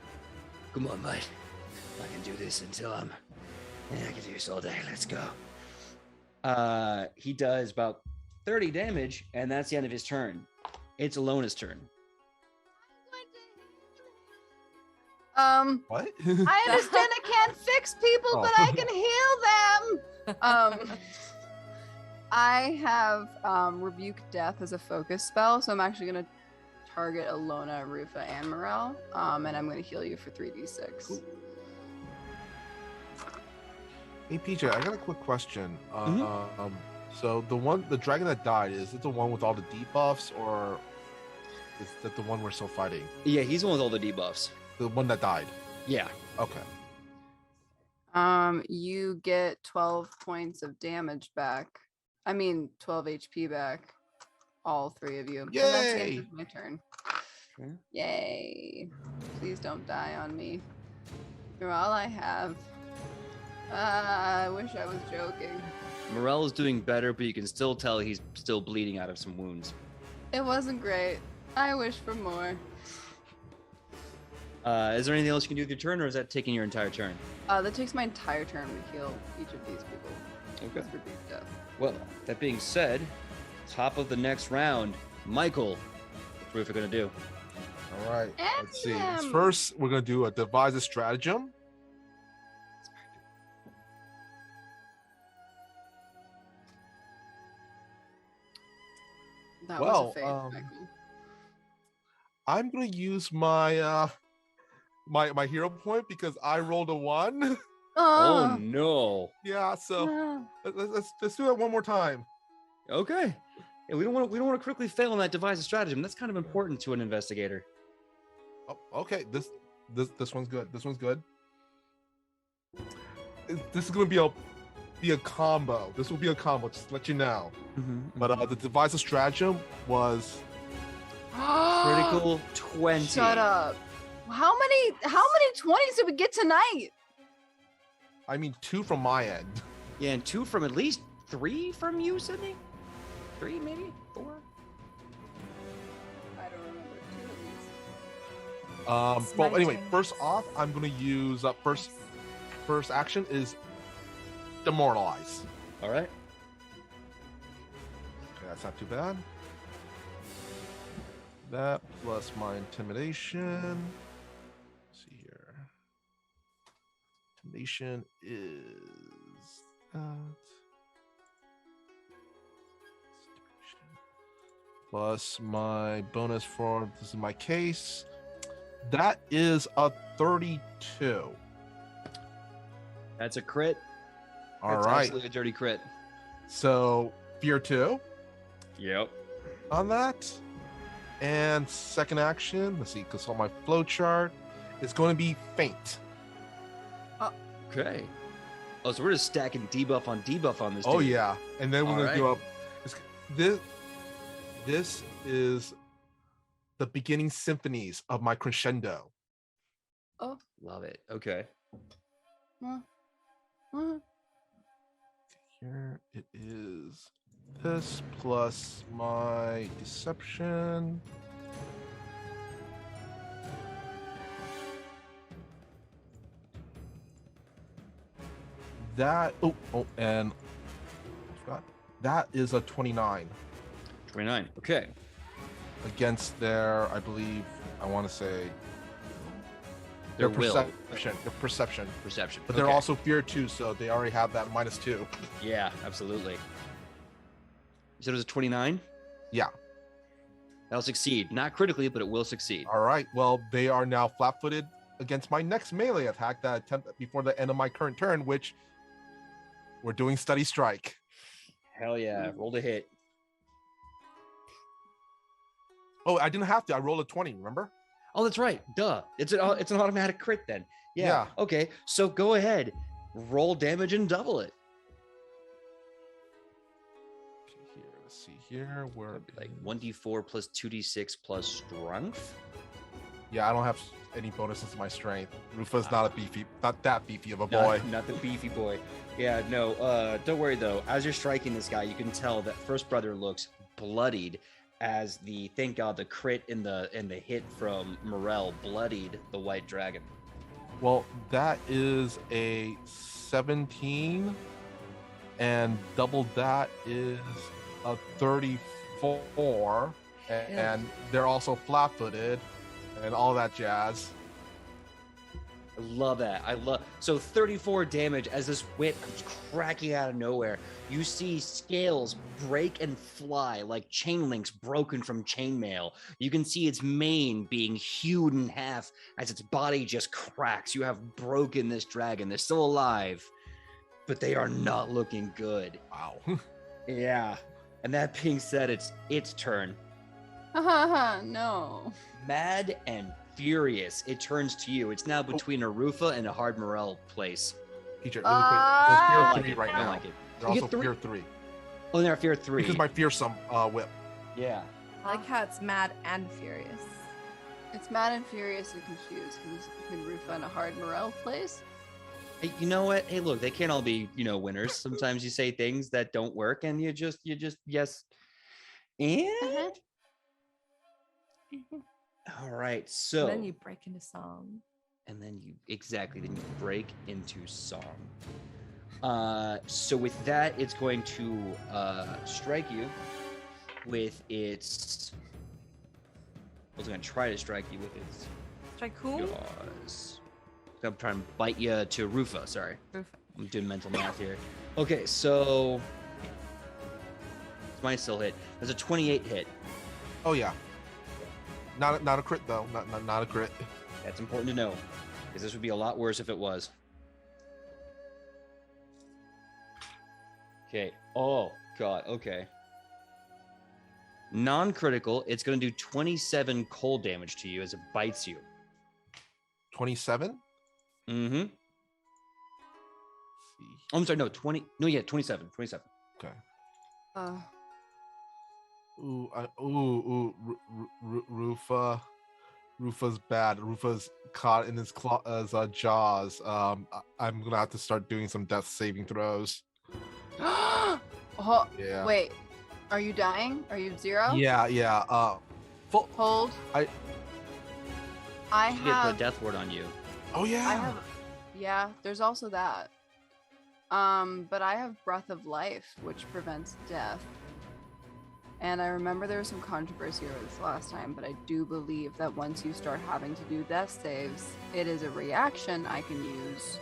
"Come on, mate. I can do this until I can do this all day. Let's go." He does about 30 damage, and that's the end of his turn. It's Alona's turn. What? I understand I can't fix people, but I can heal them. I have Rebuke Death as a focus spell, so I'm actually going to target Alona, Rufa, and Morel, and I'm going to heal you for 3d6. Cool. Hey PJ, I got a quick question. So the dragon that died, is it the one with all the debuffs, or is that the one we're still fighting? Yeah, he's the one with all the debuffs. The one that died. Yeah. Okay. You get 12 points of damage back. I mean, 12 HP back. All three of you. And that's the end of my turn. Okay. Yay. Please don't die on me. You're all I have. I wish I was joking. Morel is doing better, but you can still tell he's still bleeding out of some wounds. It wasn't great. I wish for more. Is there anything else you can do with your turn, or is that taking your entire turn? That takes my entire turn to heal each of these people. Okay. With Rebuke Death. Well, that being said, top of the next round, Michael, what's Rufa gonna do? All right. Let's see. First, we're gonna do a devise a stratagem. That Well, was a fake, Michael. I'm gonna use my my hero point because I rolled a 1. Oh no! Yeah, so let's do it one more time. Okay. Yeah, we don't want to critically fail on that devise a stratagem. That's kind of important to an investigator. Oh, okay. This one's good. This one's good. This is gonna be a combo. This will be a combo. Just to let you know. But the devise a stratagem was critical 20. Shut up. How many 20s did we get tonight? I mean 2 from my end. Yeah, and 2 from at least 3 from you, Sidney? 3, maybe? 4? I don't remember 2 of these. Well, anyway, Smiting. first off, I'm gonna use first action is demoralize. All right. Okay, that's not too bad. That plus my intimidation. Let's see here. Intimidation is that. Plus my bonus for this is my case. That is a 32. That's a crit. All That's right. absolutely a dirty crit. So fear 2 Yep. on that. And second action, let's see, because on my flow chart, it's going to be faint. Okay. Oh, so we're just stacking debuff on debuff on this. Oh dude. yeah, and then we're gonna Alright. do up. This is the beginning symphonies of my crescendo. Oh. Love it. Okay. Here it is. This plus my deception. That and I forgot. That is a 29 29. Okay. against their, I believe, I want to say Their their will. perception. Their perception. Perception. But they're Okay. also fear too, so they already have that -2. Yeah, absolutely. You said it was a 29? Yeah. That'll succeed. Not critically, but it will succeed. All right. Well, they are now flat-footed against my next melee attack that I attempt before the end of my current turn, which we're doing Study Strike. Hell yeah. Roll to hit. Oh, I didn't have to. I rolled a 20, remember? Oh, that's right. Duh. It's an automatic crit then. Yeah. Yeah. Okay. So go ahead. Roll damage and double it. Okay, here, let's see here. Where That'd be like is- 1d4 plus 2d6 plus strength. Yeah, I don't have any bonuses to my strength. Rufa's not that beefy of a Not- boy. Not the beefy boy. Yeah, no, don't worry though. As you're striking this guy, you can tell that First Brother looks bloodied as thank God the crit in the hit from Morel bloodied the white dragon. Well, that is a 17, and double that is a 34, and they're also flat-footed and all that jazz. I love that. So 34 damage as this whip comes cracking out of nowhere. You see scales break and fly like chain links broken from chainmail. You can see its mane being hewed in half as its body just cracks. You have broken this dragon. They're still alive, but they are not looking good. Wow. Yeah. And that being said, it's its turn. No. Mad and furious, it turns to you. It's now between a Rufa and a Hard Morel place. Teacher, Ah! there's I fear like 3 it. right I now. like it. They're You also get three? fear 3 Oh, they're fear 3. because my fearsome whip. Yeah. I like how it's mad and furious. It's mad and furious and confused because it's between Rufa and a hard Morel place. Hey, you know what? Hey, look, they can't all be, winners. Sometimes you say things that don't work and you just yes. And all right. So And then you break into song. then you break into song. So with that, it's going to strike you with its. It's going to try to strike you with its Strike who? jaws. I'm trying to bite you to Rufa. Sorry, Rufa. I'm doing mental math here. Okay, so mine still hit. There's a 28 hit. Oh yeah. Not a crit though. Not a crit. That's important to know because this would be a lot worse if it was. Okay. Oh God. Okay. Non-critical. It's going to do 27 cold damage to you as it bites you. 27. Mm-hmm. See. Oh, I'm sorry. No, 20. No, yeah, 27. 27. Okay. Rufa's bad. Rufa's caught in his jaws. I'm gonna have to start doing some death saving throws. Oh, Yeah. wait. Are you dying? Are you 0? Yeah. Full. Hold. I You get have. the death ward on you. Oh yeah. I have. Yeah, there's also that. But I have Breath of Life, which prevents death. And I remember there was some controversy over this last time, but I do believe that once you start having to do death saves, it is a reaction I can use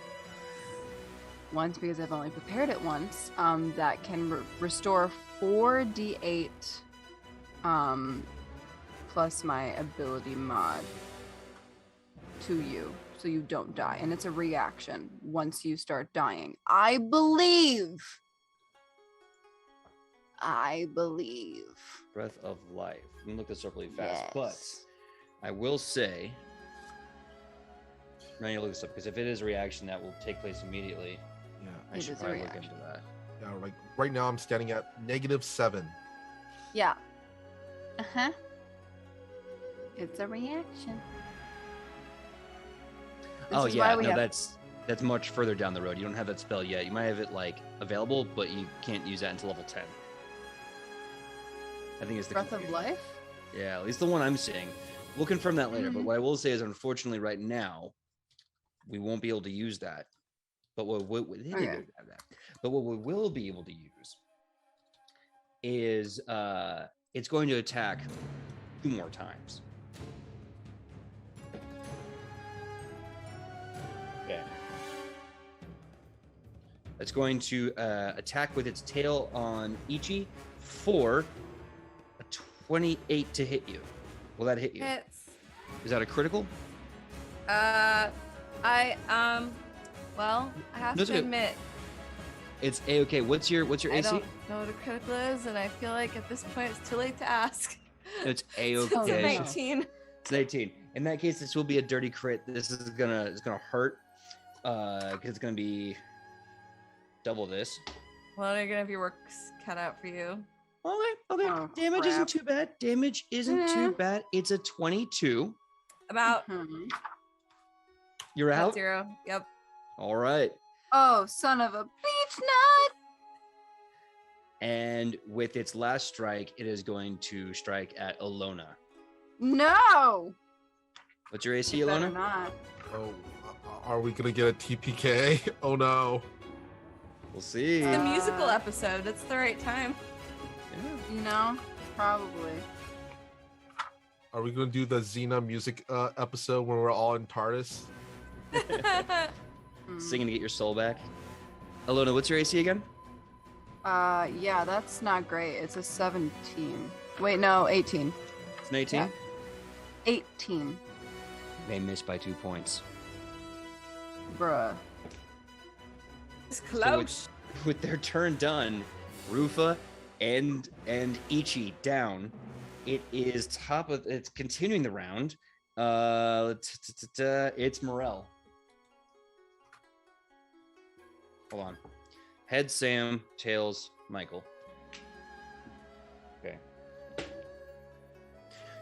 once because I've only prepared it once. That can restore 4d8 plus my ability mod to you, so you don't die, and it's a reaction once you start dying. I believe. Breath of life. Let me look this up really fast. Yes. But I will say, I need to look this up because if it is a reaction, that will take place immediately. Yeah. I It should is a probably look reaction. into that. Yeah, like right now I'm standing at -7. Yeah. Uh-huh. It's a reaction. This Oh is yeah, why we no, have that's much further down the road. You don't have that spell yet. You might have it like available, but you can't use that until level 10. I think it's the Breath of confusion. Life. Yeah, at least the one I'm seeing. We'll confirm that later. But Mhm. what I will say is, unfortunately, right now, we won't be able to use that. But what we Okay. have that. But what we will be able to use is it's going to attack 2 more times. Okay. It's going to attack with its tail on Ichi for a 28 to hit you. Will that hit you? Hits. Is that a critical? Well, I have No, to it's okay. admit, It's A-okay. What's your I AC? don't know what a critical is, and I feel like at this point it's too late to ask. It's So it's Oh, a yeah. A-okay. 19. It's an 18. In that case, this will be a dirty crit. This is gonna hurt. Because it's gonna be double this. Well, you're gonna have your work cut out for you. Okay. Oh, Damage crap. isn't too bad. Damage isn't too Mhm. bad. It's a 22. About Mhm. You're out. 0. Yep. All right. Oh, son of a beach nut! And with its last strike, it is going to strike at Alona. No! What's your AC, You better Alona? not. Oh, are we gonna get a TPK? Oh no. We'll see. The musical episode. It's the right time. Yeah. No, probably. Are we gonna do the Xena music episode where we're all in TARDIS? Hmm. Singing to get your soul back. Alona, what's your AC again? Yeah, that's not great. It's a 17. Wait, no, 18. It's an 18. Yeah. 18. They missed by 2 points. Bruh. It's So close. with their turn done, Rufa and Ichi down. It is top of. It's continuing the round. It's Morel. Hold on. Head Sam, tails Michael. Okay.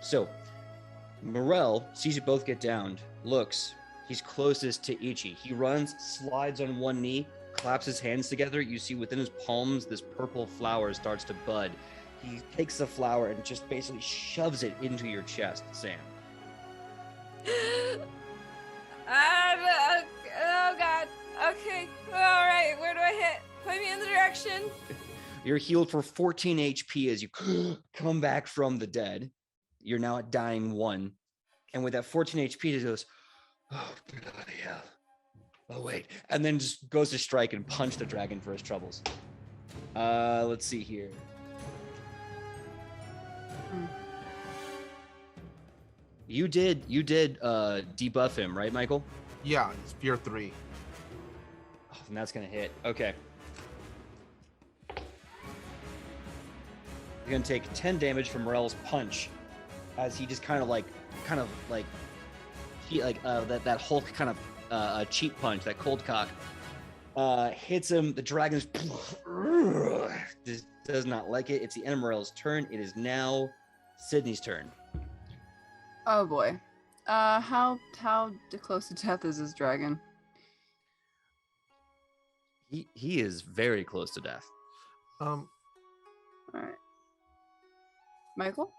So Morel sees you both get downed. Looks. He's closest to Ichi. He runs, slides on one knee, claps his hands together. You see within his palms, this purple flower starts to bud. He takes the flower and just basically shoves it into your chest, Sam. Oh god. Okay. All right. Where do I hit? Point me in the direction. You're healed for 14 HP as you come back from the dead. You're now at dying 1. And with that 14 HP, he goes, oh, bloody hell. Oh, wait. And then just goes to strike and punch the dragon for his troubles. Let's see here. Hmm. You did debuff him, right, Michael? Yeah, it's Fear 3. Oh, and that's gonna hit. Okay. You're gonna take 10 damage from Morel's punch, as he just kind of like that Hulk kind of cheap punch, that cold cock, hits him. The dragon's does not like it. It's the end of Morel's turn. It is now Sidney's turn. Oh boy. How close to death is this dragon? He is very close to death. Um, All right. Michael?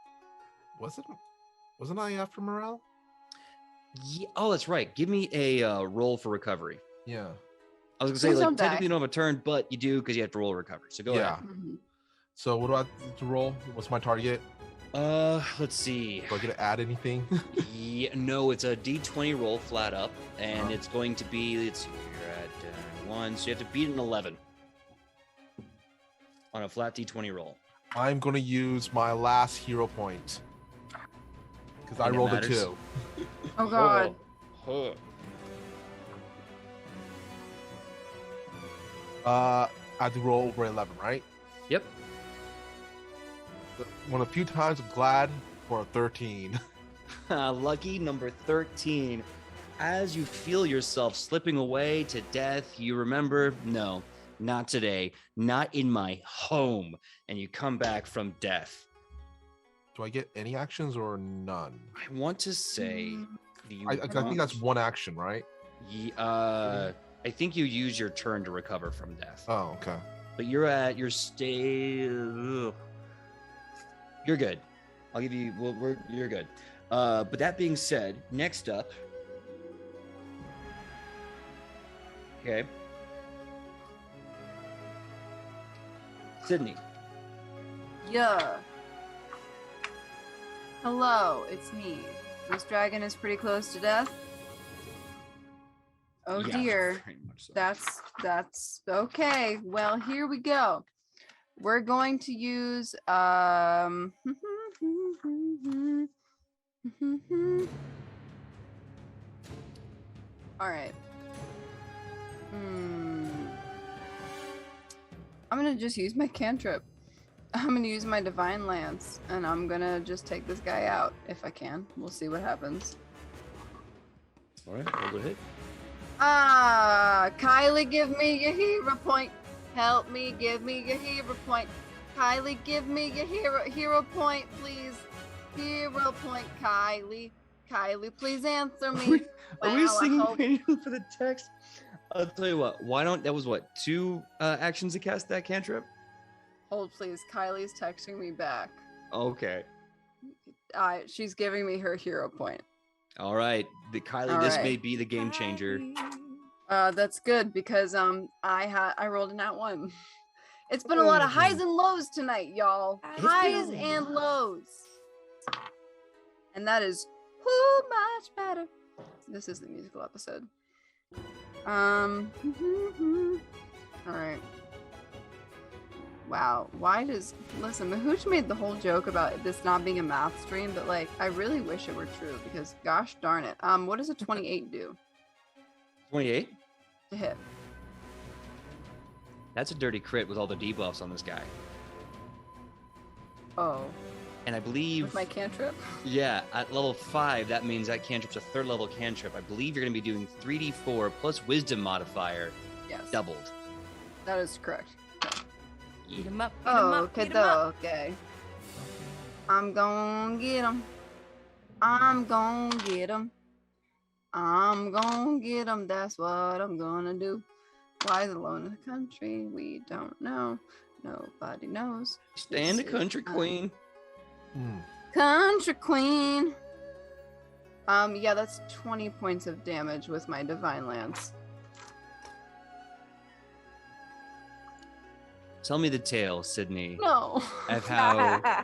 wasn't I after Morale? Yeah, oh, that's right. Give me a roll for recovery. Yeah. I was gonna say, Please like, don't die. technically you don't have a turn, but you do because you have to roll a recovery. So go Yeah. ahead. Mhm. So what do I have to roll? What's my target? Let's see. Do I get to add anything? Yeah, no, it's a D20 roll flat up, and Uh-huh. it's going to be. Let's see, you're at 1, so you have to beat an 11 on a flat D20 roll. I'm gonna use my last hero point because I Think it rolled a matters? 2. Oh god. I have to roll over 11, right? Yep. Won a few times. I'm glad for a 13. Lucky number 13. As you feel yourself slipping away to death, you remember, no, not today, not in my home. And you come back from death. Do I get any actions or none? I want to say, do you I think that's one action, right? I think you use your turn to recover from death. Oh, okay. But you're at your stay. You're good. I'll give you. Well, you're good. But that being said, next up. Okay. Sidney. Yeah. Hello, it's me. This dragon is pretty close to death. Oh Yeah, dear. very much so. That's okay. Well, here we go. We're going to use all right. I'm gonna just use my cantrip. I'm gonna use my divine lance, and I'm gonna just take this guy out if I can. We'll see what happens. All right, roll the hit. Kylie, give me your hero point. Help me, give me your hero point. Kylie, give me your hero point, please. Hero point, Kylie. Kylie, please answer me. Are we Wow, I singing hope- manually for the text? I'll tell you what. Why don't that was what 2 actions to cast that cantrip? Hold, please. Kylie's texting me back. Okay. She's giving me her hero point. All right, Kylie. All This right. may be the game changer. That's good because I rolled a nat 1. It's been a lot of highs and lows tonight, y'all. It's Highs been a and lot. lows. And that is whoo much better. This is the musical episode. All right. Wow. Listen, Mahooch made the whole joke about this not being a math stream, but like I really wish it were true because gosh darn it. What does a 28 do 28. to hit? That's a dirty crit with all the debuffs on this guy. Oh, And I believe, with my cantrip? yeah, at level 5, that means that cantrip's a 3rd level cantrip. I believe you're going to be doing 3d4 plus wisdom modifier Yes. doubled. That is correct. Eat him up. Eat Oh, him up. okay, Eat him up. okay. I'm gonna get him. I'm gonna get him. I'm gonna get him. That's what I'm gonna do. Why is it alone in the country? We don't know. Nobody knows. Stand the This is country fine. queen. Country queen. Yeah, that's 20 points of damage with my divine lance. Tell me the tale, Sidney, No. of how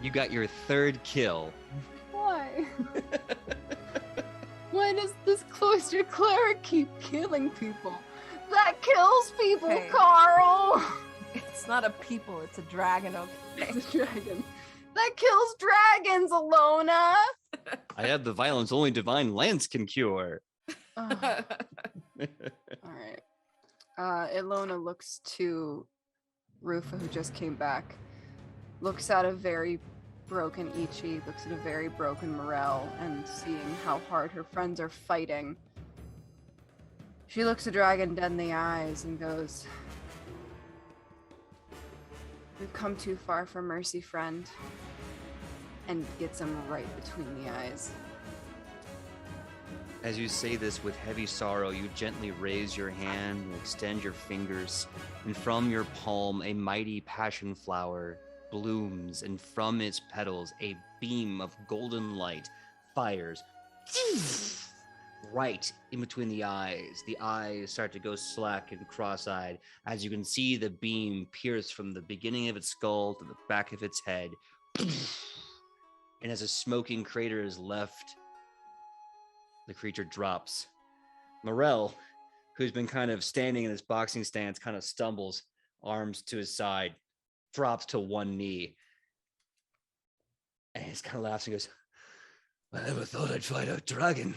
you got your 3rd kill. Why? Why does this cloister cleric keep killing people? That kills people, Hey. Carl! It's not a people, it's a dragon, okay? It's a dragon. That kills dragons, Alona! I have the violence only divine lance can cure. Oh, alright. Ilona looks to Rufa, who just came back. Looks at a very broken Ichi, looks at a very broken Morel, and seeing how hard her friends are fighting. She looks a dragon dead in the eyes and goes, "We've come too far for mercy, friend." And gets him right between the eyes. As you say this with heavy sorrow, you gently raise your hand and extend your fingers, and from your palm a mighty passion flower blooms, and from its petals a beam of golden light fires right in between the eyes. The eyes start to go slack and cross-eyed as you can see the beam pierce from the beginning of its skull to the back of its head. And as a smoking crater is left, the creature drops. Morel, who's been kind of standing in this boxing stance, kind of stumbles, arms to his side, drops to one knee. And he's kind of laughs and goes, "I never thought I'd fight a dragon.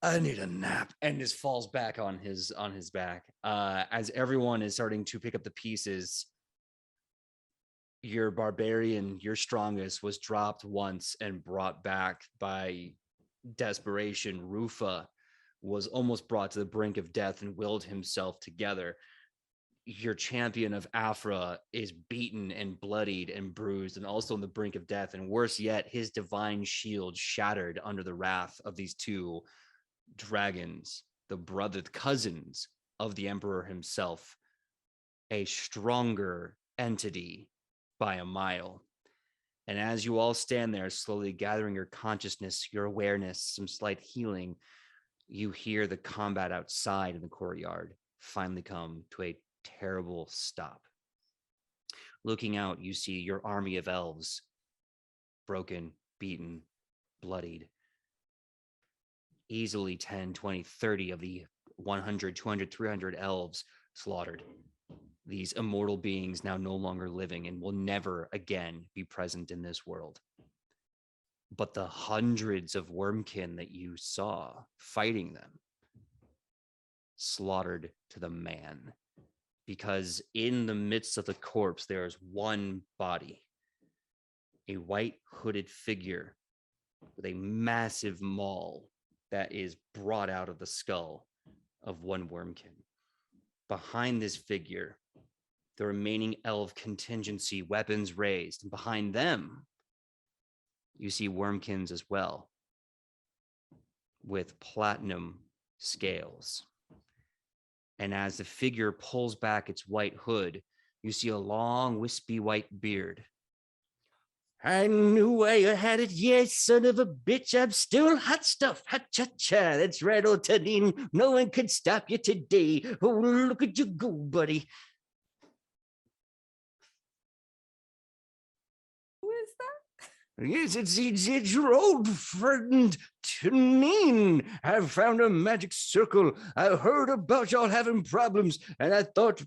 I need a nap." And just falls back on his back. As everyone is starting to pick up the pieces, your barbarian, your strongest, was dropped once and brought back by desperation. Rufa was almost brought to the brink of death and willed himself together. your champion of Afra is beaten and bloodied and bruised and also on the brink of death. And worse yet, his divine shield shattered under the wrath of these two dragons, the cousins of the Emperor himself, a stronger entity by a mile. And as you all stand there, slowly gathering your consciousness, your awareness, some slight healing, you hear the combat outside in the courtyard finally come to a terrible stop. Looking out, you see your army of elves, broken, beaten, bloodied. Easily 10, 20, 30 of the 100, 200, 300 elves slaughtered. These immortal beings now no longer living and will never again be present in this world. But the hundreds of wormkin that you saw fighting them, slaughtered to the man. Because in the midst of the corpse, there is one body, a white hooded figure with a massive maul that is brought out of the skull of one wormkin. Behind this figure, the remaining elf contingency, weapons raised, and behind them, you see wormkins as well, with platinum scales. And as the figure pulls back its white hood, you see a long, wispy white beard. I knew why you had it, yes, son of a bitch. I'm still hot stuff. Ha-cha-cha. That's right, old Tadine. No one could stop you today. Oh, look at you go, buddy. Who is that? Yes, it's your old friend, Tanine. I've found a magic circle. I heard about y'all having problems, and I thought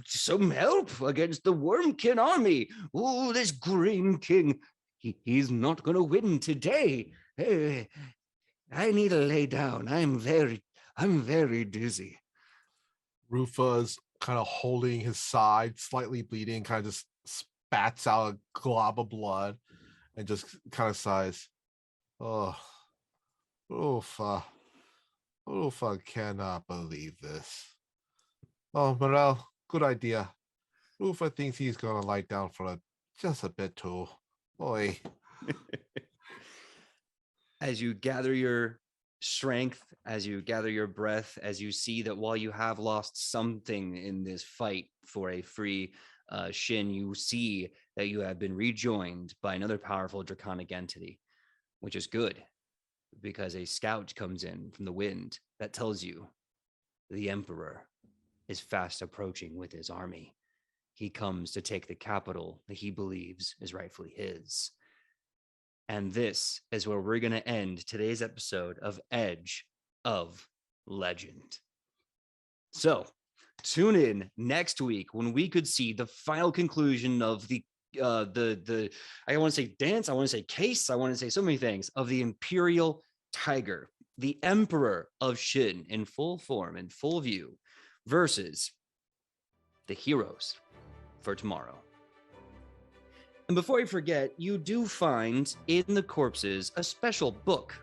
some help against the Wormkin army. Oh, this Green King, he's not going to win today. I need to lay down. I'm very dizzy. Rufa's kind of holding his side, slightly bleeding, kind of just spats out a glob of blood and just kind of sighs. Oh, Rufa cannot believe this. Oh, Morel, good idea. Rufa thinks he's gonna lie down for just a bit too. Boy. As you gather your strength, as you gather your breath, as you see that while you have lost something in this fight for a free Shin, you see that you have been rejoined by another powerful draconic entity, which is good because a scout comes in from the wind that tells you the Emperor is fast approaching with his army. He comes to take the capital that he believes is rightfully his. And this is where we're going to end today's episode of Edge of Legend. So tune in next week when we could see the final conclusion of the I want to say dance, I want to say case, I want to say so many things of the Imperial Tiger, the Emperor of Shin in full form, in full view, versus the heroes for tomorrow. And before I forget, you do find in the corpses a special book.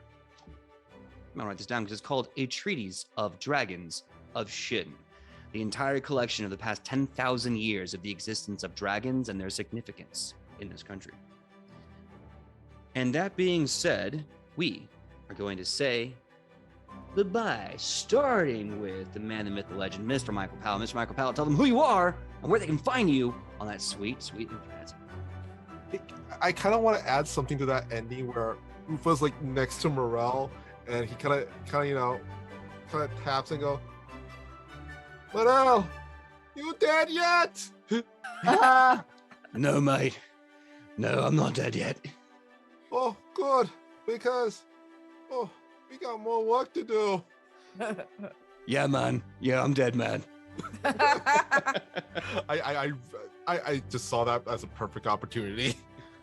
I'm gonna write this down because it's called A Treatise of Dragons of Shin. The entire collection of the past 10,000 years of the existence of dragons and their significance in this country. And that being said, we are going to say goodbye, starting with the man, the myth, the legend, Mr. Michael Powell. Mr. Michael Powell, tell them who you are and where they can find you on that sweet, sweet internet. I kind of want to add something to that ending where Rufa's like next to Morel and he kind of taps and go, Morel, you dead yet? No, mate. No, I'm not dead yet. Oh, good, because we got more work to do. Yeah, man. Yeah, I'm dead, man. I just saw that as a perfect opportunity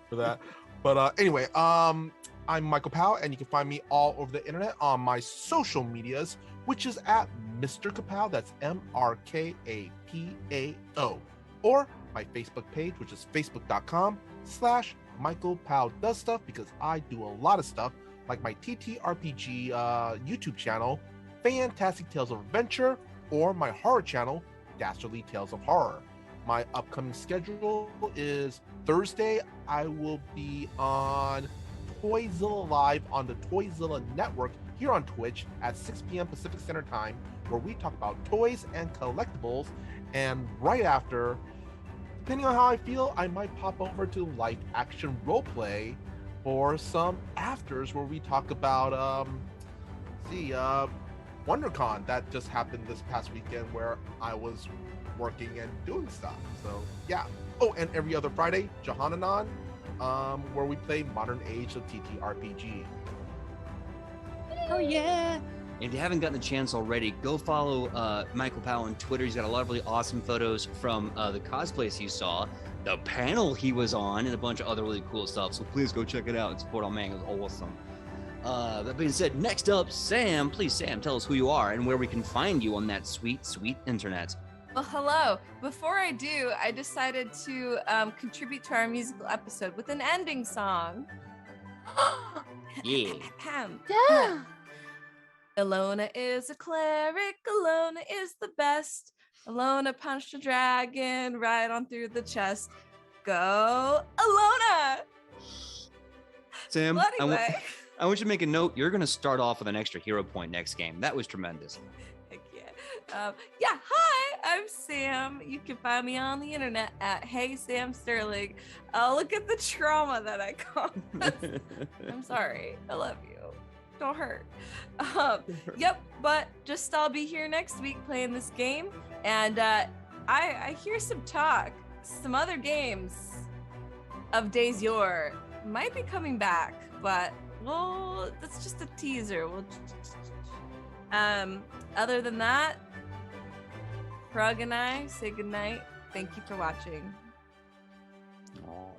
for that. But anyway, I'm Michael Powell, and you can find me all over the internet on my social medias, which is at Mr. Kapow. That's MRKAPAO. Or my Facebook page, which is facebook.com/Michael Powell Does Stuff, because I do a lot of stuff, like my TTRPG YouTube channel, Fantastic Tales of Adventure, or my horror channel, Dastardly Tales of Horror. My upcoming schedule is Thursday. I will be on Toyzilla Live on the Toyzilla Network here on Twitch at 6 p.m. Pacific Standard Time, where we talk about toys and collectibles. And right after, depending on how I feel, I might pop over to live action roleplay for some afters where we talk about WonderCon that just happened this past weekend, where I was working and doing stuff. So yeah. Oh, and every other Friday, Johananon, where we play Modern Age of TTRPG. Oh yeah. If you haven't gotten the chance already, go follow Michael Powell on Twitter. He's got a lot of really awesome photos from the cosplays you saw, the panel he was on, and a bunch of other really cool stuff. So please go check it out and support our man. It was awesome. That being said, next up, Sam. Please, Sam, tell us who you are and where we can find you on that sweet, sweet internet. Well, hello. Before I do, I decided to contribute to our musical episode with an ending song. Yeah. Yeah. Alona is a cleric. Alona is the best. Alona punched a dragon right on through the chest. Go, Alona! Sam, Well, anyway. I want you to make a note. You're going to start off with an extra hero point next game. That was tremendous. Heck yeah. Hi, I'm Sam. You can find me on the internet at Hey Sam Sterling. Look at the trauma that I caused. I'm sorry. I love you. Don't hurt. Yep, but just I'll be here next week playing this game. And I hear some talk, some other games of Days Yore might be coming back, but well, that's just a teaser. Other than that, Frog and I say goodnight. Thank you for watching. Oh,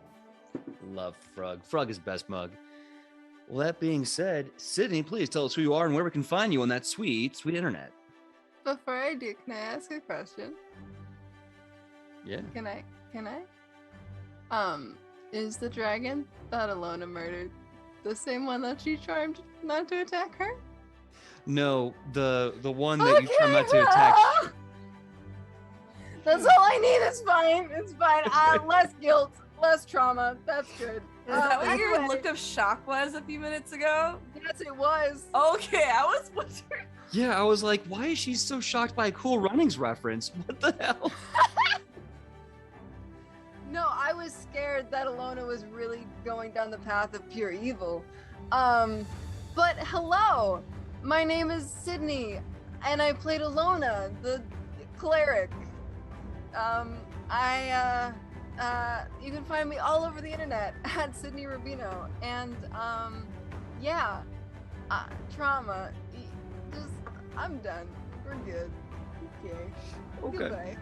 love Frog. Frog is best mug. Well, that being said, Sidney, please tell us who you are and where we can find you on that sweet, sweet internet. Before I do, can I ask a question? Yeah. Can I? Is the dragon that Alona murdered the same one that she charmed not to attack her? No, the one that you try not to attack. That's all I need. It's fine. It's fine. Less guilt, less trauma. That's good. Is that what your anyway. look of shock was a few minutes ago? Yes, it was. Okay, I was wondering. Yeah, I was like, why is she so shocked by a Cool Runnings reference? What the hell? No, I was scared that Alona was really going down the path of pure evil. But hello, my name is Sidney, and I played Alona, the cleric. You can find me all over the internet at Sidney Rubino, and trauma. I'm done. We're good. Okay. Goodbye.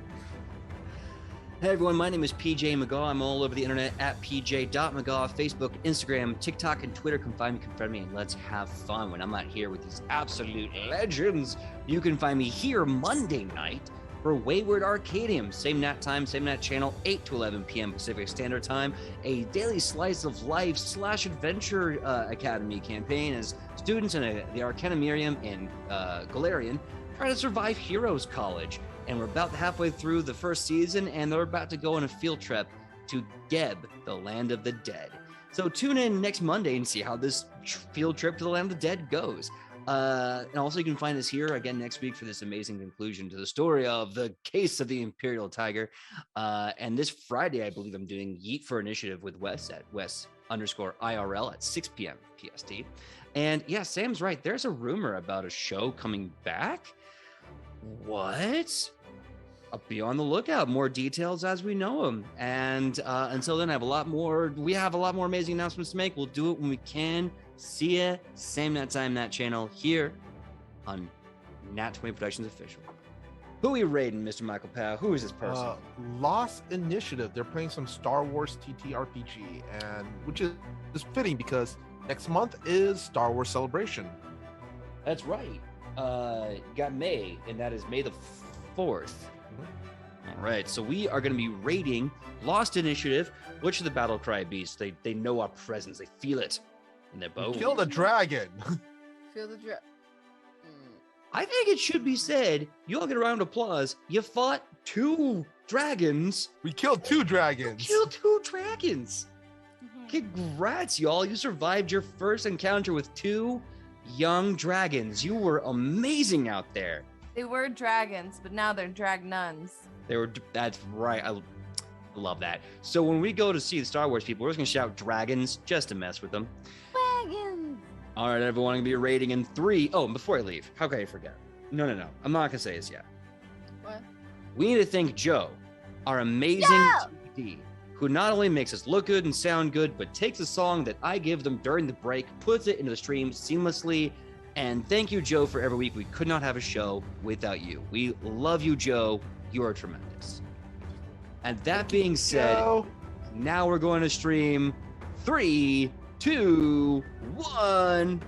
Hey everyone, my name is PJ Megaw. I'm all over the internet at pj.megaw, Facebook, Instagram, TikTok, and Twitter. Come find me, confront me, and let's have fun. When I'm not here with these absolute legends, you can find me here Monday night for Wayward Arcadium. Same nat time, same nat channel, 8 to 11 p.m. Pacific Standard Time. A daily slice of life / adventure academy campaign as students in the Arcana Miriam in Galarian try to survive Heroes College. And we're about halfway through the first season, and they're about to go on a field trip to Geb, the land of the dead. So tune in next Monday and see how this field trip to the land of the dead goes. And also you can find us here again next week for this amazing conclusion to the story of the case of the Imperial Tiger. And this Friday, I believe I'm doing Yeet for Initiative with Wes at Wes_IRL at 6 p.m. PST. And yeah, Sam's right. There's a rumor about a show coming back. What? I'll be on the lookout. More details as we know them. And until then, we have a lot more amazing announcements to make. We'll do it when we can. See ya. Same that time, that channel here on Nat 20 Productions Official. Who are we raiding, Mr. Michael Powell? Who is this person? Lost Initiative. They're playing some Star Wars TTRPG, and which is fitting because next month is Star Wars Celebration. That's right. Got May, and that is May the 4th. All right, so we are going to be raiding Lost Initiative. Which of the battle cry beasts? They know our presence. They feel it in their bones. Kill the dragon. Feel the I think it should be said, you all get a round of applause. You fought 2 dragons. We killed 2 dragons. Killed 2 dragons. Congrats, y'all. You survived your first encounter with 2 young dragons. You were amazing out there. They were dragons, but now they're drag nuns. That's right. I love that. So when we go to see the Star Wars people, we're just going to shout dragons just to mess with them. Dragons. All right, everyone, going to be rating in 3. Oh, and before I leave, how could I forget? No. I'm not going to say this yet. What? We need to thank Joe, our amazing TD, who not only makes us look good and sound good, but takes a song that I give them during the break, puts it into the stream seamlessly. And thank you, Joe, for every week. We could not have a show without you. We love you, Joe. You are tremendous. And that being said, Joe. now we're going to stream 3, 2, 1.